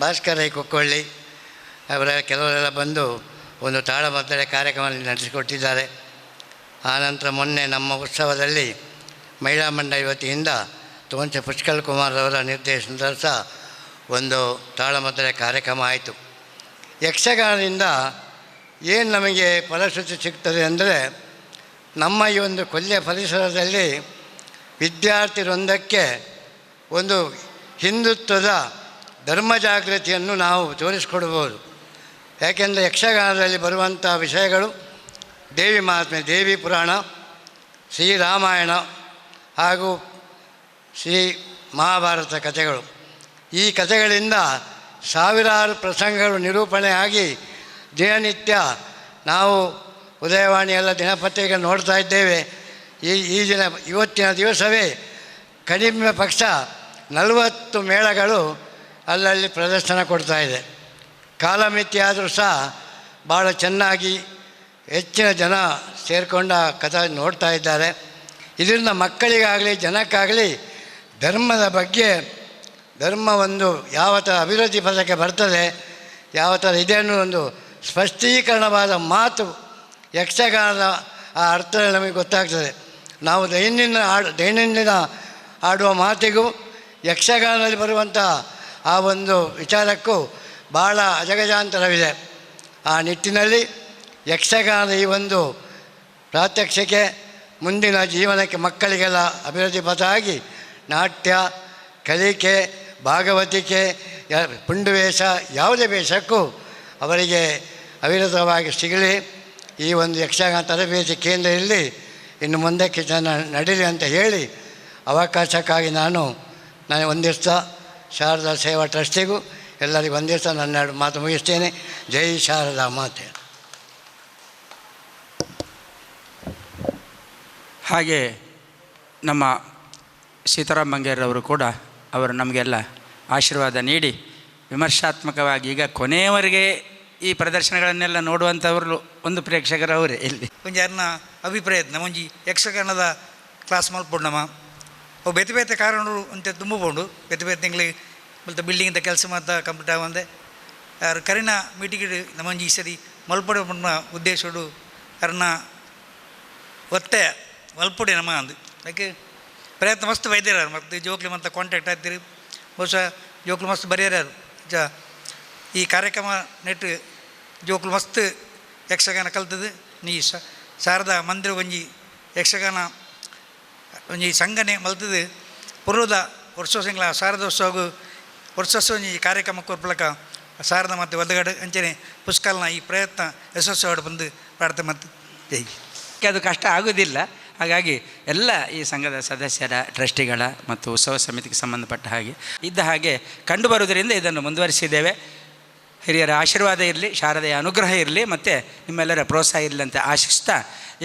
ಭಾಸ್ಕರ ಕುಕ್ಕೊಳ್ಳಿ ಅವರ ಕೆಲವರೆಲ್ಲ ಬಂದು ಒಂದು ತಾಳಮದ್ದಳೆ ಕಾರ್ಯಕ್ರಮ ನಡೆಸಿಕೊಟ್ಟಿದ್ದಾರೆ. ಆನಂತರ ಮೊನ್ನೆ ನಮ್ಮ ಉತ್ಸವದಲ್ಲಿ ಮಹಿಳಾ ಮಂಡಳಿ ವತಿಯಿಂದ ತೋಂಚೆ ಪುಷ್ಕಲ್ ಕುಮಾರ್ ಅವರ ನಿರ್ದೇಶನದಲ್ಲಿ ಸಹ ಒಂದು ತಾಳಮದ್ದಳೆ ಕಾರ್ಯಕ್ರಮ ಆಯಿತು. ಯಕ್ಷಗಾನದಿಂದ ಏನು ನಮಗೆ ಫಲಶ್ರುತಿ ಸಿಗ್ತದೆ ಅಂದರೆ, ನಮ್ಮ ಈ ಒಂದು ಕೊಲ್ಲಿಯ ಪರಿಸರದಲ್ಲಿ ವಿದ್ಯಾರ್ಥಿವೃಂದಕ್ಕೆ ಒಂದು ಹಿಂದುತ್ವದ ಧರ್ಮ ಜಾಗೃತಿಯನ್ನು ನಾವು ತೋರಿಸಿಕೊಡ್ಬೋದು. ಯಾಕೆಂದರೆ ಯಕ್ಷಗಾನದಲ್ಲಿ ಬರುವಂಥ ವಿಷಯಗಳು ದೇವಿ ಮಹಾತ್ಮೆ, ದೇವಿ ಪುರಾಣ, ಶ್ರೀರಾಮಾಯಣ ಹಾಗೂ ಶ್ರೀ ಮಹಾಭಾರತ ಕಥೆಗಳು. ಈ ಕಥೆಗಳಿಂದ ಸಾವಿರಾರು ಪ್ರಸಂಗಗಳು ನಿರೂಪಣೆ ಆಗಿ ದಿನನಿತ್ಯ ನಾವು ಉದಯವಾಣಿಯೆಲ್ಲ ದಿನಪತ್ರಿಕೆ ನೋಡ್ತಾ ಇದ್ದೇವೆ. ಇವತ್ತಿನ ದಿವಸವೇ ಕಡಿಮೆ ಪಕ್ಷ 40 ಮೇಳಗಳು ಅಲ್ಲಲ್ಲಿ ಪ್ರದರ್ಶನ ಕೊಡ್ತಾಯಿದೆ. ಕಾಲಮಿತಿ ಆದರೂ ಸಹ ಭಾಳ ಚೆನ್ನಾಗಿ ಹೆಚ್ಚಿನ ಜನ ಸೇರಿಕೊಂಡ ಕಥೆ ನೋಡ್ತಾ ಇದ್ದಾರೆ. ಇದರಿಂದ ಮಕ್ಕಳಿಗಾಗಲಿ ಜನಕ್ಕಾಗಲಿ ಧರ್ಮದ ಬಗ್ಗೆ, ಧರ್ಮ ಒಂದು ಯಾವ ಥರ ಅಭಿವೃದ್ಧಿ ಪಥಕ್ಕೆ ಬರ್ತದೆ, ಯಾವ ಥರ ಇದೆ ಅನ್ನೋ ಒಂದು ಸ್ಪಷ್ಟೀಕರಣವಾದ ಮಾತು ಯಕ್ಷಗಾನದ ಆ ಅರ್ಥ ನಮಗೆ ಗೊತ್ತಾಗ್ತದೆ. ನಾವು ದೈನಂದಿನ ಆಡುವ ಮಾತಿಗೂ ಯಕ್ಷಗಾನದಲ್ಲಿ ಬರುವಂಥ ಆ ಒಂದು ವಿಚಾರಕ್ಕೂ ಭಾಳ ಅಜಗಜಾಂತರವಿದೆ. ಆ ನಿಟ್ಟಿನಲ್ಲಿ ಯಕ್ಷಗಾನದ ಈ ಒಂದು ಪ್ರಾತ್ಯಕ್ಷಿಕೆ ಮುಂದಿನ ಜೀವನಕ್ಕೆ ಮಕ್ಕಳಿಗೆಲ್ಲ ಅಭಿವೃದ್ಧಿ ಪಥ ಆಗಿ ನಾಟ್ಯ, ಕಲಿಕೆ, ಭಾಗವತಿಕೆ, ಪುಂಡು ವೇಷ, ಯಾವುದೇ ವೇಷಕ್ಕೂ ಅವರಿಗೆ ಅವಿರತವಾಗಿ ಸಿಗಲಿ. ಈ ಒಂದು ಯಕ್ಷಗಾನ ತರಬೇತಿ ಕೇಂದ್ರ ಇಲ್ಲಿ ಇನ್ನು ಮುಂದಕ್ಕೆ ನಡೀಲಿ ಅಂತ ಹೇಳಿ ಅವಕಾಶಕ್ಕಾಗಿ ನಾನು ಒಂದಿವ್ಸ ಶಾರದಾ ಸೇವಾ ಟ್ರಸ್ಟಿಗೂ ಎಲ್ಲರಿಗೂ ಒಂದಿವ್ಸ ನನ್ನ ಮಾತು ಮುಗಿಸ್ತೇನೆ. ಜೈ ಶಾರದಾ ಮಾತೆ. ಹಾಗೆ ನಮ್ಮ ಸೀತಾರಾಮ್ ಬಂಗೇರವರು ಕೂಡ ಅವರು ನಮಗೆಲ್ಲ ಆಶೀರ್ವಾದ ನೀಡಿ ವಿಮರ್ಶಾತ್ಮಕವಾಗಿ ಈಗ ಕೊನೆಯವರೆಗೆ ಈ ಪ್ರದರ್ಶನಗಳನ್ನೆಲ್ಲ ನೋಡುವಂಥವ್ರು ಒಂದು ಪ್ರೇಕ್ಷಕರು ಅವರೇ ಇಲ್ಲಿ ಒಂಜಿ ಅಭಿಪ್ರಾಯ ಒಂಜಿ ಯಕ್ಷಗಾನದ ಕ್ಲಾಸ್ ಮಲ್ಪೊಂಡಮ್ಮ ಅವು ಬೇತೆ ಬೇತೆ ಕಾರಣಗಳು ಅಂತ ತುಂಬಿಕೊಂಡು ಬೇತೆ ಬೇತೆ ತಿಂಗಳಿಗೆ ಮತ್ತೆ ಬಿಲ್ಡಿಂಗಿಂದ ಕೆಲಸ ಮಾತ್ರ ಕಂಪ್ಲೀಟ್ ಆಗುವಂದೆ ಯಾರು ಕರಿನ ಮೀಟಿಂಗ್ ನಮ್ಮಂಜಿ ಈ ಸರಿ ಮಲ್ಪೊಡೆ ಉದ್ದೇಶಡು ಯಾರನ್ನ ಒತ್ತೆ ಮಲ್ಪೊಡೆ ನಮ್ಮ ಅಂದು ಯಾಕೆ ಪ್ರಯತ್ನ ಮಸ್ತ್ ಬೈದಿರಾರು ಮತ್ತು ಜೋಕ್ಲಿ ಮತ್ತು ಕಾಂಟ್ಯಾಕ್ಟ್ ಆಗ್ತೀರಿ ಬಹುಶಃ ಜೋಕ್ಲು ಮಸ್ತ್ ಬರೆಯರಾರು ಈ ಕಾರ್ಯಕ್ರಮ ನೆಟ್ಟು ಜೋಕ್ಲು ಮಸ್ತ್ ಯಕ್ಷಗಾನ ಕಲ್ತದ್ದು ನೀ ಶಾರದಾ ಮಂದಿರ ಒಂಜಿ ಯಕ್ಷಗಾನ ಒಂಜಿ ಸಂಘನೆ ಮಲ್ತದ್ದು ಪುರದ ವರ್ಷೋತ್ಸವ ಶಾರದೋತ್ಸವ ವರ್ಷೋತ್ಸವ ಒಂಜಿ ಕಾರ್ಯಕ್ರಮ ಕೊರ್ಪಲಕ ಶಾರದಾ ಮತ್ತು ಒದಗಡೆ ಅಂಚನೆ ಪುಷ್ಕಲ್ನ ಈ ಪ್ರಯತ್ನ ಯಶಸ್ವಿ ಬಂದು ಪ್ರಾರ್ಥನೆ ಮತ್ತು ಜೈ. ಅದು ಕಷ್ಟ ಆಗೋದಿಲ್ಲ. ಹಾಗಾಗಿ ಎಲ್ಲ ಈ ಸಂಘದ ಸದಸ್ಯರ, ಟ್ರಸ್ಟಿಗಳ ಮತ್ತು ಉತ್ಸವ ಸಮಿತಿಗೆ ಸಂಬಂಧಪಟ್ಟ ಹಾಗೆ ಇದ್ದ ಹಾಗೆ ಕಂಡುಬರುವುದರಿಂದ ಇದನ್ನು ಮುಂದುವರಿಸಿದ್ದೇವೆ. ಹಿರಿಯರ ಆಶೀರ್ವಾದ ಇರಲಿ, ಶಾರದೆಯ ಅನುಗ್ರಹ ಇರಲಿ ಮತ್ತು ನಿಮ್ಮೆಲ್ಲರ ಪ್ರೋತ್ಸಾಹ ಇರಲಿ ಅಂತ ಆಶಿಸ್ತಾ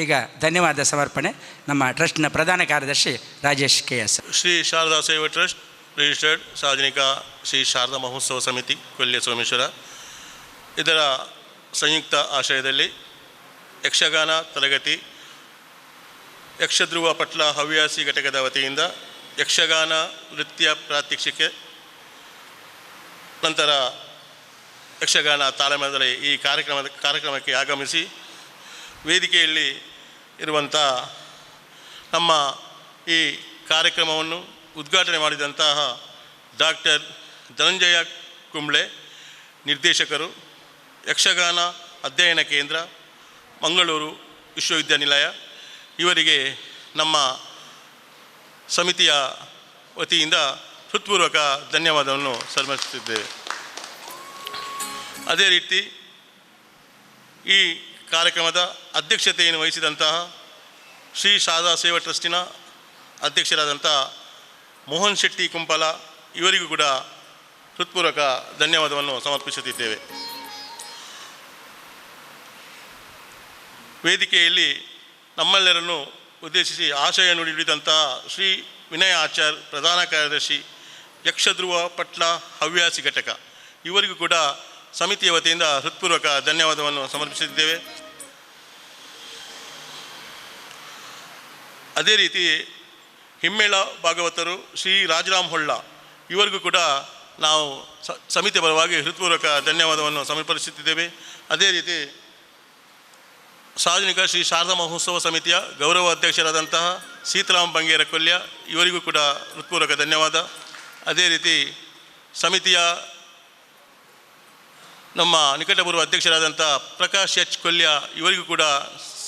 ಈಗ ಧನ್ಯವಾದ ಸಮರ್ಪಣೆ ನಮ್ಮ ಟ್ರಸ್ಟ್ನ ಪ್ರಧಾನ ಕಾರ್ಯದರ್ಶಿ ರಾಜೇಶ್ KS. ಶ್ರೀ ಶಾರದಾ ಸೇವಾ ಟ್ರಸ್ಟ್ ರಿಜಿಸ್ಟರ್ಡ್ ಸಾರ್ವಜನಿಕ ಶ್ರೀ ಶಾರದಾ ಮಹೋತ್ಸವ ಸಮಿತಿ ಕೊಲ್ಯ ಸೋಮೇಶ್ವರ ಇದರ ಸಂಯುಕ್ತ ಆಶ್ರಯದಲ್ಲಿ ಯಕ್ಷಗಾನ ತರಗತಿ ಯಕ್ಷಧ್ರುವ ಪಟ್ಲ ಹವ್ಯಾಸಿ ಘಟಕದ ವತಿಯಿಂದ ಯಕ್ಷಗಾನ ನೃತ್ಯ ಪ್ರಾತ್ಯಕ್ಷಿಕೆ ನಂತರ ಯಕ್ಷಗಾನ ತಾಳಮದ್ದಳೆ ಈ ಕಾರ್ಯಕ್ರಮಕ್ಕೆ ಆಗಮಿಸಿ ವೇದಿಕೆಯಲ್ಲಿ ಇರುವಂಥ ನಮ್ಮ ಈ ಕಾರ್ಯಕ್ರಮವನ್ನು ಉದ್ಘಾಟನೆ ಮಾಡಿದಂತಹ ಡಾಕ್ಟರ್ ಧನಂಜಯ ಕುಂಬ್ಳೆ, ನಿರ್ದೇಶಕರು, ಯಕ್ಷಗಾನ ಅಧ್ಯಯನ ಕೇಂದ್ರ, ಮಂಗಳೂರು ವಿಶ್ವವಿದ್ಯಾನಿಲಯ, ಇವರಿಗೆ ನಮ್ಮ ಸಮಿತಿಯ ವತಿಯಿಂದ ಹೃತ್ಪೂರ್ವಕ ಧನ್ಯವಾದವನ್ನು ಸಮರ್ಪಿಸುತ್ತಿದ್ದೇವೆ. ಅದೇ ರೀತಿ ಈ ಕಾರ್ಯಕ್ರಮದ ಅಧ್ಯಕ್ಷತೆಯನ್ನು ವಹಿಸಿದಂತಹ ಶ್ರೀ ಶಾರದಾ ಸೇವಾ ಟ್ರಸ್ಟಿನ ಅಧ್ಯಕ್ಷರಾದಂಥ ಮೋಹನ್ ಶೆಟ್ಟಿ ಕುಂಪಲ, ಇವರಿಗೂ ಕೂಡ ಹೃತ್ಪೂರ್ವಕ ಧನ್ಯವಾದವನ್ನು ಸಮರ್ಪಿಸುತ್ತಿದ್ದೇವೆ. ವೇದಿಕೆಯಲ್ಲಿ ನಮ್ಮೆಲ್ಲರನ್ನು ಉದ್ದೇಶಿಸಿ ಆಶಯ ನುಡಿದಂತಹ ಶ್ರೀ ವಿನಯ ಆಚಾರ್, ಪ್ರಧಾನ ಕಾರ್ಯದರ್ಶಿ, ಯಕ್ಷಧ್ರುವ ಪಟ್ಲ ಹವ್ಯಾಸಿ ಘಟಕ, ಇವರಿಗೂ ಕೂಡ ಸಮಿತಿಯ ವತಿಯಿಂದ ಹೃತ್ಪೂರ್ವಕ ಧನ್ಯವಾದವನ್ನು ಸಮರ್ಪಿಸಿದ್ದೇವೆ. ಅದೇ ರೀತಿ ಹಿಮ್ಮೇಳ ಭಾಗವತರು ಶ್ರೀ ರಾಜರಾಮ್ ಹೊಳ್ಳ, ಇವರಿಗೂ ಕೂಡ ನಾವು ಸಮಿತಿಯ ಪರವಾಗಿ ಹೃತ್ಪೂರ್ವಕ ಧನ್ಯವಾದವನ್ನು ಸಮರ್ಪಿಸುತ್ತಿದ್ದೇವೆ. ಅದೇ ರೀತಿ ಸಾರ್ವಜನಿಕ ಶ್ರೀ ಶಾರದಾ ಮಹೋತ್ಸವ ಸಮಿತಿಯ ಗೌರವ ಅಧ್ಯಕ್ಷರಾದಂತಹ ಸೀತಾರಾಮ್ ಬಂಗೇರ ಕೊಲ್ಯ, ಇವರಿಗೂ ಕೂಡ ಹೃತ್ಪೂರ್ವಕ ಧನ್ಯವಾದ. ಅದೇ ರೀತಿ ಸಮಿತಿಯ ನಮ್ಮ ನಿಕಟಪೂರ್ವ ಅಧ್ಯಕ್ಷರಾದಂಥ ಪ್ರಕಾಶ್ H. ಕೊಲ್ಯ, ಇವರಿಗೂ ಕೂಡ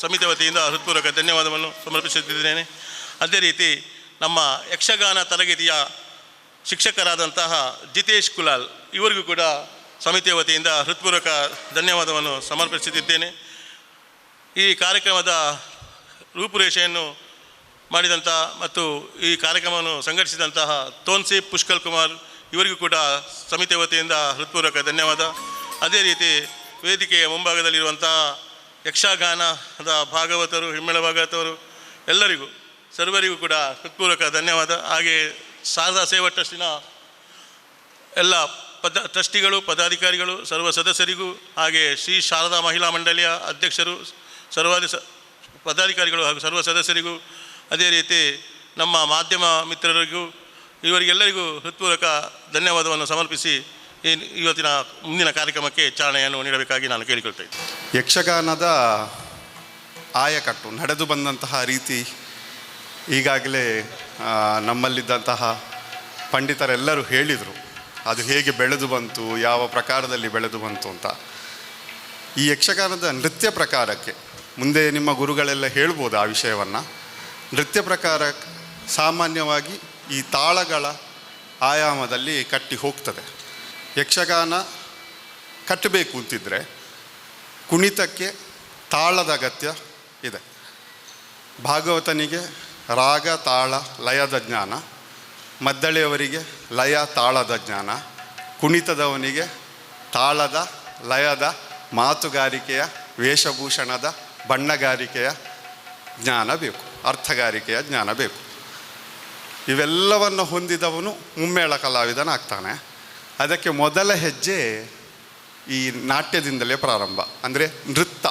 ಸಮಿತಿಯ ವತಿಯಿಂದ ಹೃತ್ಪೂರ್ವಕ ಧನ್ಯವಾದವನ್ನು ಸಮರ್ಪಿಸುತ್ತಿದ್ದೇನೆ. ಅದೇ ರೀತಿ ನಮ್ಮ ಯಕ್ಷಗಾನ ತರಗತಿಯ ಶಿಕ್ಷಕರಾದಂತಹ ಜಿತೇಶ್ ಕುಲಾಲ್, ಇವರಿಗೂ ಕೂಡ ಸಮಿತಿಯ ವತಿಯಿಂದ ಹೃತ್ಪೂರ್ವಕ ಧನ್ಯವಾದವನ್ನು ಸಮರ್ಪಿಸುತ್ತಿದ್ದೇನೆ. ಈ ಕಾರ್ಯಕ್ರಮದ ರೂಪುರೇಷೆಯನ್ನು ಮಾಡಿದಂಥ ಮತ್ತು ಈ ಕಾರ್ಯಕ್ರಮವನ್ನು ಸಂಘಟಿಸಿದಂತಹ ತೋನ್ಸಿ ಪುಷ್ಕಲ್ ಕುಮಾರ್, ಇವರಿಗೂ ಕೂಡ ಸಮಿತಿಯ ವತಿಯಿಂದ ಹೃತ್ಪೂರ್ವಕ ಧನ್ಯವಾದ. ಅದೇ ರೀತಿ ವೇದಿಕೆಯ ಮುಂಭಾಗದಲ್ಲಿರುವಂತಹ ಯಕ್ಷಗಾನದ ಭಾಗವತರು, ಹಿಮ್ಮೇಳ ಭಾಗವತರು, ಎಲ್ಲರಿಗೂ ಸರ್ವರಿಗೂ ಕೂಡ ಹೃತ್ಪೂರ್ವಕ ಧನ್ಯವಾದ. ಹಾಗೆ ಶಾರದಾ ಸೇವಾ ಟ್ರಸ್ಟಿನ ಎಲ್ಲ ಟ್ರಸ್ಟಿಗಳು, ಪದಾಧಿಕಾರಿಗಳು, ಸರ್ವ ಸದಸ್ಯರಿಗೂ, ಹಾಗೆ ಶ್ರೀ ಶಾರದಾ ಮಹಿಳಾ ಮಂಡಳಿಯ ಅಧ್ಯಕ್ಷರು, ಪದಾಧಿಕಾರಿಗಳು ಹಾಗೂ ಸರ್ವ ಸದಸ್ಯರಿಗೂ, ಅದೇ ರೀತಿ ನಮ್ಮ ಮಾಧ್ಯಮ ಮಿತ್ರರಿಗೂ, ಇವರಿಗೆಲ್ಲರಿಗೂ ಹೃತ್ಪೂರ್ವಕ ಧನ್ಯವಾದವನ್ನು ಸಮರ್ಪಿಸಿ ಇವತ್ತಿನ ಮುಂದಿನ ಕಾರ್ಯಕ್ರಮಕ್ಕೆ ಚಾಲನೆಯನ್ನು ನೀಡಬೇಕಾಗಿ ನಾನು ಕೇಳಿಕೊಳ್ತಾ ಇದ್ದೇನೆ. ಯಕ್ಷಗಾನದ ಆಯಕಟ್ಟು ನಡೆದು ಬಂದಂತಹ ರೀತಿ ಈಗಾಗಲೇ ನಮ್ಮಲ್ಲಿದ್ದಂತಹ ಪಂಡಿತರೆಲ್ಲರೂ ಹೇಳಿದರು ಅದು ಹೇಗೆ ಬೆಳೆದು ಬಂತು, ಯಾವ ಪ್ರಕಾರದಲ್ಲಿ ಬೆಳೆದು ಬಂತು ಅಂತ. ಈ ಯಕ್ಷಗಾನದ ನೃತ್ಯ ಪ್ರಕಾರಕ್ಕೆ ಮುಂದೆ ನಿಮ್ಮ ಗುರುಗಳೆಲ್ಲ ಹೇಳ್ಬೋದು ಆ ವಿಷಯವನ್ನು. ನೃತ್ಯ ಪ್ರಕಾರ ಸಾಮಾನ್ಯವಾಗಿ ಈ ತಾಳಗಳ ಆಯಾಮದಲ್ಲಿ ಕಟ್ಟಿ ಹೋಗ್ತದೆ. ಯಕ್ಷಗಾನ ಕಟ್ಟಬೇಕು ಅಂತಿದ್ದರೆ ಕುಣಿತಕ್ಕೆ ತಾಳದ ಅಗತ್ಯ ಇದೆ. ಭಾಗವತನಿಗೆ ರಾಗ ತಾಳ ಲಯದ ಜ್ಞಾನ, ಮದ್ದಳೆಯವರಿಗೆ ಲಯ ತಾಳದ ಜ್ಞಾನ, ಕುಣಿತದವನಿಗೆ ತಾಳದ ಲಯದ ಮಾತುಗಾರಿಕೆಯ ವೇಷಭೂಷಣದ ಬಣ್ಣಗಾರಿಕೆಯ ಜ್ಞಾನ ಬೇಕು, ಅರ್ಥಗಾರಿಕೆಯ ಜ್ಞಾನ ಬೇಕು. ಇವೆಲ್ಲವನ್ನು ಹೊಂದಿದವನು ಮುಮ್ಮೇಳ ಕಲಾವಿದನಾಗ್ತಾನೆ. ಅದಕ್ಕೆ ಮೊದಲ ಹೆಜ್ಜೆ ಈ ನಾಟ್ಯದಿಂದಲೇ ಪ್ರಾರಂಭ, ಅಂದರೆ ನೃತ್ಯ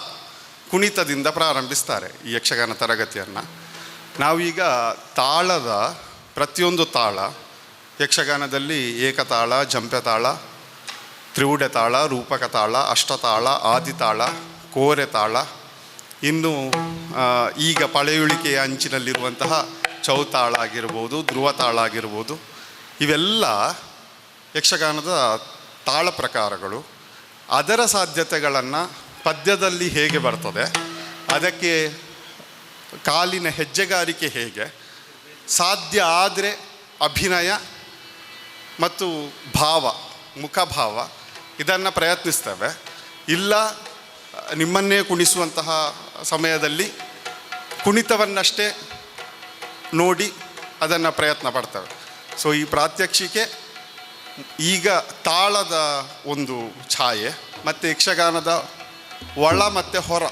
ಕುಣಿತದಿಂದ ಪ್ರಾರಂಭಿಸ್ತಾರೆ ಈ ಯಕ್ಷಗಾನ ತರಗತಿಯನ್ನು. ನಾವೀಗ ತಾಳದ ಪ್ರತಿಯೊಂದು ತಾಳ ಯಕ್ಷಗಾನದಲ್ಲಿ ಏಕತಾಳ, ಜಂಪೆ ತಾಳ, ತ್ರಿವುಡೆ ತಾಳ, ರೂಪಕ ತಾಳ, ಅಷ್ಟತಾಳ, ಆದಿತಾಳ, ಕೋರೆ ತಾಳ, ಇನ್ನು ಈಗ ಪಳೆಯುಳಿಕೆಯ ಅಂಚಿನಲ್ಲಿರುವಂತಹ ಚೌತಾಳ ಆಗಿರ್ಬೋದು, ಧ್ರುವತಾಳ ಆಗಿರ್ಬೋದು, ಇವೆಲ್ಲ ಯಕ್ಷಗಾನದ ತಾಳ ಪ್ರಕಾರಗಳು. ಅದರ ಸಾಧ್ಯತೆಗಳನ್ನು ಪದ್ಯದಲ್ಲಿ ಹೇಗೆ ಬರ್ತದೆ, ಅದಕ್ಕೆ ಕಾಲಿನ ಹೆಜ್ಜೆಗಾರಿಕೆ ಹೇಗೆ ಸಾಧ್ಯ ಆದರೆ ಅಭಿನಯ ಮತ್ತು ಭಾವ, ಮುಖಭಾವ ಇದನ್ನು ಪ್ರಯತ್ನಿಸ್ತೇವೆ. ಇಲ್ಲ ನಿಮ್ಮನ್ನೇ ಕುಣಿಸುವಂತಹ ಸಮಯದಲ್ಲಿ ಕುಣಿತವನ್ನಷ್ಟೇ ನೋಡಿ ಅದನ್ನು ಪ್ರಯತ್ನ ಪಡ್ತೇವೆ. ಸೊ ಈ ಪ್ರಾತ್ಯಕ್ಷಿಕೆ ಈಗ ತಾಳದ ಒಂದು ಛಾಯೆ ಮತ್ತು ಯಕ್ಷಗಾನದ ಒಳ ಮತ್ತು ಹೊರ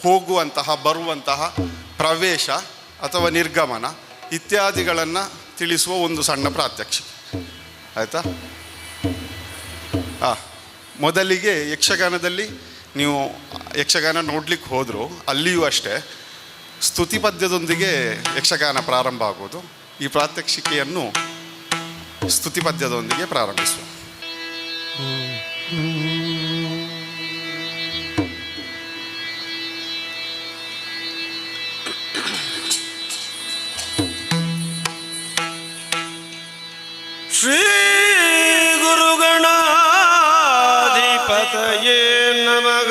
ಹೋಗುವಂತಹ ಬರುವಂತಹ ಪ್ರವೇಶ ಅಥವಾ ನಿರ್ಗಮನ ಇತ್ಯಾದಿಗಳನ್ನು ತಿಳಿಸುವ ಒಂದು ಸಣ್ಣ ಪ್ರಾತ್ಯಕ್ಷಿಕೆ. ಆಯಿತಾ? ಮೊದಲಿಗೆ ಯಕ್ಷಗಾನದಲ್ಲಿ ನೀವು ಯಕ್ಷಗಾನ ನೋಡಲಿಕ್ಕೆ ಹೋದರೂ ಅಲ್ಲಿಯೂ ಅಷ್ಟೇ ಸ್ತುತಿ ಪದ್ಯದೊಂದಿಗೆ ಯಕ್ಷಗಾನ ಪ್ರಾರಂಭ ಆಗೋದು. ಈ ಪ್ರಾತ್ಯಕ್ಷಿಕೆಯನ್ನು ಸ್ತುತಿ ಪದ್ಯದೊಂದಿಗೆ ಪ್ರಾರಂಭಿಸುವ. ಶ್ರೀ ಗುರುಗಣಾಧಿಪತಯೇ ನಮಃ.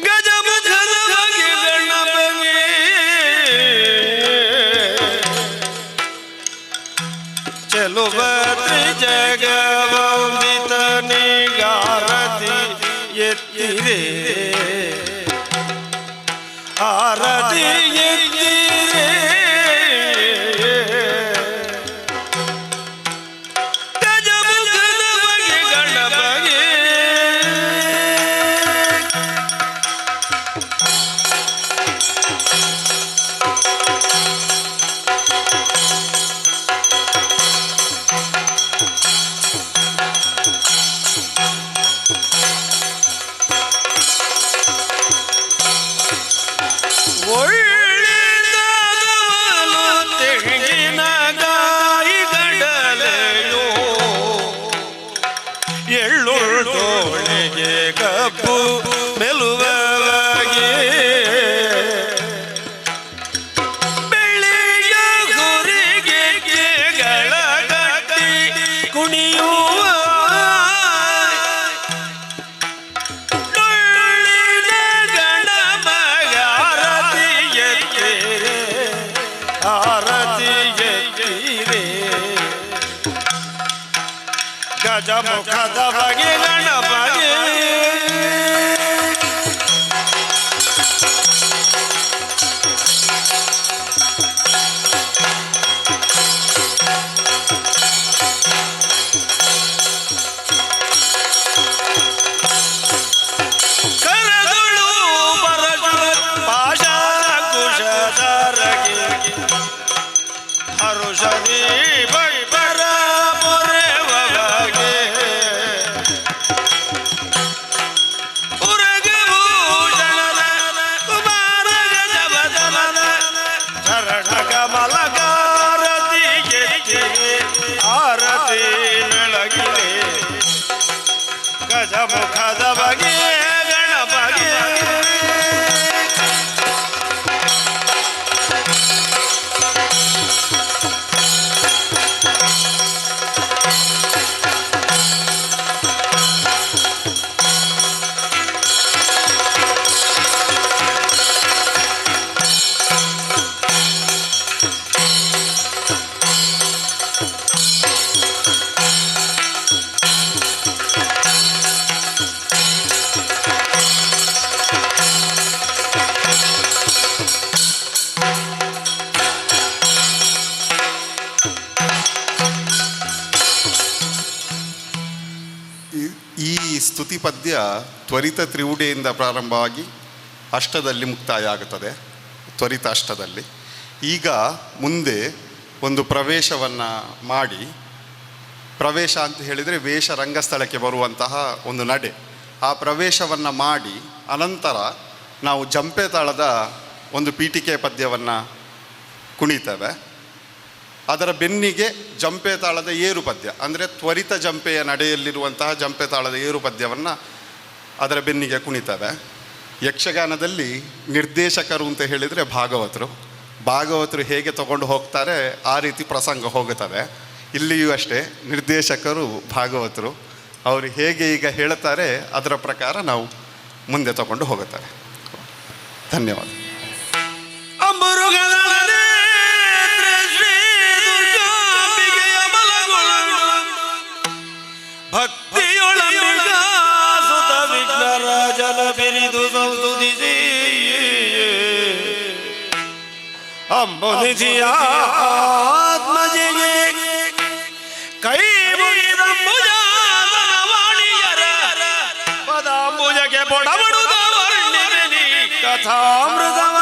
ಗಜಮುಖದ ಬಗೆ ಗಣಪಗೆ ಚೆಲುವ ತ್ರಿಜಗವಂದಿತ ನಿಗಾರತಿ ಎತ್ತಿರೆ ಆರತಿ ಎತ್ತಿರೆ ಗಜಮುಖದ ಬಗೆ ಗಣಪಗೆ ಒಳ್ಳೆದಾಗಲು ತೆಂಗಿನಕಾಯಿ ಗಡಲೆಯೋ ಎಳ್ಳುಳ್ದೋಳಿಗೆ ಕಬ್ಬು ಮೆಲುವಾಗಿ ಬೆಳ್ಳಿಯ ಗುರಿಗೆ ಗಳ ಗಟ್ಟಿ ಕುಣಿಯುವ ಡೊಳ್ಳಿನ ಗಣಪಗ ಆರತಿ ಎತ್ತಿರೆ ಆರತಿ ಎತ್ತಿರೆ ಗಜಮುಖದ ಬಗೆ ಗಣಪಗೆ ಕರದುಳು ಬರಜು ಭಾಷಾ ಕುಶಧರಗೆ ಹರುಷದಿ ಬೈಬರ ಪೊರೆವಗೆ ಉರಗಭೂಷಣದ ಕುಮಾರ ಗಜವದನನ ಚರಣ ಕಮಲಗಾರತಿ ಎತ್ತಿರೆ ಆರತಿ ಬೆಳಗಿದೆ ಮುಖದ ಬಗೆ ಗಣಪಗೆ ಈ ಸ್ತುತಿ ಪದ್ಯ ತ್ವರಿತ ತ್ರಿವುಡೆಯಿಂದ ಪ್ರಾರಂಭವಾಗಿ ಅಷ್ಟದಲ್ಲಿ ಮುಕ್ತಾಯ ಆಗುತ್ತದೆ, ತ್ವರಿತ ಅಷ್ಟದಲ್ಲಿ. ಈಗ ಮುಂದೆ ಒಂದು ಪ್ರವೇಶವನ್ನು ಮಾಡಿ, ಪ್ರವೇಶ ಅಂತ ಹೇಳಿದರೆ ವೇಷ ರಂಗಸ್ಥಳಕ್ಕೆ ಬರುವಂತಹ ಒಂದು ನಡೆ, ಆ ಪ್ರವೇಶವನ್ನು ಮಾಡಿ ಅನಂತರ ನಾವು ಜಂಪೆ ತಾಳದ ಒಂದು ಪೀಠಿಕೆ ಪದ್ಯವನ್ನು ಕುಣಿತೇವೆ. ಅದರ ಬೆನ್ನಿಗೆ ಜಂಪೆ ತಾಳದ ಏರು ಪದ್ಯ, ಅಂದರೆ ತ್ವರಿತ ಜಂಪೆಯ ನಡೆಯಲ್ಲಿರುವಂತಹ ಜಂಪೆ ತಾಳದ ಏರು ಪದ್ಯವನ್ನು ಅದರ ಬೆನ್ನಿಗೆ ಕುಣಿತೇವೆ. ಯಕ್ಷಗಾನದಲ್ಲಿ ನಿರ್ದೇಶಕರು ಅಂತ ಹೇಳಿದರೆ ಭಾಗವತರು ಹೇಗೆ ತಗೊಂಡು ಹೋಗ್ತಾರೆ ಆ ರೀತಿ ಪ್ರಸಂಗ ಹೋಗುತ್ತದೆ. ಇಲ್ಲಿಯೂ ಅಷ್ಟೇ, ನಿರ್ದೇಶಕರು ಭಾಗವತರು, ಅವರು ಹೇಗೆ ಈಗ ಹೇಳ್ತಾರೆ ಅದರ ಪ್ರಕಾರ ನಾವು ಮುಂದೆ ತಗೊಂಡು ಹೋಗುತ್ತಾರೆ. ಧನ್ಯವಾದ. ಭಕ್ತಿಯೊಳಮಿಗ ಸುತ ವಿಘ್ನರಾಜನ ಬಿರಿದು ಸಂಸುದಿಸಿ ಅಂಬುದಿಸಿಯ ಆತ್ಮಜಿಗೆ ಕೈ ಮುಗಿದಂಬುಜಾತನವಾಣಿಯರ ಪದಾಂಬುಜಕ್ಕೆ ಪೊಡಬಡುದ ವರ್ಣಿಸಿನಿ ಕಥಾಮೃತವ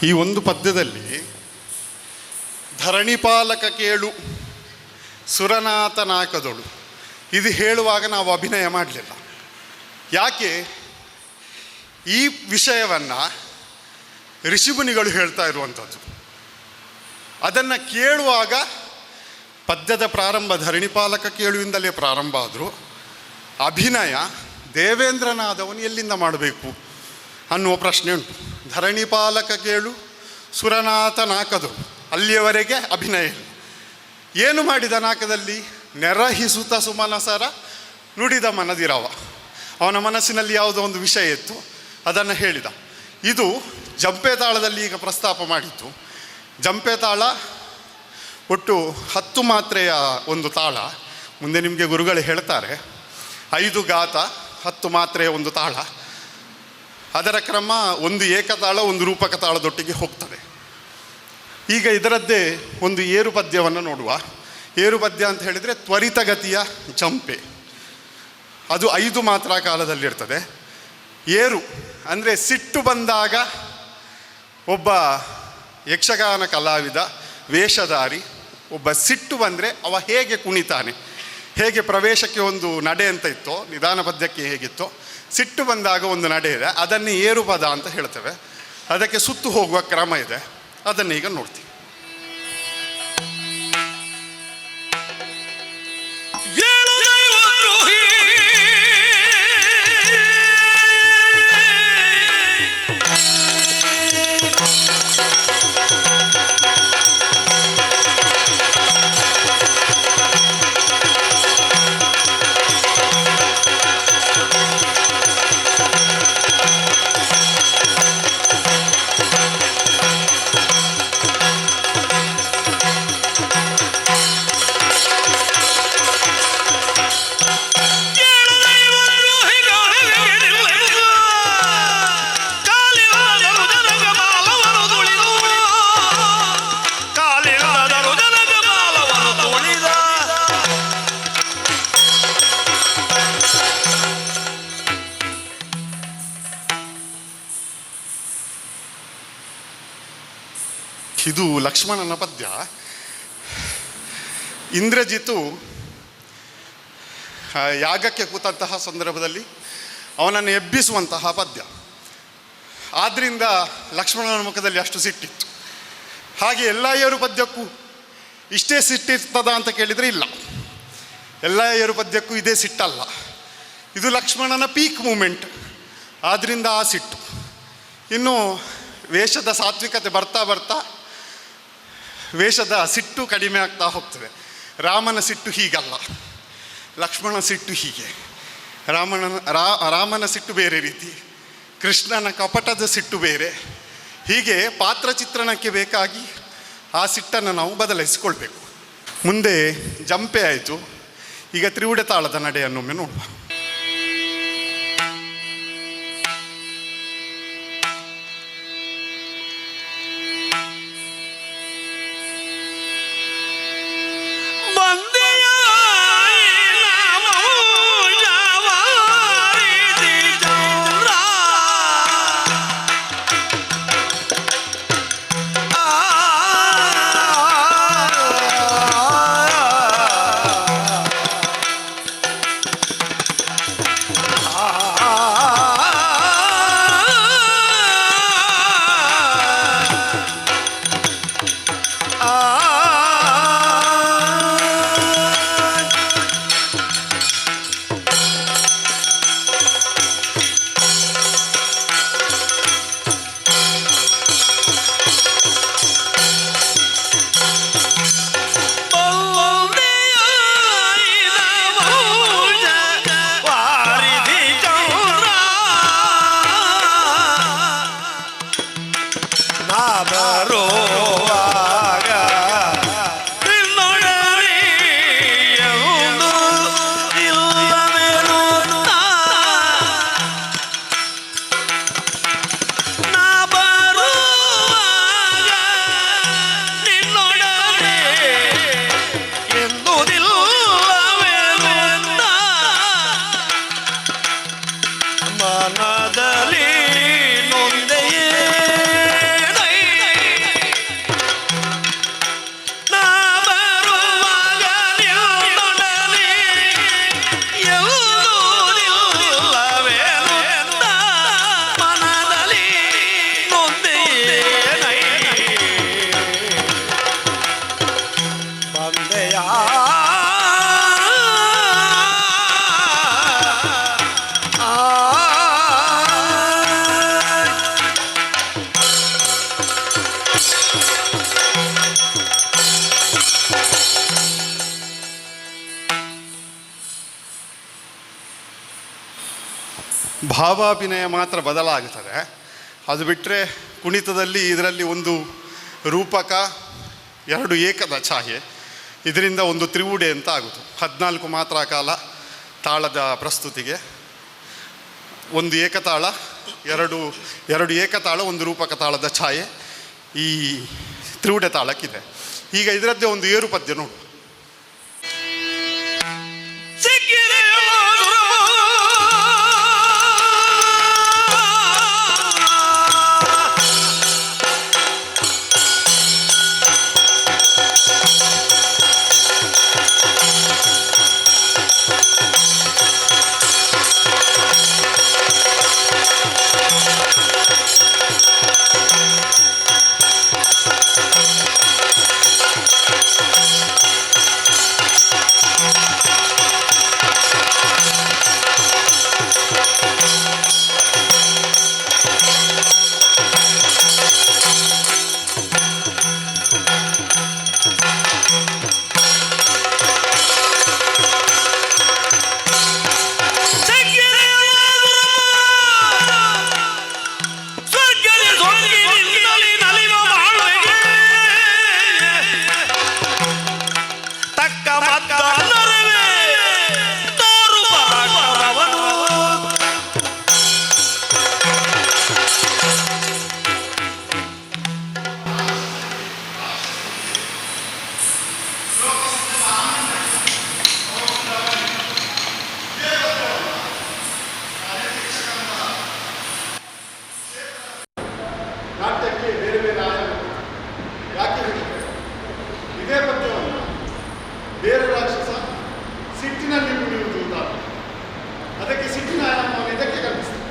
ಈ ಒಂದು ಪದ್ಯದಲ್ಲಿ ಧರಣಿಪಾಲಕ ಕೇಳು ಸುರನಾಥ ನಾಕದೊಳು ಇದು ಹೇಳುವಾಗ ನಾವು ಅಭಿನಯ ಮಾಡಲಿಲ್ಲ. ಯಾಕೆ? ಈ ವಿಷಯವನ್ನು ಋಷಿಮುನಿಗಳು ಹೇಳ್ತಾ ಇರುವಂಥದ್ದು. ಅದನ್ನು ಕೇಳುವಾಗ ಪದ್ಯದ ಪ್ರಾರಂಭ ಧರಣಿಪಾಲಕ ಕೇಳುವಿಂದಲೇ ಪ್ರಾರಂಭ ಆದರೂ ಅಭಿನಯ ದೇವೇಂದ್ರನಾದವನು ಎಲ್ಲಿಂದ ಮಾಡಬೇಕು ಅನ್ನುವ ಪ್ರಶ್ನೆ ಉಂಟು. ಧರಣಿಪಾಲಕ ಕೇಳು ಸುರನಾಥ ನಾಕದೊಳು ಅಲ್ಲಿಯವರೆಗೆ ಅಭಿನಯ ಇಲ್ಲ. ಏನು ಮಾಡಿದ ನಾಕದಲ್ಲಿ? ನೆರಹಿಸುತ್ತ ಸುಮನಸರ ನುಡಿದ ಮನದಿರವ. ಅವನ ಮನಸ್ಸಿನಲ್ಲಿ ಯಾವುದೋ ಒಂದು ವಿಷಯ ಇತ್ತು, ಅದನ್ನು ಹೇಳಿದ. ಇದು ಜಂಪೆ ತಾಳದಲ್ಲಿ ಈಗ ಪ್ರಸ್ತಾಪ ಮಾಡಿತ್ತು. ಜಂಪೆ ತಾಳ ಒಟ್ಟು 10 ಮಾತ್ರೆಯ ಒಂದು ತಾಳ. ಮುಂದೆ ನಿಮಗೆ ಗುರುಗಳು ಹೇಳ್ತಾರೆ 5 ಗಾತ 10 ಮಾತ್ರೆಯ ಒಂದು ತಾಳ. ಅದರ ಕ್ರಮ ಒಂದು ಏಕತಾಳ ಒಂದು ರೂಪಕ ತಾಳದೊಟ್ಟಿಗೆ ಹೋಗ್ತದೆ. ಈಗ ಇದರದ್ದೇ ಒಂದು ಏರು ಪದ್ಯವನ್ನು ನೋಡುವ. ಏರು ಪದ್ಯ ಅಂತ ಹೇಳಿದರೆ ತ್ವರಿತಗತಿಯ ಜಂಪೆ. ಅದು 5 ಮಾತ್ರ ಕಾಲದಲ್ಲಿರ್ತದೆ. ಏರು ಅಂದರೆ ಸಿಟ್ಟು ಬಂದಾಗ ಒಬ್ಬ ಯಕ್ಷಗಾನ ಕಲಾವಿದ ವೇಷಧಾರಿ ಒಬ್ಬ ಸಿಟ್ಟು ಬಂದರೆ ಅವ ಹೇಗೆ ಕುಣಿತಾನೆ, ಹೇಗೆ ಪ್ರವೇಶಕ್ಕೆ ಒಂದು ನಡೆ ಅಂತ ಇತ್ತೋ, ನಿಧಾನ ಪದ್ಯಕ್ಕೆ ಹೇಗಿತ್ತೋ, ಸಿಟ್ಟು ಬಂದಾಗ ಒಂದು ನಡೆ ಇದೆ, ಅದನ್ನೇ ಏರು ಪದ ಅಂತ ಹೇಳ್ತೇವೆ. ಅದಕ್ಕೆ ಸುತ್ತು ಹೋಗುವ ಕ್ರಮ ಇದೆ, ಅದನ್ನು ಈಗ ನೋಡ್ತೀವಿ. ಇದು ಲಕ್ಷ್ಮಣನ ಪದ್ಯ. ಇಂದ್ರಜಿತು ಯಾಗಕ್ಕೆ ಕೂತಂತಹ ಸಂದರ್ಭದಲ್ಲಿ ಅವನನ್ನು ಎಬ್ಬಿಸುವಂತಹ ಪದ್ಯ. ಆದ್ದರಿಂದ ಲಕ್ಷ್ಮಣನ ಮುಖದಲ್ಲಿ ಅಷ್ಟು ಸಿಟ್ಟಿತ್ತು. ಹಾಗೆ ಎಲ್ಲ ಏರು ಪದ್ಯಕ್ಕೂ ಇಷ್ಟೇ ಸಿಟ್ಟಿರ್ತದ ಅಂತ ಕೇಳಿದರೆ ಇಲ್ಲ, ಎಲ್ಲ ಏರು ಪದ್ಯಕ್ಕೂ ಇದೇ ಸಿಟ್ಟಲ್ಲ. ಇದು ಲಕ್ಷ್ಮಣನ ಪೀಕ್ ಮೂಮೆಂಟ್, ಆದ್ದರಿಂದ ಆ ಸಿಟ್ಟು. ಇನ್ನು ವೇಷದ ಸಾತ್ವಿಕತೆ ಬರ್ತಾ ಬರ್ತಾ ವೇಷದ ಸಿಟ್ಟು ಕಡಿಮೆ ಆಗ್ತಾ ಹೋಗ್ತದೆ. ರಾಮನ ಸಿಟ್ಟು ಹೀಗಲ್ಲ, ಲಕ್ಷ್ಮಣನ ಸಿಟ್ಟು ಹೀಗೆ. ರಾಮನ ಸಿಟ್ಟು ಬೇರೆ ರೀತಿ, ಕೃಷ್ಣನ ಕಪಟದ ಸಿಟ್ಟು ಬೇರೆ. ಹೀಗೆ ಪಾತ್ರ ಚಿತ್ರಣಕ್ಕೆ ಬೇಕಾಗಿ ಆ ಸಿಟ್ಟನ್ನು ನಾವು ಬದಲಾಯಿಸಿಕೊಳ್ಬೇಕು. ಮುಂದೆ ಜಂಪೆ ಆಯಿತು, ಈಗ ತ್ರಿವುಡೆ ತಾಳದ ನಡೆಯನ್ನೊಮ್ಮೆ ನೋಡುವ. ಮನದಲ್ಲಿ ನೊಂದೆಯೇ ಭಾವಾಭಿನಯ ಮಾತ್ರ ಬದಲಾಗುತ್ತದೆ. ಅದು ಬಿಟ್ಟರೆ ಕುಣಿತದಲ್ಲಿ ಇದರಲ್ಲಿ ಒಂದು ರೂಪಕ, 2 ಏಕದ ಛಾಯೆ, ಇದರಿಂದ ಒಂದು ತ್ರಿವುಡೆ ಅಂತ ಆಗೋದು. 14 ಮಾತ್ರ ಕಾಲ ತಾಳದ ಪ್ರಸ್ತುತಿಗೆ, 1 ಏಕತಾಳ, 2 ಏಕತಾಳ, 1 ರೂಪಕ ತಾಳದ ಛಾಯೆ ಈ ತ್ರಿವುಡೆ ತಾಳಕ್ಕಿದೆ. ಈಗ ಇದರದ್ದೇ ಒಂದು ಏರು ಪದ್ಯ ನೋಡು. ನಾಟ್ಯಕ್ಕೆ ಬೇರೆ ಬೇರೆ ಆಯಾಮ ಯಾಕೆ ಹೇಳಿದ್ದಾರೆ? ಇದೇ ಪದ್ಯವನ್ನು ಬೇರೆ ರಾಕ್ಷಸ ಸಿಟ್ಟಿನಲ್ಲಿ ಕುಣಿಯುವುದು ಅಂತ, ಅದಕ್ಕೆ ಸಿಟ್ಟಿನ ಆಯಾಮವನ್ನು ಇದಕ್ಕೆ ಕಲ್ಪಿಸ್ತಾರೆ.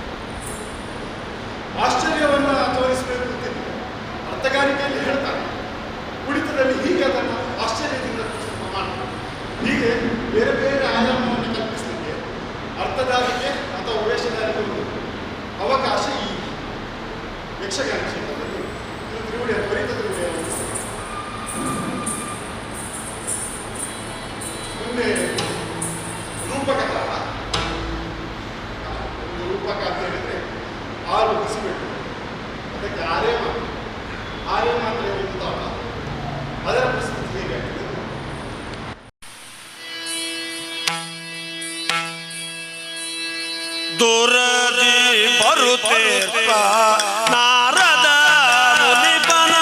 ಆಶ್ಚರ್ಯವನ್ನು ತೋರಿಸಬೇಕು ಅಂತಿದ್ದು ಅರ್ಥಗಾರಿಕೆಯಲ್ಲಿ ಹೇಳ್ತಾರೆ. ಕುಣಿತದಲ್ಲಿ ಹೀಗೆ ಅದನ್ನು ಆಶ್ಚರ್ಯದಿಂದ ಮಾಡ್ತಾರೆ. ಹೀಗೆ ಬೇರೆ ಬೇರೆ ಆಯಾಮವನ್ನು ಕಲ್ಪಿಸಲಿಕ್ಕೆ ಅರ್ಥಗಾರಿಕೆ ಅಥವಾ ವೇಷಗಾರಿಕೆ ಒಂದು ಅವಕಾಶ ಈ ಯಕ್ಷಗಾನ ಕ್ಷೇತ್ರದಲ್ಲಿ ತ್ರಿವುಡೆ, ತ್ವರಿತ ತ್ರಿವುಡೆ. ಮುಂದೆ ರೂಪಕ ತಾಳ. ಒಂದು ರೂಪಕ ಅಂತ ಹೇಳಿದರೆ 6 ಬಿಸಿಬೇಕು, ಅದಕ್ಕೆ 6 ಮಾತ್ರ ಒಂದು ತಾಳ. ಅದರ ಪ್ರಸ್ತುತಿ ಹೇಗಾಗ್ತದೆ? ದೂರದಿ ಬರುತ್ತೇರ್ಪ ನಾರದ ಮುನಿಪನ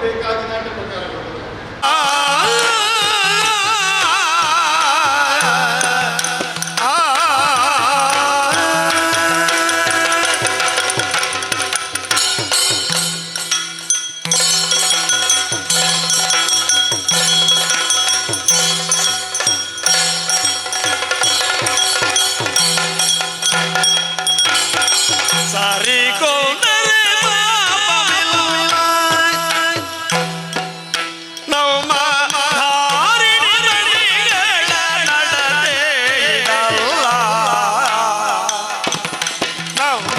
ಬೇಕಾಗಿ ನಾಟ್ಯ ಪ್ರಕಾರಗಳು. ಸಾರಿ ಕೊಂದರೆ ನಮ್ಮ ಧಾರಿಣಿ ಬಳಿಗಳ ನಡತೆ ಇದಲ್ಲ. ನಮ್ಮ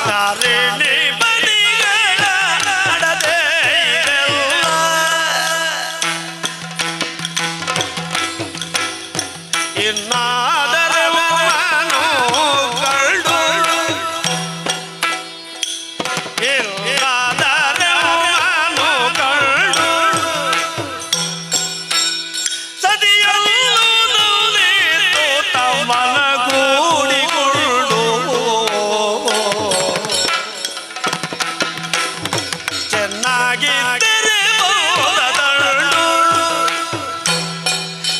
ಧಾರಿಣಿ ಬಳಿಗಳ ನಡತೆ ಇದಲ್ಲ. ಇನ್ನಾದರೆ ನಾನು ಕಂಡು ಇಲ್ಲಾದರೆ ನಾನು ಕಂಡು ಸದಿಯಲ್ಲೂ ನೀತು ತಮ್ಮನ ಕೂಡಿಕೊಂಡು ಚೆನ್ನಾಗಿದ್ದರೆ ಬಹುದಳು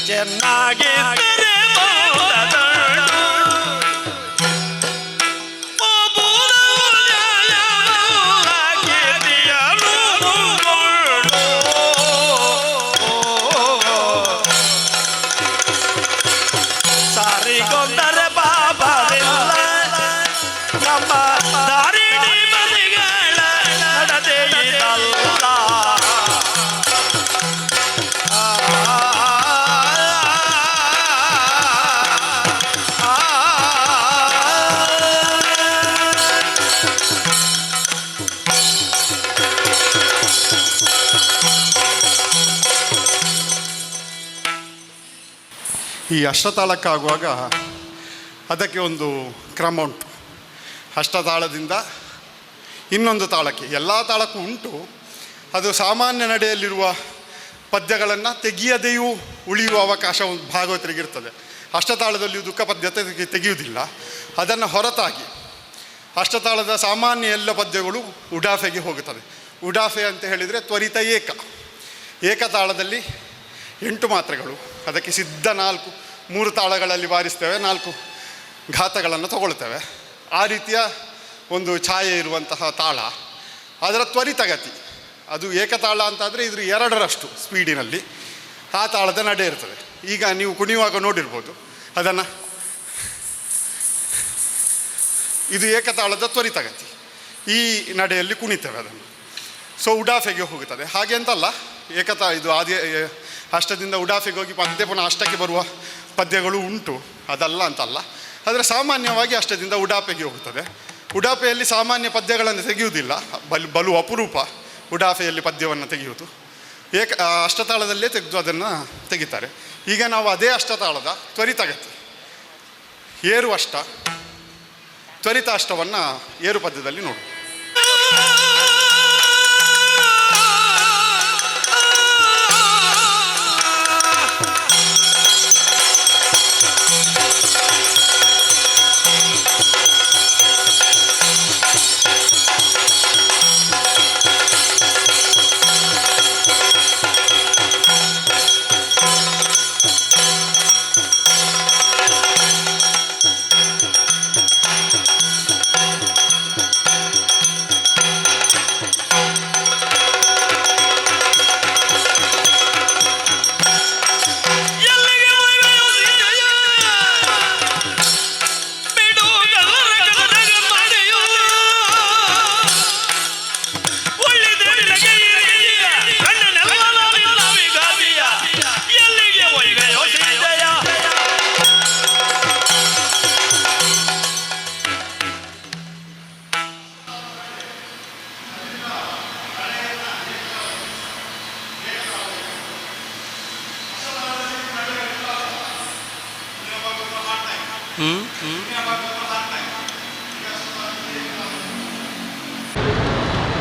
ಚೆನ್ನಾಗಿದ್ದರೆ ಬಹುದಳು ಸಾರಿಕೊಂಡರೆ ಬಾಬರಿಲ್ಲ ನಮ್ಮ ದಾರಿಣಿ ಬದಿಗಳ ನಡತೆ ಇದಲ್ಲ. ಈ ಅಷ್ಟತಾಳಕ್ಕಾಗುವಾಗ ಅದಕ್ಕೆ ಒಂದು ಕ್ರಮ ಉಂಟು. ಅಷ್ಟತಾಳದಿಂದ ಇನ್ನೊಂದು ತಾಳಕ್ಕೆ, ಎಲ್ಲ ತಾಳಕ್ಕೂ ಉಂಟು. ಅದು ಸಾಮಾನ್ಯ ನಡೆಯಲ್ಲಿರುವ ಪದ್ಯಗಳನ್ನು ತೆಗೆಯದೆಯೂ ಉಳಿಯುವ ಅವಕಾಶ ಒಂದು ಭಾಗವತರಿಗಿರ್ತದೆ. ಅಷ್ಟತಾಳದಲ್ಲಿ ದುಃಖ ಪದ್ಯ ತೆಗೆಯುವುದಿಲ್ಲ. ಅದನ್ನು ಹೊರತಾಗಿ ಅಷ್ಟತಾಳದ ಸಾಮಾನ್ಯ ಎಲ್ಲ ಪದ್ಯಗಳು ಉಡಾಫೆಗೆ ಹೋಗುತ್ತದೆ. ಉಡಾಫೆ ಅಂತ ಹೇಳಿದರೆ ತ್ವರಿತ ಏಕತಾಳದಲ್ಲಿ 8 ಮಾತ್ರೆಗಳು, ಅದಕ್ಕೆ ಸಿದ್ಧ 3 ತಾಳಗಳಲ್ಲಿ ಬಾರಿಸ್ತೇವೆ, 4 ಘಾತಗಳನ್ನು ತಗೊಳ್ತೇವೆ. ಆ ರೀತಿಯ ಒಂದು ಛಾಯೆ ಇರುವಂತಹ ತಾಳ. ಅದರ ತ್ವರಿತಗತಿ ಅದು ಏಕತಾಳ ಅಂತಾದರೆ ಇದ್ರ 2ರಷ್ಟು ಸ್ಪೀಡಿನಲ್ಲಿ ಆ ತಾಳದ ನಡೆ ಇರ್ತದೆ. ಈಗ ನೀವು ಕುಣಿಯುವಾಗ ನೋಡಿರ್ಬೋದು ಅದನ್ನು. ಇದು ಏಕತಾಳದ ತ್ವರಿತಗತಿ. ಈ ನಡೆಯಲ್ಲಿ ಕುಣಿತೇವೆ ಅದನ್ನು. ಸೊ ಉಡಾಫೆಗೆ ಹೋಗುತ್ತದೆ. ಹಾಗೆ ಅಂತಲ್ಲ, ಇದು ಅಷ್ಟದಿಂದ ಉಡಾಫೆಗೆ ಹೋಗಿ ಮತ್ತೆ ಪುನಃ ಅಷ್ಟಕ್ಕೆ ಬರುವ ಪದ್ಯಗಳು ಉಂಟು, ಅದಲ್ಲ ಅಂತಲ್ಲ. ಆದರೆ ಸಾಮಾನ್ಯವಾಗಿ ಅಷ್ಟದಿಂದ ಉಡಾಫೆಗೆ ಹೋಗುತ್ತದೆ. ಉಡಾಫೆಯಲ್ಲಿ ಸಾಮಾನ್ಯ ಪದ್ಯಗಳನ್ನು ತೆಗೆಯುವುದಿಲ್ಲ, ಬಲು ಅಪರೂಪ ಉಡಾಫೆಯಲ್ಲಿ ಪದ್ಯವನ್ನು ತೆಗೆಯುವುದು. ಅಷ್ಟತಾಳದಲ್ಲೇ ತೆಗೆದು ಅದನ್ನು ತೆಗಿತಾರೆ. ಈಗ ನಾವು ಅದೇ ಅಷ್ಟತಾಳದ ತ್ವರಿತಗತಿ ಏರು ಅಷ್ಟ, ತ್ವರಿತ ಅಷ್ಟವನ್ನು ಏರು ಪದ್ಯದಲ್ಲಿ ನೋಡು.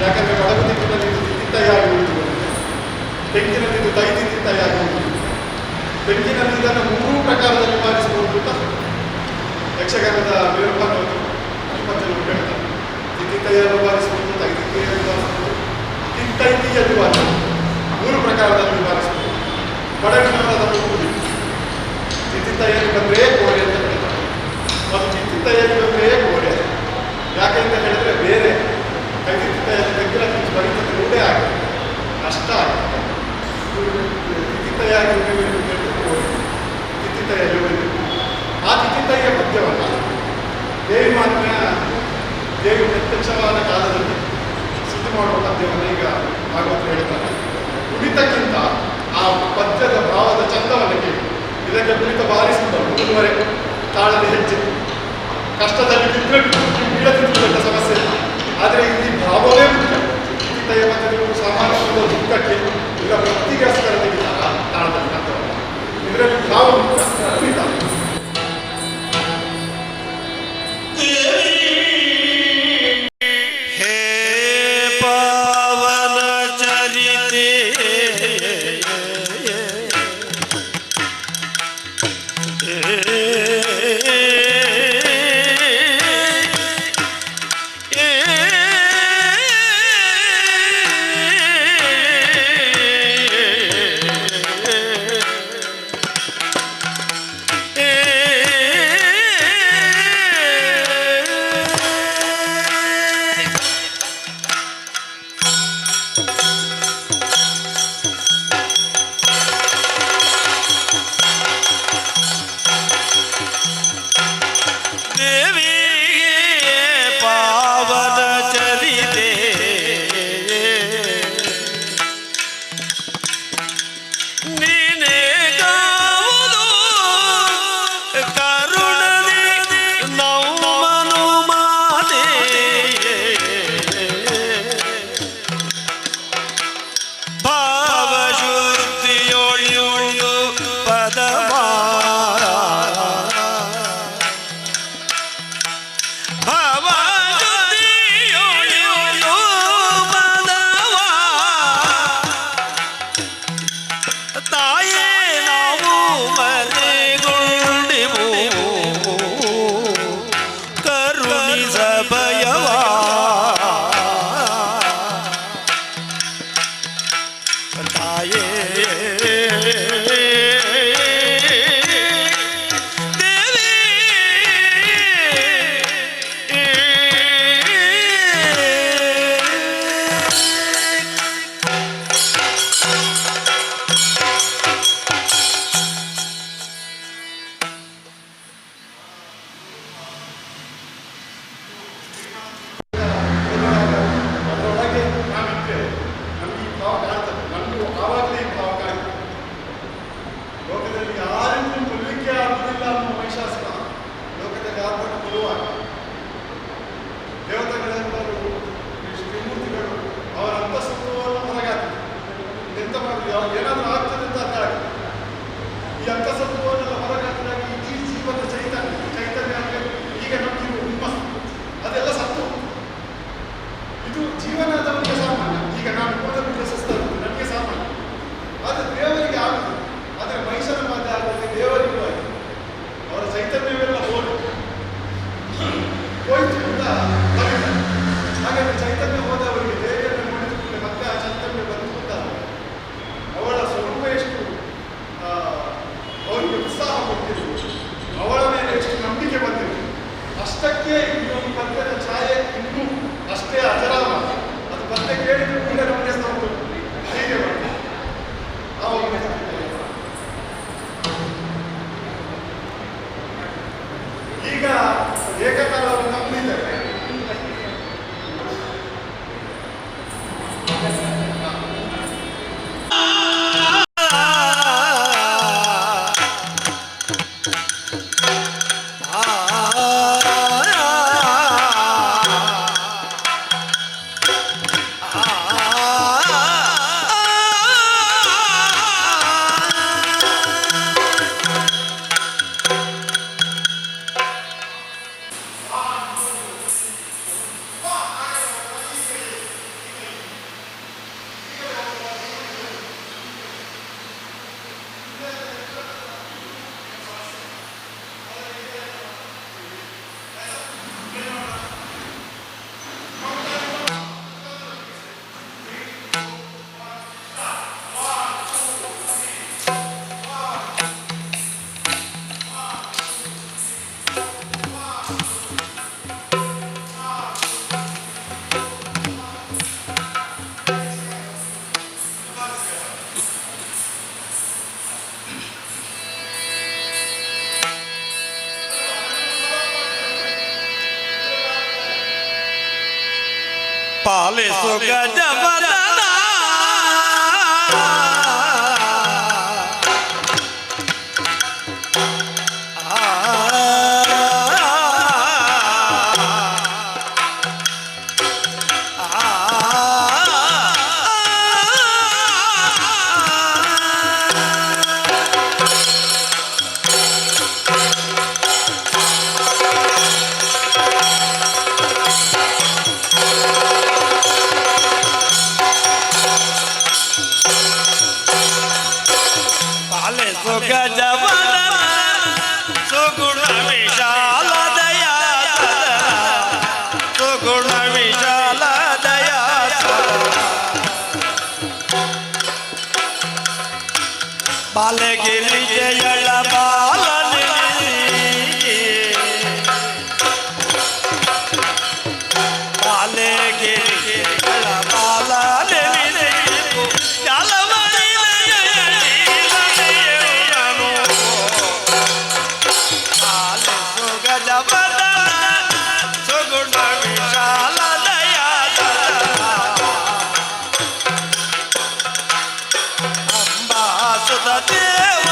ಯಾಕಂದರೆ ಒಳಗು ದಿಕ್ಕಿನಲ್ಲಿ ಇದು ತಿತ್ತಿತ್ತಾಗಿ ಉಳಿದು, ತೆಂಗಿನಲ್ಲಿ ಇದು ತೈ ತಿತ್ತಿತ್ತಾಗಿ ಉಳಿದು. ತೆಂಗಿನಲ್ಲಿ ಇದನ್ನು 3 ಪ್ರಕಾರದಲ್ಲಿ ಬಾರಿಸಬಹುದು ಅಂತ ಯಕ್ಷಗಾನದ ವಿರೂಪವನ್ನು ಹೇಳ್ತಾರೆ. ತಿತ್ತಿತ್ತಯ್ಯನ್ನು ಬಾರಿಸಬಹುದು, ತೈ ತಿತ್ತಿಯನ್ನು ಬಾರಿಸಬಹುದು, ಚಿತ್ತೈತಿಯಲ್ಲಿ ವಾದ 3 ಪ್ರಕಾರದಲ್ಲಿ ವಿಭಾಗಿಸಬಹುದು. ಬಡವಿನವರದನ್ನು ಕೂಡಿ ಚಿತ್ತಿತ್ತೈಯಲ್ಲಿ ಬಂದರೆ ಗೋಡೆ ಅಂತ ಹೇಳ್ತಾರೆ, ಮತ್ತು ಚಿತ್ತಿತ್ತೈಯಲ್ಲಿ ಬಂದರೆ ಗೋಡೆ. ಯಾಕೆ ಅಂತ ಹೇಳಿದ್ರೆ ಬೇರೆ ಕೈತಿತ್ತೈಯಲ್ಲಿ ತೆಗ್ಗಿನ ಬರೀತಕ್ಕೆ ರೂಢೆ ಆಗುತ್ತೆ, ಕಷ್ಟ ಆಗುತ್ತೆ. ಚಿತ್ತಿತ್ತೈಯಾಗಿ ಚಿತ್ತಿತ್ತೈಯಲ್ಲಿ ಉಳಿದು ಆ ಚಿತ್ತಿತ್ತೈಯ ಪದ್ಯವನ್ನು ದೇವಿ ಮಾತ್ಮ್ಯ ದೇವಿ ಪ್ರತ್ಯಕ್ಷವಾದ ಕಾಲದಲ್ಲಿ ಸಿದ್ಧ ಮಾಡುವ ಪದ್ಯವನ್ನು ಈಗ ಭಾಗವತರು ಹೇಳ್ತಾರೆ. ಕುಣಿತಕ್ಕಿಂತ ಆ ಪದ್ಯದ ಭಾವದ ಚಂದವನ್ನು ಕೇಳಿ ಇದಕ್ಕೆ ಕುಣಿತ ಭಾರಿ ಸುಂದರ, ಮುಂದುವರೆ ತಾಳದ ಹೆಜ್ಜೆ, ಕಷ್ಟದಲ್ಲಿ ಬಿದ್ದರೆ ಬೀಳದಿದ್ದ ಸಮಸ್ಯೆ ಇಲ್ಲ. ಆದರೆ ಇಲ್ಲಿ ಭಾವವೇ ಮುಖ್ಯ. ಚಿತ್ತಿತ್ತಯ್ಯ ಪದ್ಯಗಳು ಸಾಮಾನ್ಯ ದುಃಖಕ್ಕೆ ಇಲ್ಲ ವೃತ್ತಿಗೋಸ್ಕರ ತೆಗಿತಾರ ತಾಳದಲ್ಲಿ ಅರ್ಥವಲ್ಲ, ಇದರಲ್ಲಿ ಭಾವ ಮುಖ್ಯ, ಕುಣಿತ. ಪಾಲಿಸು ಗಜವದನ ಗಜವದನ ಸುಗುಣ ವಿಶಾಲ ದಯಾ ಸುಗುಣ ವಿಶಾಲ ದಯಾ ಬಾಲಗಿರಿ ಜಯಳ ಬಾಲನಿ ಬಾಲಗಿರಿ ಜಯಳ ಬಾಲನಿ ಸುಗುಣ ವಿಶಾಲ ದಯಾ ಅಂಬಾಸುತ ದೇವ